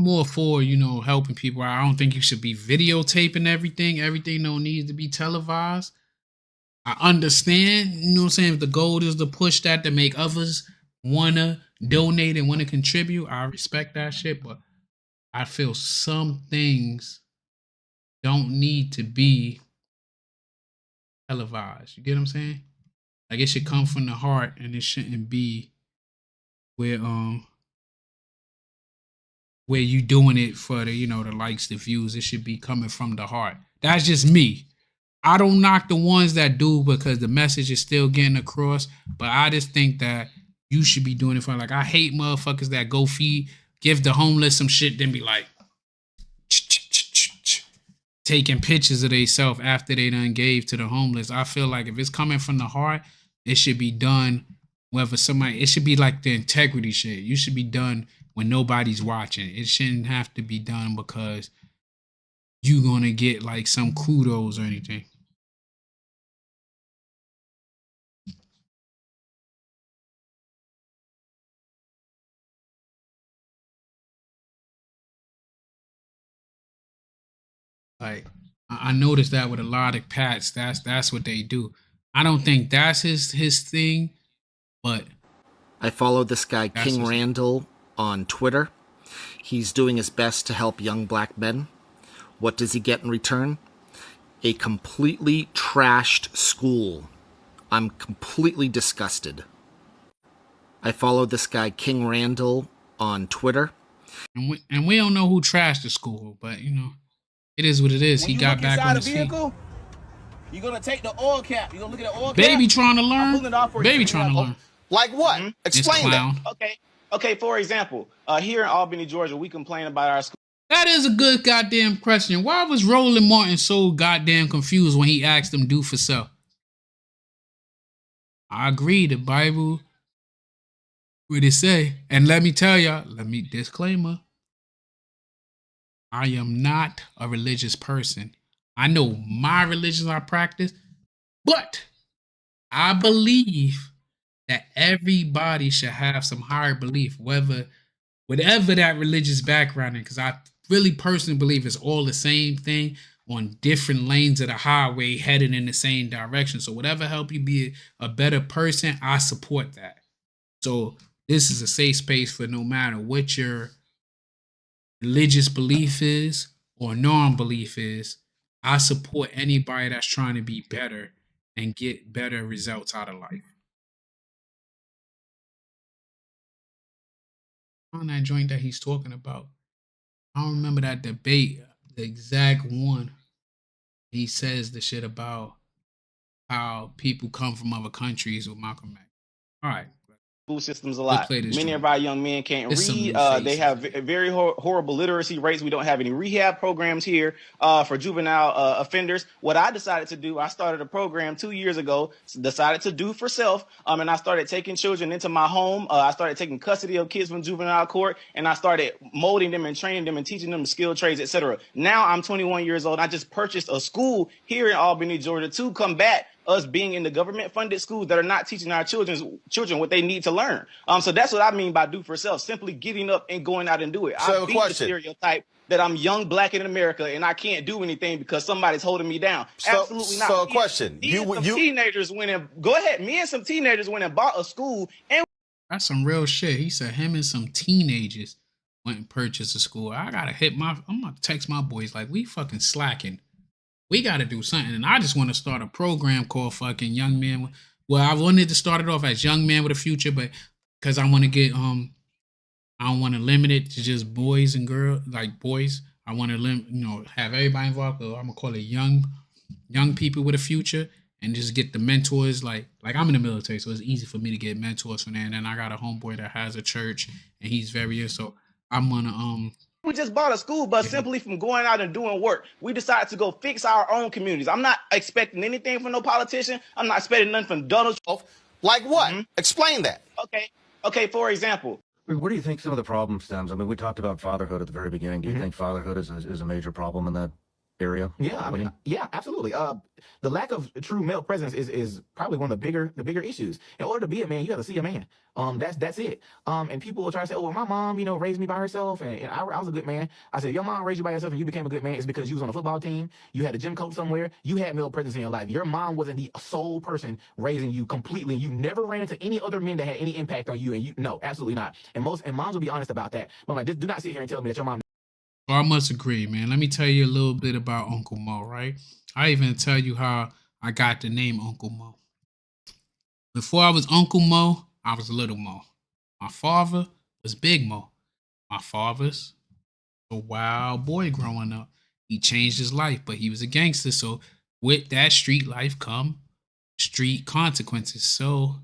all for, helping people. I don't think you should be videotaping everything. Everything don't need to be televised. I understand, you know what I'm saying? If the goal is to push that to make others want to donate and want to contribute, I respect that shit. But I feel some things don't need to be televised. You get what I'm saying? Like it should come from the heart and it shouldn't be where you doing it for the, the likes, the views. It should be coming from the heart. That's just me. I don't knock the ones that do because the message is still getting across, but I just think that you should be doing it for, like, I hate motherfuckers that go give the homeless some shit, then be like, taking pictures of themselves after they done gave to the homeless. I feel like if it's coming from the heart, it should be done it should be like the integrity shit. You should be done when nobody's watching. It shouldn't have to be done because you're going to get like some kudos or anything. Like, I noticed that with a lot of Pats, that's what they do. I don't think that's his thing, but I follow this guy, King Randall, on Twitter. He's doing his best to help young black men. What does he get in return? a completely trashed school. I'm completely disgusted. I follow this guy, King Randall, on Twitter. And we don't know who trashed the school, but you know, it is what it is. When He you got look back inside on the his feet. vehicle, you're gonna take the oil cap. You're gonna look at the oil cap. Baby trying to I'm learn. pulling it off for you. Baby trying to learn. Like what? Explain that. Okay. For example, here in Albany, Georgia, we complain about our school. That is a good goddamn question. Why was Roland Martin so goddamn confused when he asked him do for self? I agree. The Bible, what it say? And let me tell y'all, disclaimer. I am not a religious person. I know my religion I practice, but I believe that everybody should have some higher belief, whatever that religious background is, because I really personally believe it's all the same thing on different lanes of the highway headed in the same direction. So whatever help you be a better person, I support that. So this is a safe space for no matter what your religious belief is or non-belief is. I support anybody that's trying to be better and get better results out of life. On that joint that he's talking about, I don't remember that debate, the exact one. He says the shit about how people come from other countries with Malcolm X. All right. School systems a lot. Many joint. of our young men can't There's some read. new They have very horrible literacy rates. We don't have any rehab programs here for juvenile offenders. What I decided to do, I started a program 2 years ago, decided to do for self, and I started taking children into my home. I started taking custody of kids from juvenile court, and I started molding them and training them and teaching them skilled trades, etc. Now I'm 21 years old. I just purchased a school here in Albany, Georgia, to combat us being in the government-funded schools that are not teaching our children what they need to learn. So that's what I mean by do for self, simply getting up and going out and do it. So I beat the stereotype that I'm young, black in America, and I can't do anything because somebody's holding me down. Absolutely not. So a question. Teenagers went and go ahead. Me and some teenagers went and bought a school, and that's some real shit. He said him and some teenagers went and purchased a school. I'm gonna text my boys like we fucking slacking. We got to do something. And I just want to start a program called fucking Young Men. Well, I wanted to start it off as Young Man with a Future, but because I want to get, I don't want to limit it to just boys and girls, like boys. I want to, have everybody involved. So I'm going to call it young people with a future and just get the mentors. Like I'm in the military, so it's easy for me to get mentors from there. And then I got a homeboy that has a church and he's very, so I'm going to, we just bought a school bus simply from going out and doing work. We decided to go fix our own communities. I'm not expecting anything from no politician. I'm not expecting nothing from Donald Trump. Like what? Explain that. Okay. For example. Where do you think some of the problem stems? I mean, we talked about fatherhood at the very beginning. Do you think fatherhood is a major problem in that area? Yeah, absolutely. The lack of true male presence is probably one of the bigger issues. In order to be a man, you got to see a man. That's it. And people will try to say, oh, well, my mom, raised me by herself, and I was a good man. I said, your mom raised you by herself and you became a good man. It's because you was on a football team, you had a gym coach somewhere, you had male presence in your life. Your mom wasn't the sole person raising you completely. You never ran into any other men that had any impact on you, and no, absolutely not. And moms will be honest about that. But like, do not sit here and tell me that your mom. I must agree, man. Let me tell you a little bit about Uncle Mo, right? I even tell you how I got the name Uncle Mo. Before I was Uncle Mo, I was Little Mo. My father was Big Mo. My father's a wild boy growing up. He changed his life, but he was a gangster. So with that street life come street consequences. So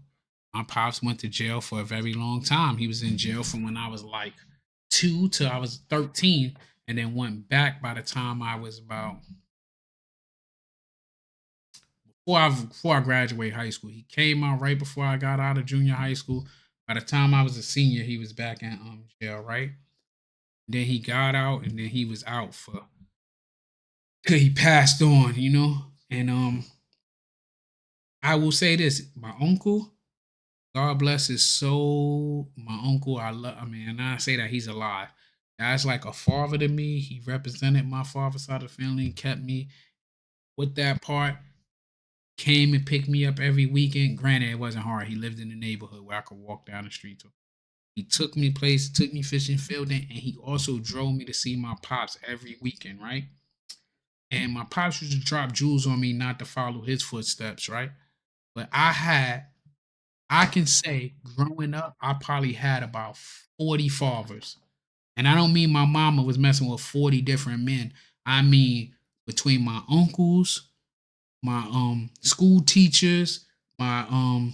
my pops went to jail for a very long time. He was in jail from when I was like 2 till I was 13. And then went back by the time I was about before I graduated high school. He came out right before I got out of junior high school. By the time I was a senior, he was back in jail, right? Then he got out, and then he was out he passed on, And I will say this: my uncle, God bless his soul. My uncle, and I say that he's alive. That's like a father to me. He represented my father's side of the family and kept me with that part. Came and picked me up every weekend. Granted, it wasn't hard. He lived in the neighborhood where I could walk down the street. He took me places, took me fishing, fielding, and he also drove me to see my pops every weekend, right? And my pops used to drop jewels on me not to follow his footsteps, right? But I can say growing up, I probably had about 40 fathers. And I don't mean my mama was messing with 40 different men. I mean between my uncles, my school teachers, my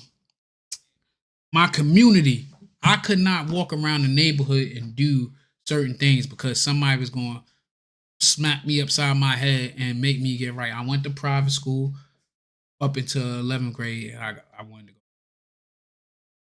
community. I could not walk around the neighborhood and do certain things because somebody was going to smack me upside my head and make me get right. I went to private school up until 11th grade. And I wanted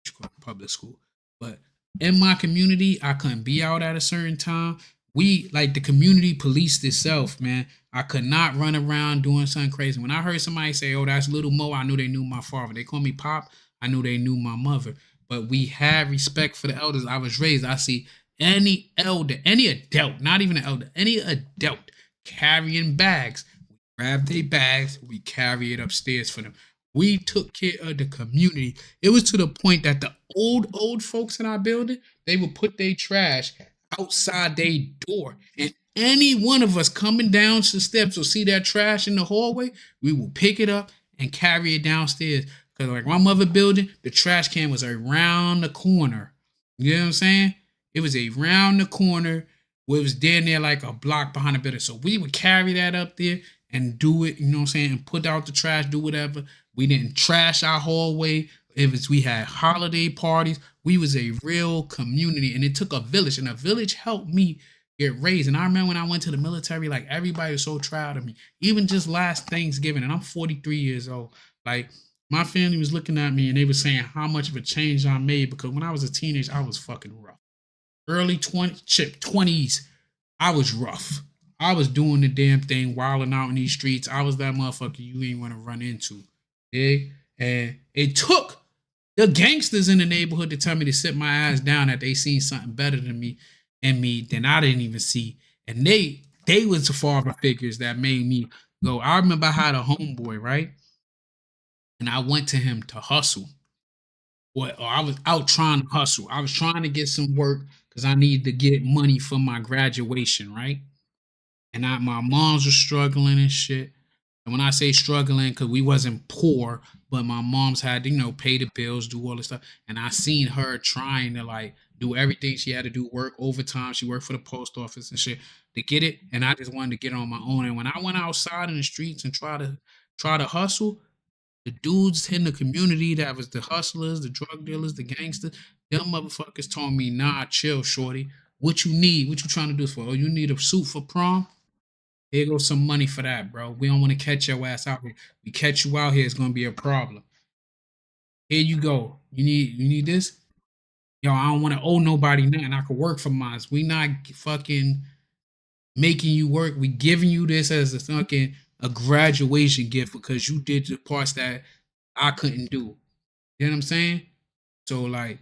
to go to public school. But in my community, I couldn't be out at a certain time. We, like, the community policed itself, man. I could not run around doing something crazy. When I heard somebody say, oh, that's Little Mo, I knew they knew my father. They call me Pop, I knew they knew my mother. But we had respect for the elders. I was raised. I see any elder, any adult, not even an elder, any adult carrying bags. We grab their bags, we carry it upstairs for them. We took care of the community. It was to the point that the old folks in our building, they would put their trash outside their door. And any one of us coming down the steps or see that trash in the hallway, we will pick it up and carry it downstairs. Because like my mother building, the trash can was around the corner. You know what I'm saying? It was around the corner where it was down there like a block behind the building. So we would carry that up there and do it, you know what I'm saying, and put out the trash, do whatever. We didn't trash our hallway. We had holiday parties. We was a real community, and it took a village, and a village helped me get raised. And I remember when I went to the military, like everybody was so proud of me. Even just last Thanksgiving, and I'm 43 years old. Like my family was looking at me and they were saying how much of a change I made because when I was a teenager, I was fucking rough. Early 20s, I was rough. I was doing the damn thing, wilding out in these streets. I was that motherfucker you ain't want to run into. Dig? And it took the gangsters in the neighborhood to tell me to sit my ass down, that they seen something better than me than I didn't even see. And they was the father figures that made me go. I remember I had a homeboy, right? And I went to him to hustle. Or I was out trying to hustle. I was trying to get some work because I needed to get money for my graduation, right? And my moms were struggling and shit. And when I say struggling, because we wasn't poor, but my mom's had to, you know, pay the bills, do all this stuff. And I seen her trying to like do everything she had to do, work overtime. She worked for the post office and shit to get it. And I just wanted to get it on my own. And when I went outside in the streets and try to hustle, the dudes in the community that was the hustlers, the drug dealers, the gangsters, them motherfuckers told me, nah, chill, shorty. What you need? What you trying to do this for? Oh, you need a suit for prom? Here goes some money for that, bro. We don't want to catch your ass out here. We catch you out here, it's gonna be a problem. Here you go. You need this? Yo, I don't want to owe nobody nothing. I could work for mine. We not fucking making you work. We giving you this as a graduation gift because you did the parts that I couldn't do. You know what I'm saying? So like,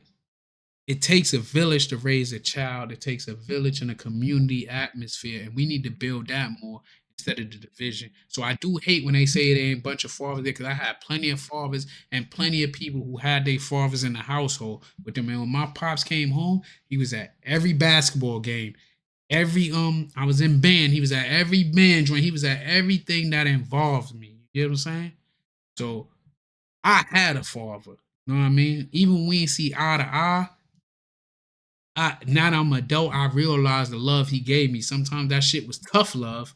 it takes a village to raise a child. It takes a village and a community atmosphere, and we need to build that more instead of the division. So I do hate when they say there ain't a bunch of fathers there, because I had plenty of fathers and plenty of people who had their fathers in the household with them. And when my pops came home, he was at every basketball game. Every I was in band. He was at every band joint. He was at everything that involved me. You know what I'm saying? So I had a father. You know what I mean? Even when we didn't see eye to eye, now that I'm an adult, I realized the love he gave me. Sometimes that shit was tough love,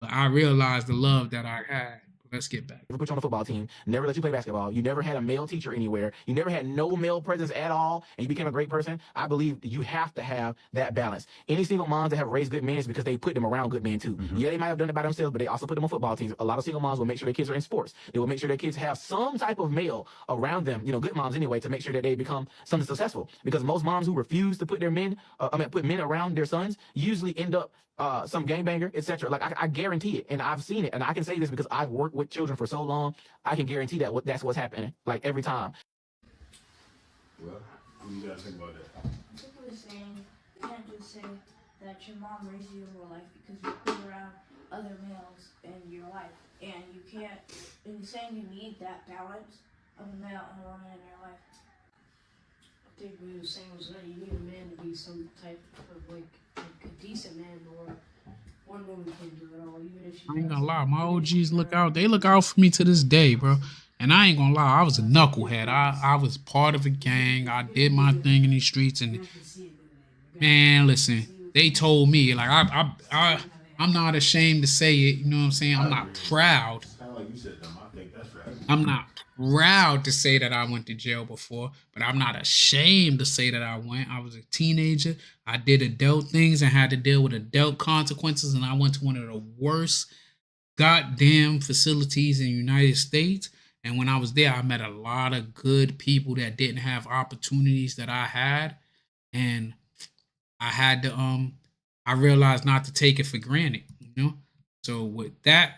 but I realized the love that I had. Let's get back. Never put you on a football team, never let you play basketball. You never had a male teacher anywhere. You never had no male presence at all, and you became a great person. I believe you have to have that balance. Any single moms that have raised good men is because they put them around good men too. Yeah, they might have done it by themselves, but they also put them on football teams. A lot of single moms will make sure their kids are in sports. They will make sure their kids have some type of male around them, you know, good moms anyway, to make sure that they become something successful. Because most moms who refuse to put their men, put men around their sons, usually end up some gangbanger, etc. Like I guarantee it, and I've seen it, and I can say this because I've worked with children for so long. I can guarantee that that's what's happening, like every time. Well, what do you guys think about that? Simply saying, you can't just say that your mom raised you in real life because you've been around other males in your life, and you can't. And saying you need that balance of a male and a woman in your life. I think we were saying was that you need a man to be some type of like a decent man or One woman can't do it all, even if she I ain't does. gonna lie, my OGs look out. They look out for me to this day, bro. And I ain't gonna lie, I was a knucklehead. I was part of a gang. I did my thing in these streets, and man, listen, they told me like I'm not ashamed to say it. You know what I'm saying? I'm not proud. Sound like you said them. I think that's right. I'm not proud to say that I went to jail before, but I'm not ashamed to say that I went. I was a teenager. I did adult things and had to deal with adult consequences, and I went to one of the worst goddamn facilities in the United States. And when I was there, I met a lot of good people that didn't have opportunities that I had, and I had to I realized not to take it for granted, you know. So with that,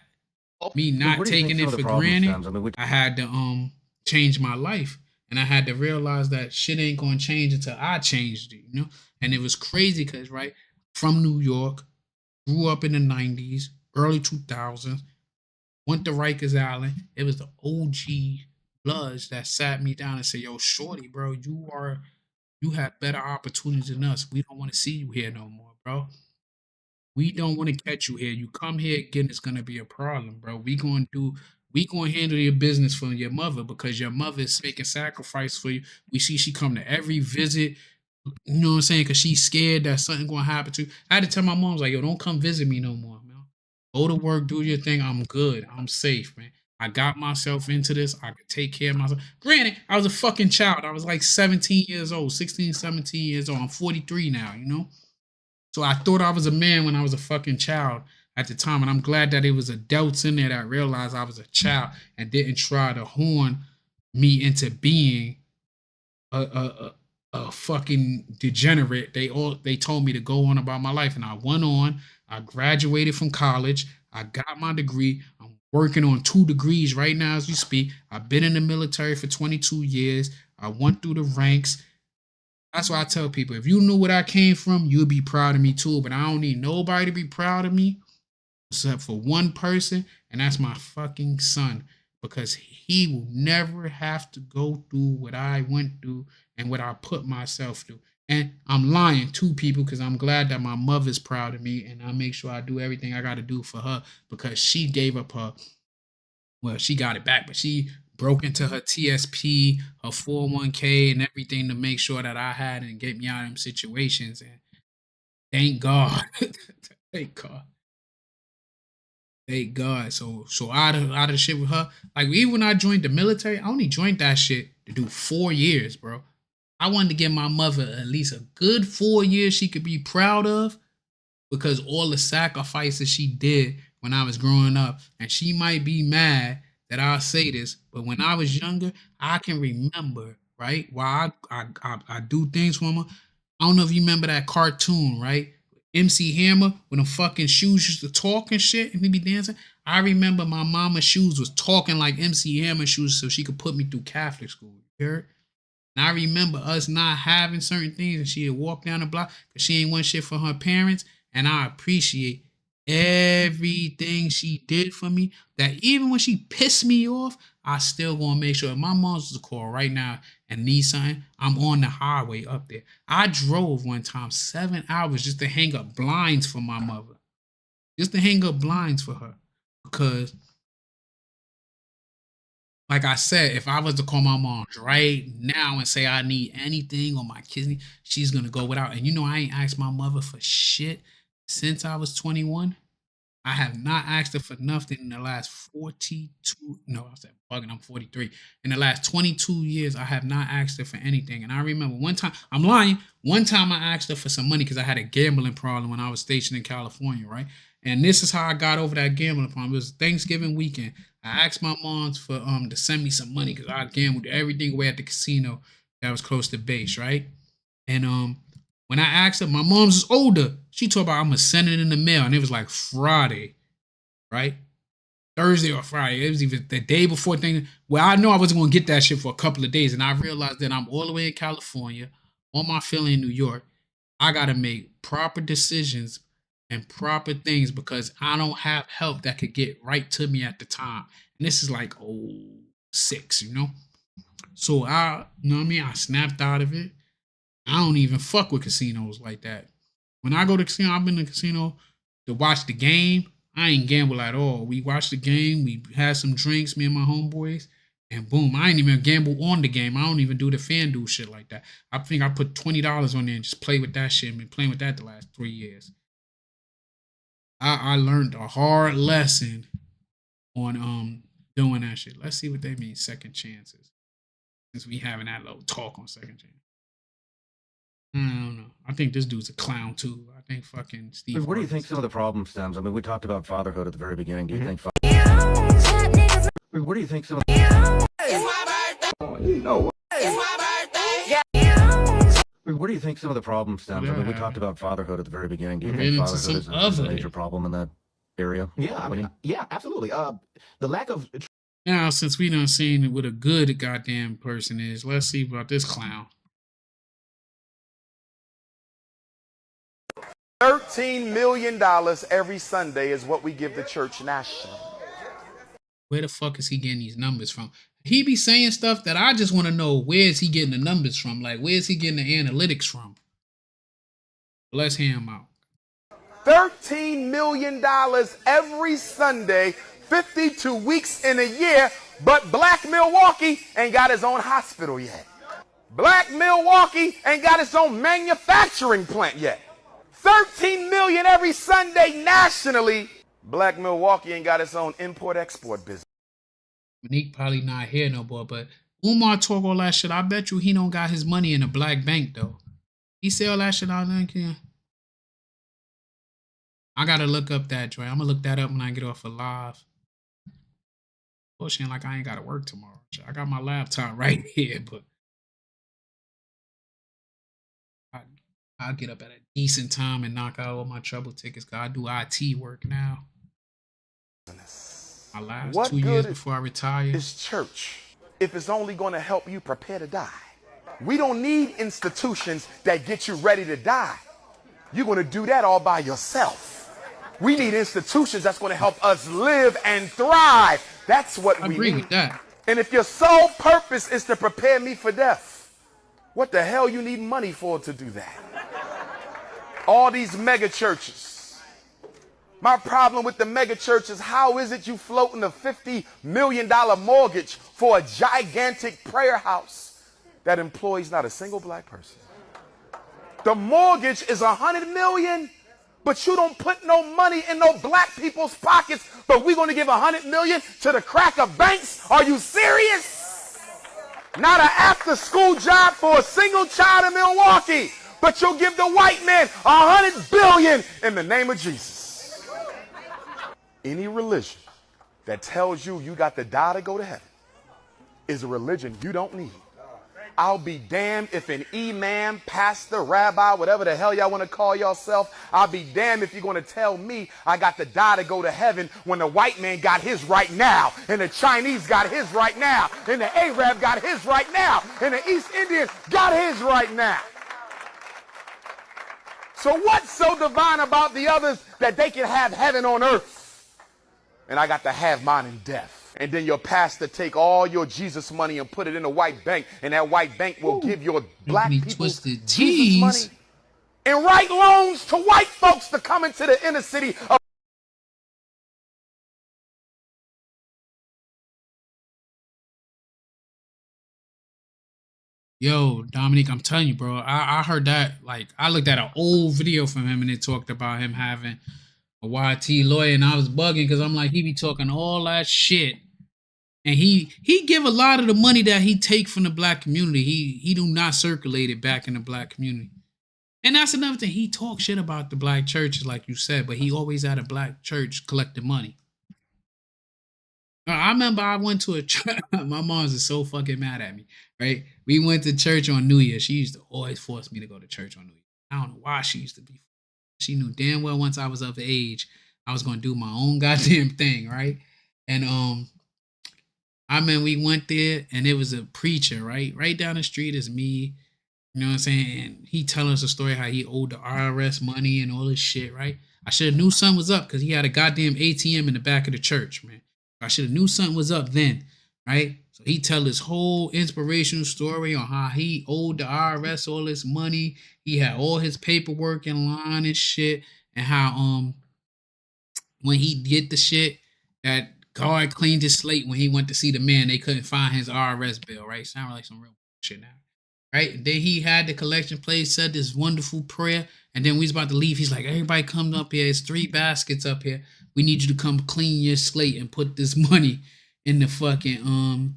me not Where do you think taking some it of the for problem granted, stems? I mean, I had to change my life, and I had to realize that shit ain't gonna change until I changed it, you know. And it was crazy because right from New York, grew up in the '90s, early 2000s, went to Rikers Island. It was the OG Bloods that sat me down and said, "Yo, shorty, bro, you have better opportunities than us. We don't want to see you here no more, bro. We don't want to catch you here. You come here again, it's gonna be a problem, bro. We gonna handle your business for your mother because your mother is making sacrifice for you. We see she come to every visit, you know what I'm saying? Because she's scared that something gonna happen to you. I had to tell my mom, like, yo, don't come visit me no more, man. Go to work, do your thing. I'm good. I'm safe, man. I got myself into this. I could take care of myself. Granted, I was a fucking child. I was like 17 years old, 16, 17 years old. I'm 43 now, you know? So I thought I was a man when I was a fucking child at the time. And I'm glad that it was adults in there that realized I was a child and didn't try to horn me into being a fucking degenerate. They told me to go on about my life, and I went on. I graduated from college. I got my degree. I'm working on 2 degrees right now as we speak. I've been in the military for 22 years. I went through the ranks. That's why I tell people, if you knew where I came from, you'd be proud of me too. But I don't need nobody to be proud of me except for one person, and that's my fucking son. Because he will never have to go through what I went through and what I put myself through. And I'm lying to people because I'm glad that my mother's proud of me, and I make sure I do everything I got to do for her because she gave up well, she got it back, but she broke into her TSP, her 401k, and everything to make sure that I had and get me out of them situations. And thank God. Thank God. Thank God. So out of the shit with her, like even when I joined the military, I only joined that shit to do 4 years, bro. I wanted to give my mother at least a good 4 years she could be proud of because all the sacrifices she did when I was growing up. And she might be mad that I'll say this, but when I was younger, I can remember, right? While I do things for her. I don't know if you remember that cartoon, right? MC Hammer, when the fucking shoes used to talk and shit, and we be dancing. I remember my mama's shoes was talking like MC Hammer shoes so she could put me through Catholic school. You heard? And I remember us not having certain things, and she'd walk down the block because she ain't want shit for her parents. And I appreciate everything she did for me. That even when she pissed me off, I still gonna make sure if my mom's to call right now and need something, I'm on the highway up there. I drove one time 7 hours just to hang up blinds for my mother. Just to hang up blinds for her. Because like I said, if I was to call my mom right now and say I need anything or my kids need, she's gonna go without. And you know I ain't asked my mother for shit since I was 21. I have not asked her for nothing in the last 42. No, I said bugging. I'm 43. In the last 22 years, I have not asked her for anything. And I remember one time, I'm lying. One time I asked her for some money because I had a gambling problem when I was stationed in California, right? And this is how I got over that gambling problem. It was Thanksgiving weekend. I asked my mom for to send me some money because I gambled everything away at the casino that was close to base, right? And when I asked her, my mom's is older. She told me I'm gonna send it in the mail, and it was like Friday, right? Thursday or Friday. It was even the day before things. Well, I know I wasn't gonna get that shit for a couple of days, and I realized that I'm all the way in California, on my feeling in New York. I gotta make proper decisions and proper things because I don't have help that could get right to me at the time. And this is like 06, you know? So you know what I mean? I snapped out of it. I don't even fuck with casinos like that. When I go to casino, I've been to casino to watch the game. I ain't gamble at all. We watched the game. We had some drinks, me and my homeboys, and boom, I ain't even gamble on the game. I don't even do the FanDuel shit like that. I think I put $20 on there and just play with that shit. I've been playing with that the last 3 years. I learned a hard lesson on doing that shit. Let's see what they mean, second chances. Since we having that little talk on second chance. I don't know. I think this dude's a clown too. I think fucking Steve. Where do you think some of the problem stems? I mean, we talked about fatherhood at the very beginning. Do you think? Where do you think some of Where do you think some of the problem stems? I mean, we talked about fatherhood at the very beginning. Do you think fatherhood is a major problem in that area? Yeah, I mean, yeah, absolutely. The lack of Now, since we done seen what a good goddamn person is, let's see about this clown. $13 million every Sunday is what we give the church nationally. Where the fuck is he getting these numbers from? He be saying stuff that I just want to know, where is he getting the numbers from? Like, where is he getting the analytics from? Let's hear him out. $13 million every Sunday, 52 weeks in a year, but Black Milwaukee ain't got his own hospital yet. Black Milwaukee ain't got its own manufacturing plant yet. 13 million every Sunday nationally. Black Milwaukee ain't got its own import-export business. Monique probably not here no more, but Umar talk all that shit. I bet you he don't got his money in a black bank though. He say all that shit out there. Yeah. I gotta look up that joint. I'm gonna look that up when I get off of live. Bullshit, like I ain't gotta work tomorrow. I got my laptop right here, but I'll get up at a decent time and knock out all my trouble tickets because I do IT work now. My last 2 years before I retire. Is church if it's only going to help you prepare to die? We don't need institutions that get you ready to die. You're going to do that all by yourself. We need institutions that's going to help us live and thrive. That's what we need. I agree with that. And if your sole purpose is to prepare me for death, what the hell you need money for to do that? All these mega churches. My problem with the mega church is how is it you floating a $50 million mortgage for a gigantic prayer house that employs not a single black person? The mortgage is $100 million, but you don't put no money in no black people's pockets, but we're going to give $100 million to the cracker banks? Are you serious? Not an after-school job for a single child in Milwaukee, but you'll give the white man $100 billion in the name of Jesus. Any religion that tells you you got to die to go to heaven is a religion you don't need. I'll be damned if an imam, pastor, rabbi, whatever the hell y'all want to call yourself, I'll be damned if you're going to tell me I got to die to go to heaven when the white man got his right now, and the Chinese got his right now, and the Arab got his right now, and the East Indian got his right now. So what's so divine about the others that they can have heaven on earth? And I got to have mine in death. And then your pastor take all your Jesus money and put it in a white bank, and that white bank will give your black people Jesus money and write loans to white folks to come into the inner city of Yo, Dominique, I'm telling you, bro. I heard that. Like, I looked at an old video from him, and it talked about him having a YT lawyer, and I was bugging because I'm like, he be talking all that shit, and he give a lot of the money that he take from the black community. He do not circulate it back in the black community, and that's another thing. He talk shit about the black churches, like you said, but he always at a black church collecting money. I remember I went to a church. My mom's is so fucking mad at me, right? We went to church on New Year. She used to always force me to go to church on New Year. I don't know why she used to be. She knew damn well once I was of age, I was gonna do my own goddamn thing, right? And I mean, we went there, and it was a preacher, right? Right down the street is me. You know what I'm saying? And he telling us a story how he owed the IRS money and all this shit, right? I should have knew something was up because he had a goddamn ATM in the back of the church, man. I should have knew something was up then, right? So he tell his whole inspirational story on how he owed the IRS all this money. He had all his paperwork in line and shit, and how when he get the shit that guard cleaned his slate when he went to see the man. They couldn't find his IRS bill, right? Sound like some real shit now. Right? And then he had the collection plate, said this wonderful prayer, and then we was about to leave. He's like, everybody come up here. It's 3 baskets up here. We need you to come clean your slate and put this money in the fucking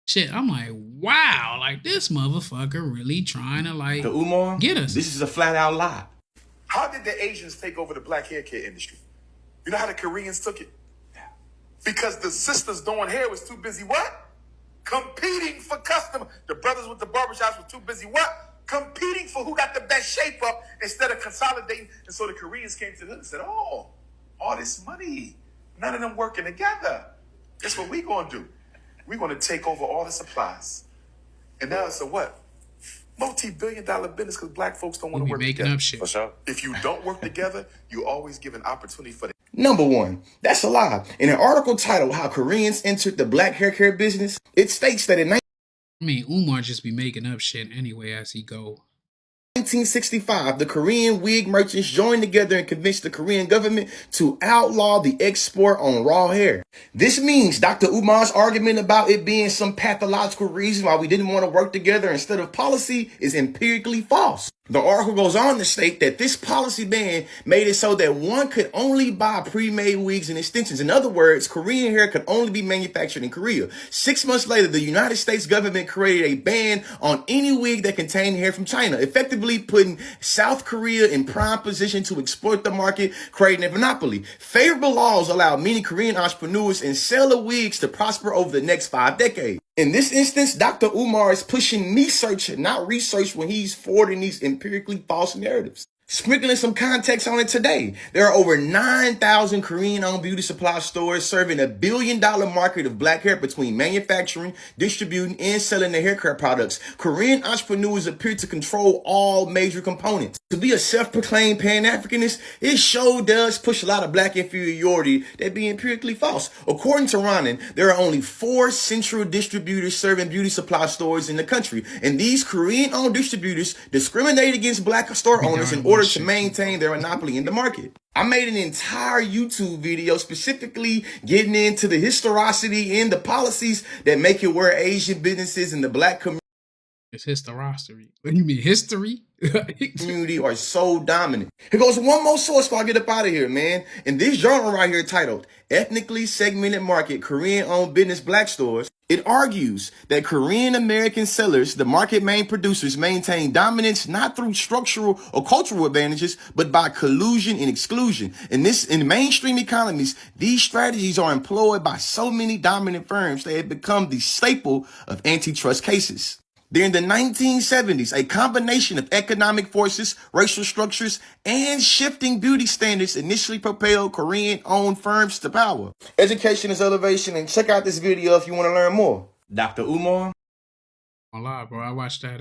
shit. I'm like, wow, like this motherfucker really trying to like the Umar, get us. This is a flat out lie. How did the Asians take over the black hair care industry? You know how the Koreans took it? Because the sisters doing hair was too busy what? Competing for customers. The brothers with the barbershops were too busy what? Competing for who got the best shape up instead of consolidating. And so the Koreans came to them and said, oh, all this money, none of them working together. Guess what we gonna do? We're gonna take over all the supplies. And now it's a what? Multi-billion-dollar business because black folks don't want to work together. Up shit. For sure. If you don't work together, you always give an opportunity for the Number one, that's a lie. In an article titled How Koreans Entered the Black Hair Care Business, it states that in I mean, Umar just be making up shit anyway as he go. 1965, the Korean wig merchants joined together and convinced the Korean government to outlaw the export on raw hair. This means Dr. Umar's argument about it being some pathological reason why we didn't want to work together instead of policy is empirically false. The article goes on to state that this policy ban made it so that one could only buy pre-made wigs and extensions. In other words, Korean hair could only be manufactured in Korea. 6 months later, the United States government created a ban on any wig that contained hair from China, effectively putting South Korea in prime position to exploit the market, creating a monopoly. Favorable laws allow many Korean entrepreneurs and seller wigs to prosper over the next 5 decades. In this instance, Dr. Umar is pushing research, not research, when he's forwarding these empirically false narratives. Sprinkling some context on it today, there are over 9,000 Korean-owned beauty supply stores serving $1 billion market of black hair between manufacturing, distributing, and selling their hair care products. Korean entrepreneurs appear to control all major components. To be a self-proclaimed Pan-Africanist, it sure does push a lot of black inferiority that be empirically false. According to Roland, there are only 4 central distributors serving beauty supply stores in the country, and these Korean-owned distributors discriminate against black store owners in order to maintain their monopoly in the market. I made an entire YouTube video specifically getting into the historicity and the policies that make it where Asian businesses and the black community It's historicity. What do you mean, history? community are so dominant. Here goes one more source before I get up out of here, man. In this journal right here titled Ethnically Segmented Market, Korean-Owned Business Black Stores, it argues that Korean American sellers, the market main producers, maintain dominance not through structural or cultural advantages, but by collusion and exclusion. In mainstream economies, these strategies are employed by so many dominant firms that have become the staple of antitrust cases. During the 1970s, a combination of economic forces, racial structures, and shifting beauty standards initially propelled Korean-owned firms to power. Education is elevation, and check out this video if you want to learn more. Dr. Umar. A lot, bro. I watched that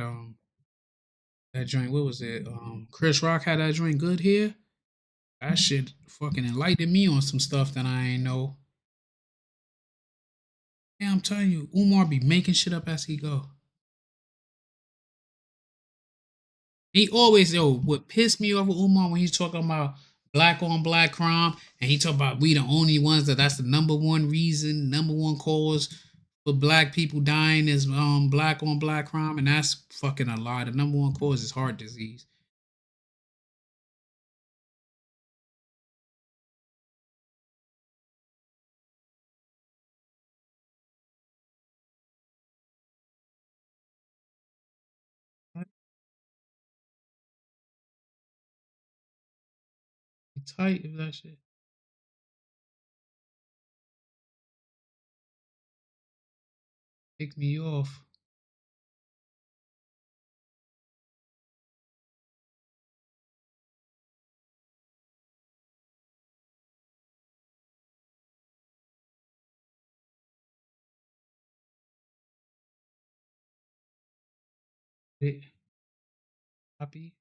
that joint. What was it? Chris Rock had that joint Good Here. That shit fucking enlightened me on some stuff that I ain't know. Yeah, I'm telling you, Umar be making shit up as he go. He always, what pissed me off with Umar when he's talking about black on black crime, and he talk about we the only ones that's the number one reason, number one cause for black people dying is black on black crime, and that's fucking a lie. The number one cause is heart disease. Tight if that shit. Take me off. Copy.